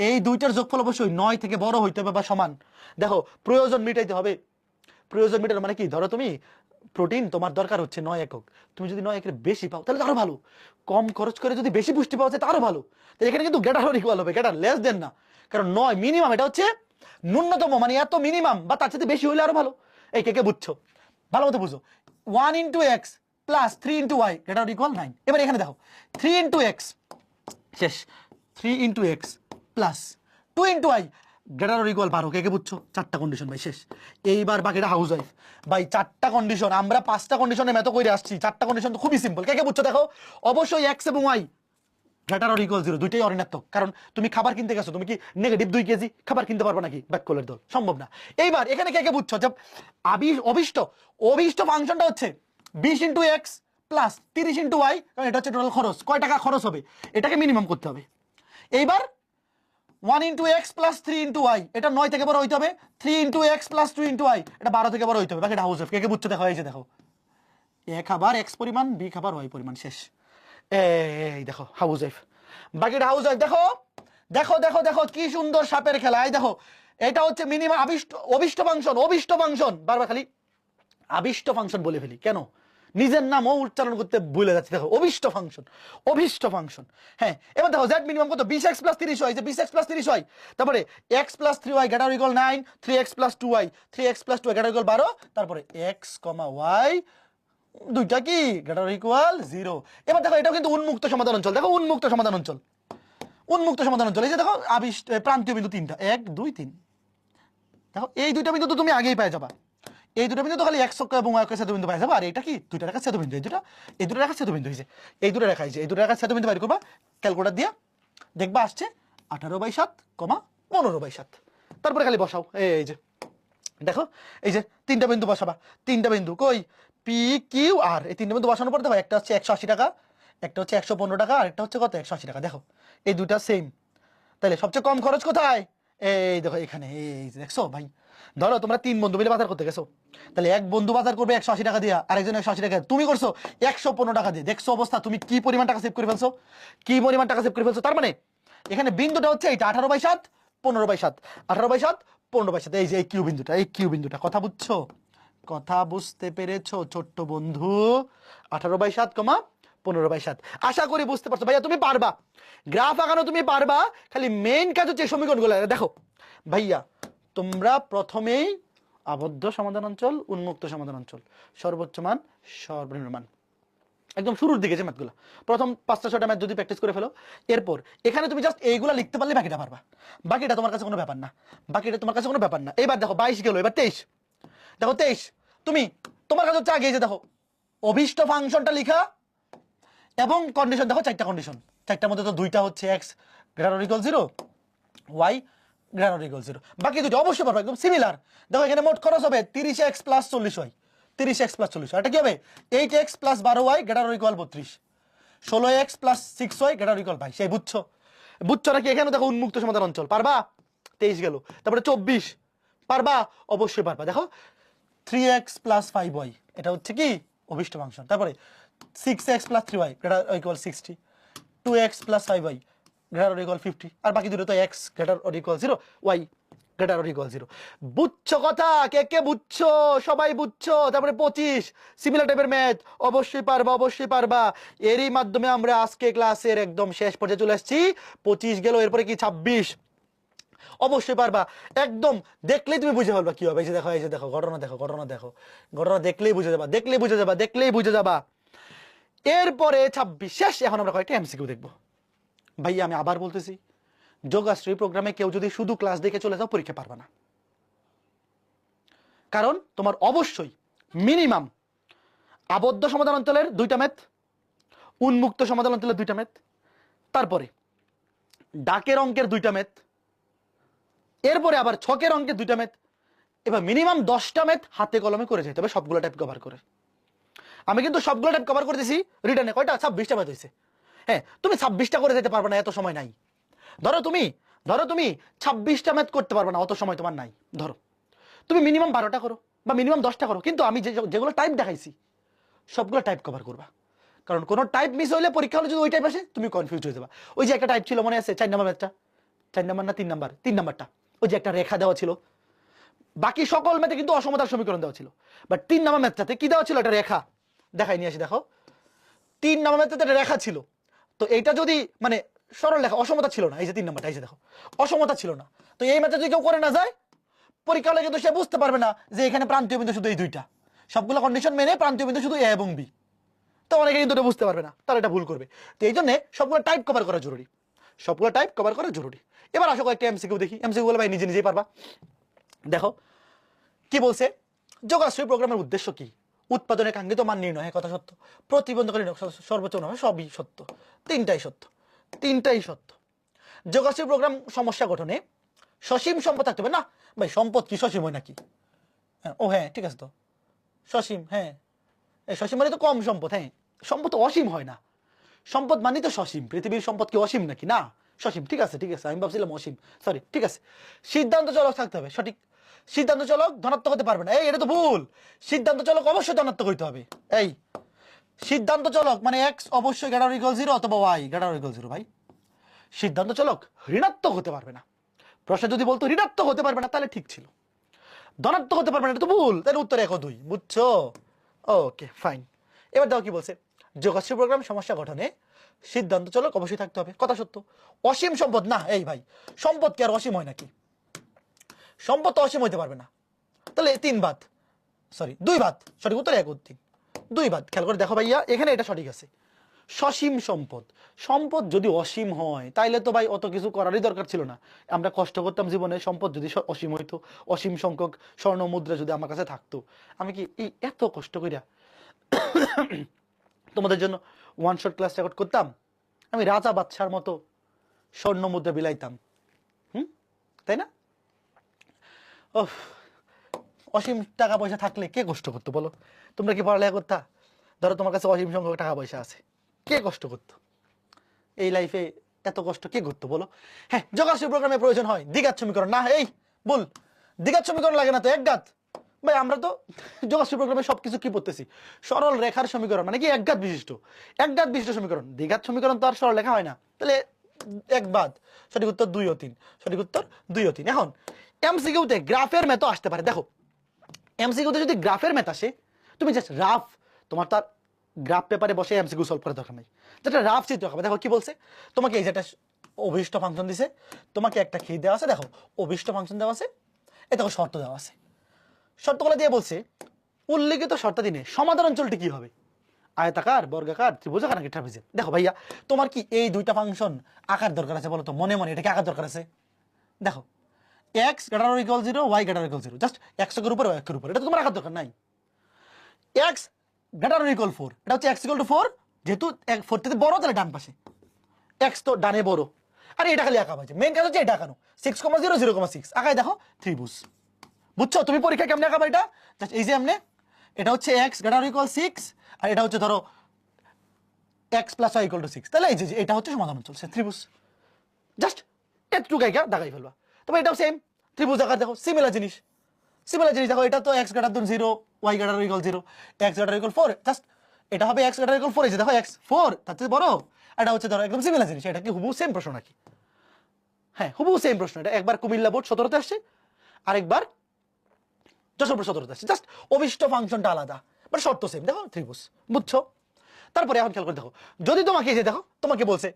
এই দুইটার যোগফল অবশ্যই 9 থেকে বড় হইতে হবে বা সমান। দেখো প্রয়োজন মিটাইতে হবে, প্রয়োজন মিটানো মানে কি, ধরো তুমি প্রোটিন তোমার দরকার হচ্ছে 9 একক, তুমি যদি 9 একের বেশি পাও তাহলে আরো ভালো, কম খরচ করে যদি বেশি পুষ্টি পাওয়া যায় তারও ভালো। তাহলে এখানে কিন্তু গ্রেটার অর ইকুয়াল হবে, গ্রেটার লেস দেন না, কারণ 9 মিনিমাম, এটা হচ্ছে ন্যূনতম, মানে এত মিনিমাম বা তার সাথে বেশি হলে আরো ভালো। এই কে কে বুঝছো ভালো মতো বুঝো। 1 × x plus 3 × y greater or equal 9। এবার এখানে দেখো 3 × x শেষ, 3 × x plus 2 × y greater or equal 12। কে কে বুঝছো, চারটা কন্ডিশন ভাই শেষ। এইবার বাকিটা হাউস ওয়াইফ ভাই, চারটা কন্ডিশন, আমরা 5টা কন্ডিশনে মেতো করে আসছি, চারটা কন্ডিশন তো খুবই সিম্পল। কে কে বুঝছো দেখো, অবশ্যই x এবং y গ্রেটার অর ইকুয়াল 0, দুইটাই অঋণাত্মক, কারণ তুমি খাবার কিনতে গেছো, তুমি কি নেগেটিভ 2 কেজি খাবার কিনতে পারবে নাকি ব্যাককলের দল, সম্ভব না। এইবার এখানে কে কে বুঝছো যে অভিষ্ট অভিষ্ট ফাংশনটা হচ্ছে 20 × x প্লাস 30 × y, কারণ এটা হচ্ছে টোটাল খরচ, কয় টাকা খরচ হবে এটাকে মিনিমাম করতে হবে। এইবার 1 × x প্লাস 3 × y, এটা 9 থেকে বড় হইতে হবে, 3 × x প্লাস 2 × y, এটা 12 থেকে বড় হইতে হবে। বাকিটা হাউস ওয়াইফ। কে কে বুঝছো দেখো, এই যে দেখো এ খাবার x পরিমাণ, বি খাবার y পরিমাণ, শেষ। এই দেখো হাউস ওয়াইফ, বাকিটা হাউস ওয়াইফ। দেখো দেখো দেখো দেখো কি সুন্দর সাপের খেলা। এই দেখো এটা হচ্ছে মিনিমাম অভিষ্ট ফাংশন, অভিষ্ট ফাংশন, বারবার খালি আবিষ্ট ফাংশন বলে ফেলি কেন, নিজের নামও উচ্চারণ করতে ভুলে যাচ্ছে। দেখো অভিষ্ট ফাংশন, অভিষ্ট ফাংশন। হ্যাঁ এবার দেখো z মিনিমাম কত, 20x প্লাস 30 হয়, যে 20x প্লাস 30 হয়, তারপরে x plus 3y greater equal 9, 3x plus 2y, 3x plus 2y greater equal 12, তারপরে x, y দুইটা কি গ্রেটার ইকুয়াল 0। এবার দেখো এটাও কিন্তু উন্মুক্ত সমাধান অঞ্চল, দেখো উন্মুক্ত সমাধান অঞ্চল, উন্মুক্ত সমাধান অঞ্চল। এই যে দেখো প্রান্তীয় বিন্দু 3টা, 1 2 3, দেখো এই দুইটা বিন্দু তো তুমি আগেই পেয়ে যাবা, এই দুটো বিন্দু তো খালি x অক্ষ এবং y অক্ষের ছেদবিন্দু পাই যাবো। আর এটা কি দুইটা রেখার ছেদবিন্দু, এই দুটো রেখার ছেদবিন্দু হয়েছে, এই দুটো রেখা হয়েছে, এই দুটো রেখার ছেদবিন্দু বাইর করবা ক্যালকুলেটর দিয়ে, দেখবা আসছে 18/7, 15/7। তারপরে খালি বসাও, এই যে দেখো, এই যে তিনটা বিন্দু বসাবা, তিনটা বিন্দু কই, পি কিউ আর, এই তিনটা বিন্দু বসানোর পর দেখো একটা হচ্ছে 180 টাকা, একটা হচ্ছে 115 টাকা, আর একটা হচ্ছে কত 180 টাকা। দেখো এই দুটা সেম, তাহলে সবচেয়ে কম খরচ কোথায়? এই দেখো এখানে, এই যে দেখছো ভাই, ধরো তোমরা 3 বন্ধু মিলে বাজার করতে গেছো, তাহলে এক বন্ধু বাজার করবে 180 টাকা দিয়ে, আরেকজন 180 টাকা, তুমি করছো 115 টাকা দিয়ে। দেখছো অবস্থা, তুমি কি পরিমাণ টাকা সেভ করে ফেলছো, কি পরিমাণ টাকা সেভ করে ফেলছো। তার মানে এখানে বিন্দুটা হচ্ছে এইটা 18/7, 15/7, 18/7, 15/7, এই যে এই কিউ বিন্দুটা, এই কিউ বিন্দুটা। কথা বুঝছো, কথা বুঝতে পেরেছো ছোট্ট বন্ধু? 18/7, 15/7। আশা করি বুঝতে পারছো ভাইয়া, তুমি পারবা গ্রাফ আঁকানো, তুমি পারবা। খালি মেইন কাজ হচ্ছে সমীকরণগুলো দেখো ভাইয়া। তোমরা প্রথমেই আবদ্ধ সমাধান অঞ্চল, উন্মুক্ত সমাধান অঞ্চল, সর্বোচ্চ মান, সর্বনিম্ন মান, একদম শুরুর দিকে যে ম্যাথগুলো, প্রথম 5টা 6টা ম্যাথ যদি প্র্যাকটিস করে ফেলো, এরপর এখানে তুমি জাস্ট এইগুলা লিখতে পারলে বাকিটা পারবা। বাকিটা তোমার কাছে কোনো ব্যাপার না, বাকিটা তোমার কাছে কোনো ব্যাপার না। এবার দেখো 22 গেল, এবার 23। দেখো 23, তুমি তোমার কাছে হচ্ছে আগে যে দেখো অভীষ্ট ফাংশনটা লিখা এবং কন্ডিশন দেখো, 4টা কন্ডিশন, 4টার মধ্যে তো 2টা হচ্ছে x greater equal 0, y greater equal 0, বাকি দুটো অবশ্যই পারবো, একদম সিমিলার। দেখো এখানে মোট খরচ হবে 30x plus 40y, 30x plus 40, এটা কি হবে 8x plus 12y greater equal 32, 16x plus 6y greater equal 22। এই বুঝছো, বুঝছো নাকি? এখানে দেখো উন্মুক্ত সমাধান অঞ্চল, পারবা? 23 গেল, তারপরে 24 পারবা? অবশ্যই পারবা। দেখো 3x প্লাস 5y, এটা হচ্ছে কি অভীষ্ট ফাংশন। তারপরে 6x plus 3y greater equal 60, 2x plus 5y greater equal 50, আর বাকি দুটো তো x greater equal 0, y greater equal 0। বুঝছো কথা? কে কে বুঝছো? সবাই বুঝছো? তারপরে 25 সিমিলার টাইপের ম্যাথ, অবশ্যই পারবা, অবশ্যই পারবা। এরই মাধ্যমে আমরা আজকে ক্লাসের একদম শেষ পর্যায়ে চলে আসছি। 25 গেল, এরপরে কি 26, অবশ্যই পারবা। একদম দেখলেই তুমি বুঝে ফেলবা কি হবে। এই যে দেখো, এই যে দেখো ঘটনা, দেখো ঘটনা, দেখো ঘটনা, দেখলেই বুঝে যাবা, দেখলেই বুঝে যাবা, দেখলেই বুঝে যাবা। এরপরে 26 শেষ। এখন আমরা কয়েকটা এমসিকিউ দেখবো। ভাইয়া আমি আবার বলতেছি, যোগাশ্রী প্রোগ্রামে কেউ যদি শুধু ক্লাস দেখে চলে যাও, পরীক্ষা পারবা না। কারণ তোমার অবশ্যই মিনিমাম আবদ্ধ সমাধান অঞ্চলের 2টা ম্যাথ, উন্মুক্ত সমাধান অঞ্চলের 2টা ম্যাথ, তারপরে ডাকের অঙ্কের 2টা ম্যাথ, এরপরে আবার ছকের অঙ্কের 2টা ম্যাথ, এবার মিনিমাম 10টা ম্যাথ হাতে কলমে করে যেতে হবে, সবগুলো টাইপ কভার করে। আমি কিন্তু সবগুলো টাইপ কভার করে দিছি। রিটার্নে কয়টা? 26টা ম্যাথ হয়েছে। হ্যাঁ, তুমি 26টা করে যেতে পারবে না, এত সময় নাই। ধরো তুমি 26টা ম্যাথ করতে পারবে না, অত সময় তোমার নাই। ধরো তুমি মিনিমাম 12টা করো বা মিনিমাম 10টা করো, কিন্তু আমি যেগুলো টাইপ দেখাইছি সবগুলো টাইপ কভার করবা। কারণ কোনো টাইপ মিস হইলে পরীক্ষা হলে যদি ওই টাইপ আসে, তুমি কনফিউজ হয়ে যাবা। ওই যে একটা টাইপ ছিল মনে আছে, 4 নম্বর ম্যাথটা, 4 নম্বর না 3 নম্বর, 3 নম্বরটা, ওই যে একটা রেখা দেওয়া ছিল। বাকি সকল ম্যাথে কিন্তু অসমতার সমীকরণ দেওয়া ছিল, বাট 3 নম্বর ম্যাথটাতে কি দেওয়া ছিল? একটা রেখা। দেখাই নিয়ে আসি, দেখো 3 নম্বর ম্যাথটাতে একটা রেখা ছিল। তো এইটা যদি মানে সরল লেখা, অসমতা ছিল না। এই যে 3 নম্বরটা, এই যে দেখো অসমতা ছিল না। তো এই ম্যাথে যদি কেউ করে না যায়, পরীক্ষা হলে কিন্তু সে বুঝতে পারবে না যে এখানে প্রান্তীয় বিন্দু শুধু এই 2টা, সবগুলো কন্ডিশন মেনে প্রান্তীয় বিন্দু শুধু এ এবং বি। তো অনেকে কিন্তু এটা বুঝতে পারবে না, তারা এটা ভুল করবে। তো এই জন্য সবগুলো টাইপ কভার করা জরুরি, সবগুলো টাইপ কভার করা জরুরি। এবার আসো কয়েকটা এমসিকিউ দেখি। এমসিকিউ গুলো ভাই নিজে নিজেই পারবা। দেখো কি বলছে, যোগাশ্রী প্রোগ্রামের উদ্দেশ্য কি? উৎপাদনের কাঙ্ক্ষিত মান নির্ণয়, কথা সত্য। প্রতিবন্ধকারী সর্বোচ্চ নয়, সবই সত্য। 3টাই সত্য, 3টাই সত্য। যোগাশ্রী প্রোগ্রাম সমস্যা গঠনে সসীম সম্পদ থাকতে হবে না। ভাই সম্পদ কি সসীম হয় নাকি? ও হ্যাঁ ঠিক আছে, তো সসীম, হ্যাঁ সসীম মানে তো কম সম্পদ। হ্যাঁ, সম্পদ তো অসীম হয় না, সম্পদ মানে তো সসীম। পৃথিবীর সম্পদ কি অসীম নাকি? না, সসীম। ঠিক আছে, ঠিক আছে, আমি ভাবছিলাম অসীম, সরি। ঠিক আছে, সিদ্ধান্ত চলক থাকতে হবে, সঠিক। সিদ্ধান্ত চলক ধনাত্মক হতে পারবে না, এই এটা তো ভুল। সিদ্ধান্ত চলক অবশ্যই ধনাত্মক হইতে হবে। এই সিদ্ধান্ত চলক মানে এক্স অবশ্যই গ্রেটার ইকুয়াল 0 অথবা ওয়াই গ্রেটার ইকুয়াল 0। ভাই সিদ্ধান্ত চলক ঋণাত্মক হতে পারবে না। প্রশ্ন যদি বলতো ঋণাত্মক হতে পারবে না, তাহলে ঠিক ছিল। ধনাত্মক হতে পারবে না, এটা তো ভুল। তাহলে উত্তর 1 ও 2, বুঝছো? Okay fine. এবার দেখো কি বলছে, যোগাশ্রী প্রোগ্রাম সমস্যা গঠনে সিদ্ধান্ত চলক অবশ্যই থাকতে হবে, কথা সত্য। অসীম সম্পদ না, এই ভাই সম্পদ কি আর অসীম হয় নাকি? সম্পদ তো অসীম হইতে পারবে না। তাহলে 3 বাদ, সরি 2 বাদ, সঠিক উত্তর 1 ও 3, 2 বাদ। খেয়াল করে দেখো ভাইয়া, এখানে এটা সঠিক আছে। সসীম সম্পদ, সম্পদ যদি অসীম হয় তাইলে তো ভাই অত কিছু করারই দরকার ছিল না। আমরা কষ্ট করতাম জীবনে, সম্পদ যদি অসীম হইতো, অসীম সংখ্যক স্বর্ণ মুদ্রা যদি আমার কাছে থাকতো, আমি কি এই এত কষ্ট কইরা তোমাদের জন্য ওয়ান শট ক্লাস রেকর্ড করতাম? আমি রাজা বাদশার মতো স্বর্ণ মুদ্রা বিলাইতাম। তাই না? ও, অসীম টাকা পয়সা থাকলে কে কষ্ট করতো বলো? তোমরা কি পড়ালেখা করতা? ধরো তোমার কাছে অসীম সংখ্যক টাকা পয়সা আছে, কে কষ্ট করতো? এই লাইফে এত কষ্ট কে করতো বলো? হ্যাঁ, যোগাশ্রী প্রোগ্রামে প্রয়োজন হয় দ্বিঘাত সমীকরণ, না এই বল, দ্বিঘাত সমীকরণ লাগে না তো একঘাত। ভাই আমরা তো যোগাশ্রী প্রোগ্রামে সবকিছু কি পড়তেছি, সরল রেখার সমীকরণ, মানে কি একঘাত বিশিষ্ট সমীকরণ। দ্বিঘাত সমীকরণ তো আর সরল রেখা হয় না, তাহলে এক বাদ। সঠিক উত্তর 2 ও 3, সঠিক উত্তর 2 ও 3। এখন এমসিকিউতে গ্রাফের ম্যাথও আসতে পারে। দেখো এমসিকিউতে যদি গ্রাফের ম্যাথ আসে, তুমি জাস্ট রাফ, তোমার তার গ্রাফ পেপারে বসে এমসিকিউ সলভ করার দরকার নেই, যেটা রাফ চিত্র হবে। দেখো কি বলছে তোমাকে, এই যেটা অভিষ্ট ফাংশন দিছে, তোমাকে একটা কি দেওয়া আছে, দেখো অভিষ্ট ফাংশন দেওয়া আছে, এই দেখো শর্ত দেওয়া আছে। শর্তগুলো দিয়ে বলছে উল্লেখিত শর্তাধীনে সমাধান অঞ্চলটি কি হবে, আয়তাকার, বর্গাকার, ত্রিভুজাকার নাকি ট্রাপিজিয়াম। দেখো ভাইয়া, তোমার কি এই দুইটা ফাংশন আকার দরকার আছে বলো তো? মনে মনে এটা কি আকার দরকার আছে? দেখো x > 0, y > 0, জাস্ট x এর উপরে y এর উপরে, এটা তো তোমার আকার দরকার নাই। x > 4, এটা হচ্ছে x = 4, যেহেতু 4 থেকে বড় তাহলে ডান পাশে, x তো ডানে বড়, আরে এটা খালি আঁকা পাচ্ছে। মেইন কাজ হচ্ছে এটা আঁকানো, 6,0, 0,6 আঁকায় দেখো ত্রিভুজ। বুঝছো তুমি পরীক্ষা কেমনে আঁকাবা এটা? জাস্ট এই যে এমনি, এটা হচ্ছে x > 6 আর এটা হচ্ছে ধরো x + y = 6, তাহলে এই যে এটা হচ্ছে সমাধান অঞ্চল, সে ত্রিভুজ। জাস্ট এতটুকু আঁকা দাগাই ফেলবা। তবে এটাও সেম ত্রিভুজ আকার, দেখো সিমিলার জিনিস দেখো, এটা তো x > 0, y > 0, x > 4, জাস্ট এটা হবে x > 4, এই যে দেখো x 4 তার চেয়ে বড়, এটা হচ্ছে ধরো একদম সিমিলার জিনিস। এটা কি হুবহু সেম প্রশ্ন নাকি? হ্যাঁ, হুবহু সেম প্রশ্ন। এটা একবার কুমিল্লা বোর্ড 17তে আসছে, আরেকবার যশোর 17তে আসছে, জাস্ট অভিষ্ট ফাংশনটা আলাদা, বাট শর্ত সেম। দেখো ত্রিভুজ, বুঝছো? তারপরে এখন খেয়াল করে দেখো, যদি তোমাকে এই যে দেখো তোমাকে বলছে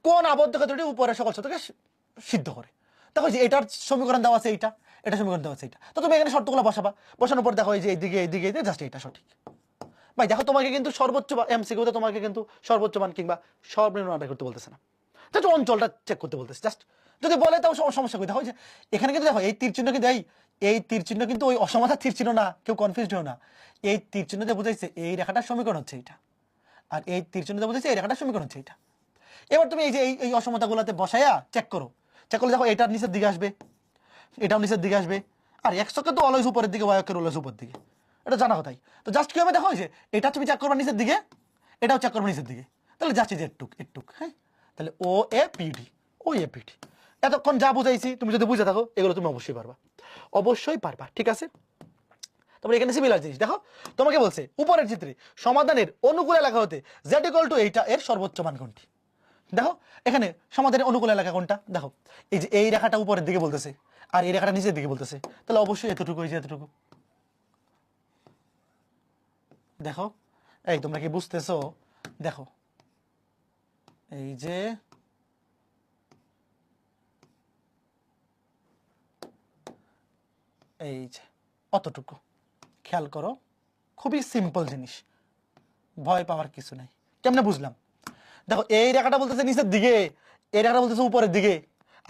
কোন আবদ্ধ ক্ষেত্রটি উপরের সকল শর্তকে সিদ্ধ করে, দেখো যে এটার সমীকরণ দেওয়া আছে, এটা সমীকরণ দেওয়া আছে, এটা তো তুমি এখানে শর্তগুলো বসাবা, বসানোর পর দেখো এই যে এইদিকে জাস্ট এটা সঠিক। ভাই দেখো তোমাকে কিন্তু সর্বোচ্চ এমসিকিউতে তোমাকে কিন্তু সর্বোচ্চ মান কিংবা সর্বনিম্ন মান বের করতে বলতেছে না, জাস্ট অঞ্চলটা চেক করতে বলতেছে। জাস্ট যদি বলে তাও সমস্যা কই, দেখো যে এখানে কিন্তু দেখো এই তীর চিহ্ন কিন্তু এই তীর চিহ্ন কিন্তু ওই অসমাধান তীর চিহ্ন না, কেউ কনফিউজড হও না। এই তীর চিহ্ন দিয়ে বুঝাইছে এই রেখাটার সমীকরণ হচ্ছে এটা, আর এই তীর চিহ্ন দিয়ে বুঝাইছে এই রেখাটার সমীকরণ হচ্ছে এটা। এবার তুমি এই যে এই অসমতাগুলোতে বসাইয়া চেক করলে দেখো এটার নিচের দিকে আসবে, এটাও নিচের দিকে আসবে, আর একশোকে তো অলওয়েজ উপরের দিকে, ওয়াইকের অলওয়েজ উপর দিকে, এটা জানা কথাই। তো জাস্ট কি হবে দেখো যে এটা তুমি চেক করবা নিচের দিকে, এটাও চেক করবা নিচের দিকে, তাহলে যাচ্ছে যে একটুক হ্যাঁ, তাহলে ও এ পিডি, এতক্ষণ যা বুঝাইছি তুমি যদি বুঝে থাকো এগুলো তুমি অবশ্যই পারবা, ঠিক আছে? তারপরে এখানে সিমিলার জিনিস দেখো, তোমাকে বলছে উপরের চিত্রে সমাধানের অনুকূল এলাকা হতে z = এইটা এর সর্বোচ্চ মান কোনটি। দেখো এখানে সমাধানের অনুকূল এলাকা কোনটা, দেখো এই যে এই রেখাটা উপরের দিকে বলতেছে আর এই রেখাটা নিচের দিকে বলতেছে, তাহলে অবশ্যই এতটুকু, এই যে এতটুকু। দেখো এই তোমরা কি বুঝতেছো? দেখো এই যে অতটুকু, খেয়াল করো, খুবই সিম্পল জিনিস, ভয় পাওয়ার কিছু নাই। কেমনে বুঝলাম? দেখো এই রেখাটা বলতেছে নিচের দিকে, এই রেখাটা বলতেছে উপরের দিকে,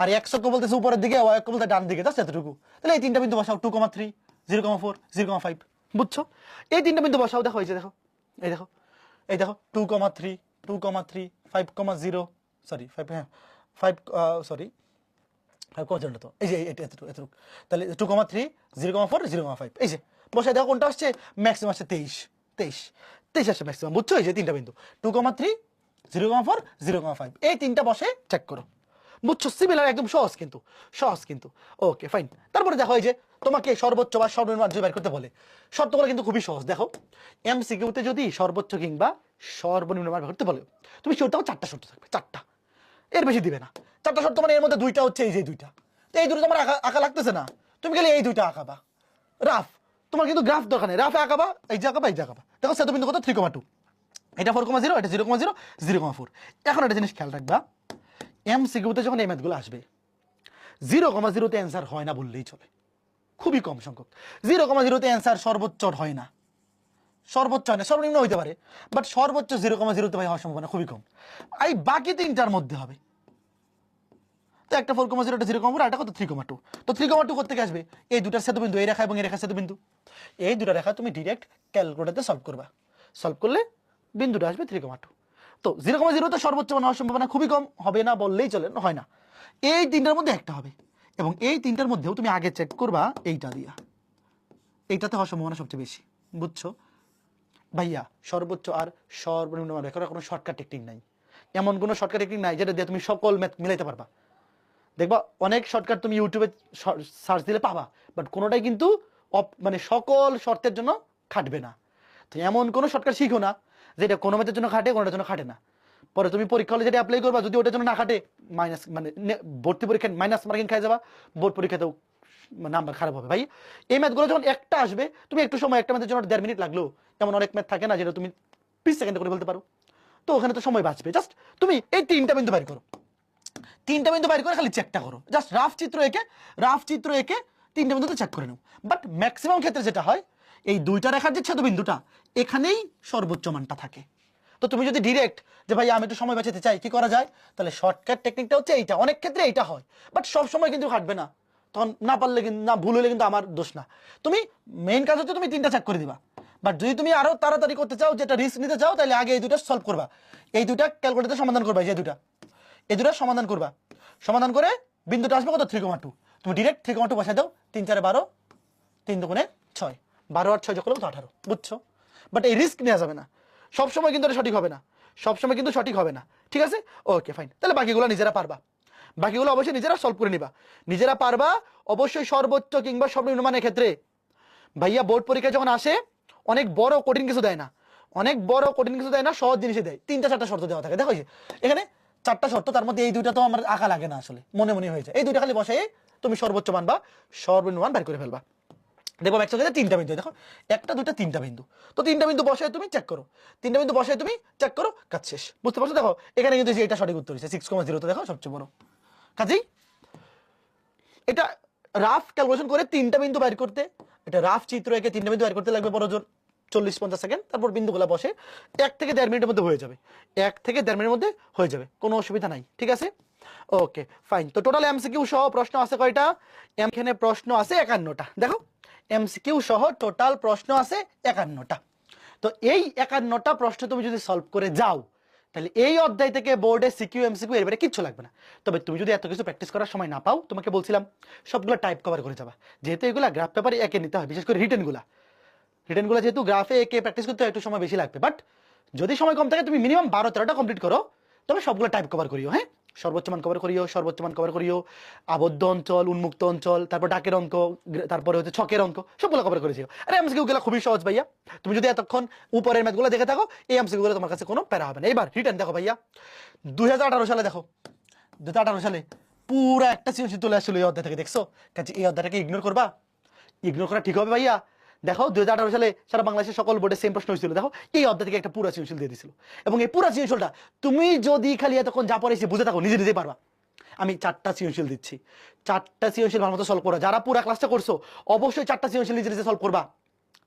আর x বলতেছে উপরের দিকে, y বলতে ডান দিকে, জাস্ট এতটুকু। তাহলে এই তিনটা বিন্দু বসাও, 2,3, 0,4, 0,5, বুঝছো? এই তিনটা বিন্দু বসাও, দেখো এই যে দেখো, এই দেখো 2,3, 2,3, 5,0, সরি 5, হ্যাঁ 5, সরি 5,0 তো এই যে এতটুকু, তাহলে 2,3, 0,4, 0,5, এই যে বসাই দেখো কোনটা আসছে ম্যাক্সিমাম, আসছে 23 আসছে ম্যাক্সিমাম, বুঝছো? এই যে তিনটা বিন্দু 2,3, 0,4, 0,5, এই তিনটা বসে চেক করো, বুঝছো? সিমিলার, একদম সহজ কিন্তু ওকে ফাইন। তারপরে দেখো এই যে তোমাকে সর্বোচ্চ বা সর্বনিম্ন মান বের করতে বলে, শর্তগুলো কিন্তু খুবই সহজ। দেখো এমসিকিউতে যদি সর্বোচ্চ কিংবা সর্বনিম্ন মান বের করতে বলে, তুমি শিওর থাকো 4টা শর্ত থাকবে, 4টা, এর বেশি দিবে না। 4টা শর্ত মানে এর মধ্যে 2টা হচ্ছে এই যে 2টা, তো এই 2টো তোমার আঁকা লাগতেছে না, তুমি গেলে এই 2টা আঁকাবা রাফ, তোমার কিন্তু গ্রাফ দরকার নেই, রাফে আঁকাবা, এই যে আঁকাবা, এই যে আঁকাবা। দেখো সেতু বিন্দু কত 3,2, এটা 4,0, এটা 0,0, 0,4। এখন একটা জিনিস খেয়াল রাখবা, এমসিকিউতে যখন এই ম্যাথগুলো আসবে 0,0-তে অ্যান্সার হয় না বললেই চলে, খুবই কম সংখ্যক। 0,0-তে অ্যান্সার সর্বোচ্চ হয় না, সর্বনিম্ন হইতে পারে, বাট সর্বোচ্চ 0,0-তে ভাই হওয়ার সম্ভাবনা খুবই কম। এই বাকি তিনটার মধ্যে হবে, তো একটা 4,0, একটা 0,4, আর একটা কত 3,2। তো 3,2 করতে আসবে এই দুটার সেতুবিন্দু, এই রেখা এবং এই রেখার সেতুবিন্দু, এই দুটা রেখা তুমি ডিরেক্ট ক্যালকুলেটরে সলভ করবা, সলভ করলে বিন্দুটা আসবে 3,2। তো 0,0 তো সর্বোচ্চ মান হওয়ার সম্ভাবনা খুবই কম, হবে না বললেই চলে, হয় না। এই তিনটার মধ্যে একটা হবে, এবং এই তিনটার মধ্যেও তুমি আগে চেক করবা এইটা দিয়া, এইটাতে হওয়ার সম্ভাবনা সবচেয়ে বেশি, বুঝছো ভাইয়া? সর্বোচ্চ আর সর্বনিম্ন মান বের করার কোনো শর্টকাট টেকনিক নাই, এমন কোনো শর্টকাট টেকনিক নাই যেটা দিয়ে তুমি সকল ম্যাথ মিলাইতে পারবা। দেখবা অনেক শর্টকাট তুমি ইউটিউবে সার্চ দিলে পাবা, বাট কোনোটাই কিন্তু মানে সকল শর্তের জন্য খাটবে না। তো এমন কোনো শর্টকাট শিখো না যেটা কোনো ম্যাথের জন্য খাটে, কোনোটার জন্য খাটে না। পরে তুমি পরীক্ষা হলে যেটা অ্যাপ্লাই করবা, যদি ওটার জন্য না খাটে, মাইনাস মানে ভর্তি পরীক্ষায় মাইনাস মার্কিং খাই যাবা, বোর্ড পরীক্ষাতেও নাম্বার খারাপ হবে। ভাই এই ম্যাথগুলো যখন একটা আসবে, তুমি একটু সময়, একটা ম্যাথের জন্য 1.5 মিনিট লাগলো, এমন অনেক ম্যাথ থাকে না যেটা তুমি 20 সেকেন্ডে করে ফেলতে পারো। তো ওখানে তো সময় বাঁচবে। জাস্ট তুমি এই তিনটা বিন্দু বাইর করো, তিনটা বিন্দু বাইর করে খালি চেকটা করো, জাস্ট রাফ চিত্র এঁকে তিনটা বিন্দুতে চেক করে নাও। বাট ম্যাক্সিমাম ক্ষেত্রে যেটা হয়, এই দুইটা রেখার যে ছেদবিন্দুটা, এখানেই সর্বোচ্চ মানটা থাকে। তো তুমি যদি ডিরেক্ট যে ভাই আমি একটু সময় বাঁচাতে চাই, কি করা যায়? তাহলে শর্টকাট টেকনিকটা হচ্ছে এইটা, অনেক ক্ষেত্রে এইটা হয়, বাট সব সময় কিন্তু খাটবে না। তখন না পারলে কিন্তু, না ভুল হলে কিন্তু আমার দোষ না। তুমি মেইন কাজ হচ্ছে তুমি তিনটা চেক করে দিবা। বাট যদি তুমি আরো তাড়াতাড়ি করতে চাও, যেটা রিস্ক নিতে চাও, তাহলে আগে এই দুটো সলভ করবা, এই দুটা ক্যালকুলেটরে সমাধান করবা, এই দুটা সমাধান করবা, সমাধান করে বিন্দুটা আসবে কত? 3,2। তুমি ডিরেক্ট 3,2 বসাই দাও, 3 4 12, 3 2 6, 12 আর 6 যোগ করলেও তো 18, বুঝছো? বাট এই রিস্ক নেওয়া যাবে না, সবসময় কিন্তু এটা সঠিক হবে না, সবসময় কিন্তু সঠিক হবে না, ঠিক আছে? ওকে ফাইন, তাহলে বাকিগুলো নিজেরা পারবা, বাকিগুলো অবশ্যই নিজেরা সলভ করে নিবা, নিজেরা পারবা অবশ্যই। সর্বোচ্চ কিংবা সর্বনিম্ন মানের ক্ষেত্রে ভাইয়া বোর্ড পরীক্ষা যখন আসে, অনেক বড় কঠিন কিছু দেয় না, অনেক বড় কঠিন কিছু দেয় না, সহজ জিনিসই দেয়। 3টা 4টা শর্ত দেওয়া থাকে, দেখো এখানে 4টা শর্ত, তার মধ্যে এই দুইটা তো আমার আঁকা লাগে না, আসলে মনে মনে হয়ে যায়। এই দুইটা খালি বসে তুমি সর্বোচ্চ মান বা সর্বনিম্ন মান বের করে ফেলবা। দেখো একসাথে 3টা বিন্দু, দেখো 1 2 3টা বিন্দু, তো 3টা বিন্দু বসায় তুমি চেক করো, 3টা বিন্দু বসায় তুমি চেক করো, কাজ শেষ। বুঝতে পারছো? দেখো এখানে কিন্তু এটা সঠিক উত্তর হচ্ছে 6,0, তো দেখো সবচেয়ে বড়। কাজেই এটা রাফ ক্যালকুলেশন করে 3টা বিন্দু বের করতে, এটা রাফ চিত্র এঁকে 3টা বিন্দু বের করতে লাগবে বড় জোর 40-50 সেকেন্ড। তারপর বিন্দুগুলো বসে 1 থেকে 1.5 মিনিটের মধ্যে হয়ে যাবে, 1 থেকে 1.5 মিনিটের মধ্যে হয়ে যাবে, কোনো অসুবিধা নাই, ঠিক আছে? Okay fine. তো টোটাল এমসিকিউ সহ প্রশ্ন আছে কয়টা? এখানে প্রশ্ন আছে 51টা। দেখো এমসিকিউ সহ টোটাল প্রশ্ন আছে 51টা। তো এই 51টা প্রশ্ন তুমি যদি সলভ করে যাও, তাহলে এই অধ্যায় থেকে বোর্ডে সিকিউ এমসিকিউ এর বাইরে কিচ্ছু লাগবে না। তবে তুমি যদি এত কিছু প্র্যাকটিস করার সময় না পাও, তোমাকে বলছিলাম সবগুলো টাইপ কভার করে যাবা, যেহেতু এগুলা গ্রাফ পেপারে একে নিতে হয়, বিশেষ করে রিটেনগুলো যেহেতু গ্রাফে একে প্র্যাকটিস করতে একটু সময় বেশি লাগবে। বাট যদি সময় কম থাকে, তুমি মিনিমাম 12-13টা কমপ্লিট করো, তবে সবগুলো টাইপ কভার করিও। হ্যাঁ, সর্বোচ্চ মান কভার করিও, সর্বোচ্চ মান কভার করিও, আবদ্ধ অঞ্চল, উন্মুক্ত অঞ্চল, তারপর ডাকের অঙ্ক, তারপরে হচ্ছে ছকের অঙ্ক, সবগুলো কভার করেছিও। আরে এমসিকিউ গুলো খুবই সহজ ভাইয়া, তুমি যদি এতক্ষণ উপরের ম্যাথগুলো দেখে থাকো, এই এমসিকিউ গুলো তোমার কাছে কোনো প্যারা হবে না। এবার রিটার্ন দেখো ভাইয়া, 2018 সালে দেখো, 2018 সালে পুরো একটা সৃজনশীল চলে আসছিল এই অধ্যায় থেকে, দেখছো? কাজে এই অধ্যায়টাকে ইগনোর করবা? ইগনোর করা ঠিক হবে ভাইয়া? দেখো 2018 সালে সারা বাংলাদেশের সকল বোর্ডে সেম প্রশ্ন হয়েছিল, দেখো এই অধ্যায় থেকে একটা পুরো সৃজনশীল দিয়ে দিছিল, এবং এই পুরো সৃজনশীলটা তুমি যদি খালি এতক্ষণ যা পড়াইছি বুঝে থাকো, নিজে নিজেই পারবা। আমি 4টা সৃজনশীল দিচ্ছি, 4টা সৃজনশীল ভালো মতো সলভ করো। যারা পুরো ক্লাসটা করছো অবশ্যই 4টা সৃজনশীল নিজে নিজে সলভ করবা,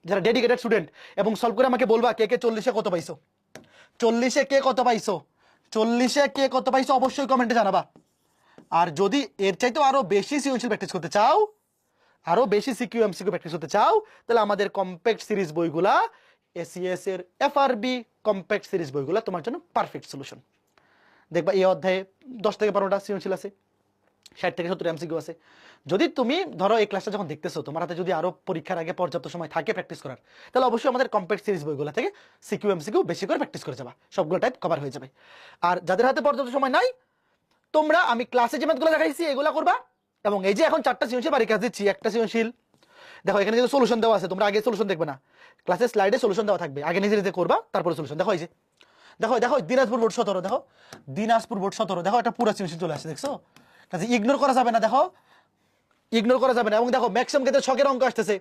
যারা ডেডিকেটেড স্টুডেন্ট, এবং সলভ করে আমাকে বলবা কে কে 40-এ কত পাইছো, 40-এ কে কত পাইছো, 40-এ কে কত পাইছো অবশ্যই কমেন্টে জানাবা। আর যদি এর চাইতেও আরো বেশি সৃজনশীল প্র্যাকটিস করতে চাও, আরো বেশি সিকিউ এমসিকিউ প্র্যাকটিস করতে চাও, তাহলে আমাদের কম্প্যাক্ট সিরিজ বইগুলা, এসিএস এর এফআরবি কম্প্যাক্ট সিরিজ বইগুলা তোমার জন্য পারফেক্ট সলিউশন। দেখবা এই অধ্যায়ে 10 থেকে 12টা সৃজনশীল আছে, 60 থেকে 70 এমসিকিউ আছে। যদি তুমি ধরো এই ক্লাসটা যখন দেখতেছো, তোমার হাতে যদি আরো পরীক্ষার আগে পর্যাপ্ত সময় থাকে প্র্যাকটিস করার, তাহলে অবশ্যই আমাদের কম্প্যাক্ট সিরিজ বইগুলো থেকে সিকিউ এমসিকিউ বেশি করে প্র্যাকটিস করে যাবা, সবগুলো টাইপ কভার হয়ে যাবে। আর যাদের হাতে পর্যাপ্ত সময় নাই, তোমরা আমি ক্লাসে যে ম্যাথগুলো দেখাইছি এগুলা করবা, এবং এই যে এখন 4টা সৃজনশীল বাড়ি কাজ দিচ্ছি, একটা সৃজনশীল দেখো এখানে কিন্তু সলিউশন দেওয়া আছে, তোমরা আগে সলিউশন দেখবে না, ক্লাসের স্লাইডে সলিউশন দেওয়া থাকবে, আগে নিজে নিজে করবা, তারপরে সলিউশন। দেখো এই যে দেখো দেখো দিনাজপুর বোর্ড 17, দেখো দিনাজপুর বোর্ড 17, দেখো একটা পুরো সলিউশন চলে আসছে, দেখছো? কাজে ইগনোর করা যাবে না, দেখো ইগনোর করা যাবে না। এবং দেখো ম্যাক্সিমাম ক্ষেত্রে ছকের অঙ্ক আসতেছে,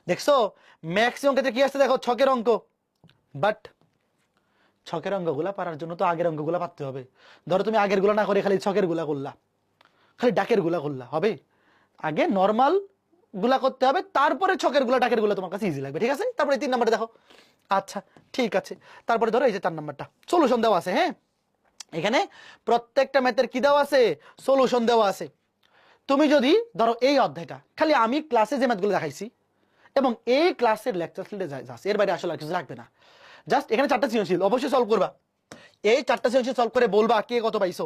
দেখছো? ম্যাক্সিমাম ক্ষেত্রে কি আসছে দেখো, ছকের অঙ্ক। বাট ছকের অঙ্কগুলা পারার জন্য তো আগের অঙ্কগুলা পারতে হবে। ধরো তুমি আগের গুলা না করে খালি ছকের গুলা করলা, খালি ডাকের গুলা করলা, হবে? আগে নর্মাল গুলা করতে হবে, তারপরে ছকের গুলা ডাকের গুলা তোমার কাছে ইজি লাগবে, ঠিক আছে? তারপরে 3 নাম্বারটা দেখো, আচ্ছা ঠিক আছে। তারপরে ধরো এই যে 4 নাম্বারটা সলিউশন দেওয়া আছে। হ্যাঁ, এখানে প্রত্যেকটা ম্যাথের কি দেওয়া আছে, সলিউশন দেওয়া আছে। তুমি যদি ধরো এই অধ্যায়টা খালি আমি ক্লাসে যে ম্যাথগুলো দেখাইছি এবং এই ক্লাসের লেকচার ফিল্ডে যাচ্ছে, এর বাইরে আসলে আর কিছু লাগবে না। জাস্ট এখানে 4টা সৃজনশীল অবশ্যই সলভ করবা, এই 4টা সৃজনশীল সলভ করে বলবা কে কত পাইছো।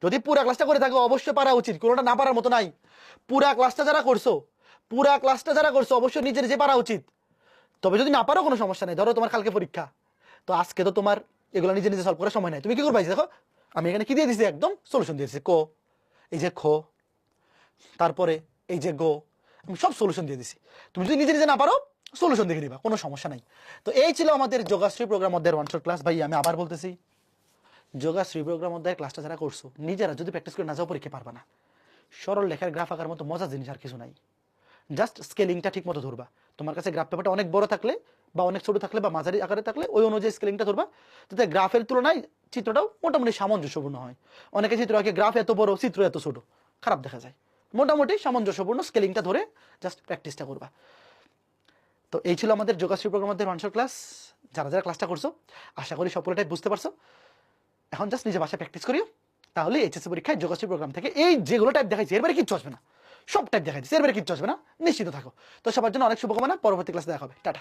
যদি পুরা ক্লাসটা করে থাকো অবশ্যই পারা উচিত, কোনোটা না পারার মতো নাই। পুরা ক্লাসটা যারা করছো অবশ্যই নিজের যে পারা উচিত। তবে যদি না পারো কোনো সমস্যা নেই, ধরো তোমার কালকে পরীক্ষা, তো আজকে তো তোমার এগুলো নিজে নিজে সলভ করার সময় নাই, তুমি কি করবা? দেখো আমি এখানে কি দিয়ে দিছি, একদম সলিউশন দিয়ে দিছি। এই যে খ, তারপরে এই যে গো, আমি সব সলিউশন দিয়ে দিছি। তুমি যদি নিজে নিজে না পারো সলিউশন দেখে দিবা, কোনো সমস্যা নাই। তো এই ছিল আমাদের যোগাশ্রী প্রোগ্রাম অধ্যায়ের ওয়ান শট ক্লাস। ভাই আমি আবার বলতেছি, যোগাশ্রী প্রোগ্রাম অধ্যায়ের ক্লাসটা যারা করছো নিজেরা যদি প্র্যাকটিস করে না যাও পরীক্ষা পারবা না। সরল লেখার গ্রাফ আঁকার মতো মজা জিনিস আর কিছু নাই। জাস্ট স্কেলিংটা ঠিক মতো ধরবা। তোমার কাছে গ্রাফ পেপারটা অনেক বড় থাকলে বা অনেক ছোট থাকলে বা মাঝারি আকারে থাকলে ওই অনুযায়ী স্কেলিংটা ধরবা, যাতে গ্রাফের তুলনায় চিত্রটাও মোটামুটি সামঞ্জস্যপূর্ণ হয়। অনেকে চিত্র আঁকে গ্রাফ এত বড় চিত্র এত ছোট, খারাপ দেখা যায়। মোটামুটি সামঞ্জস্যপূর্ণ স্কেলিংটা ধরে জাস্ট প্র্যাকটিসটা করবা। তো এই ছিল আমাদের যোগাশ্রী প্রোগ্রামের ওয়ান শট ক্লাস। যারা যারা ক্লাসটা করছো আশা করি সকলটাই বুঝতে পারছো। এখন জাস্ট নিজে বাসায় প্র্যাকটিস করিও, তাহলে এইচএসসি পরীক্ষায় যোগাশ্রী প্রোগ্রাম থেকে এই যেগুলো টাইপ দেখাইছি এর বাইরে কিচ্ছু আসবে না, সব টাইপ দেখাইছি এর বাইরে কিচ্ছু আসবে না, নিশ্চিত থাকো। তো সবার জন্য অনেক শুভকামনা, পরবর্তী ক্লাসে দেখা হবে, টাটা।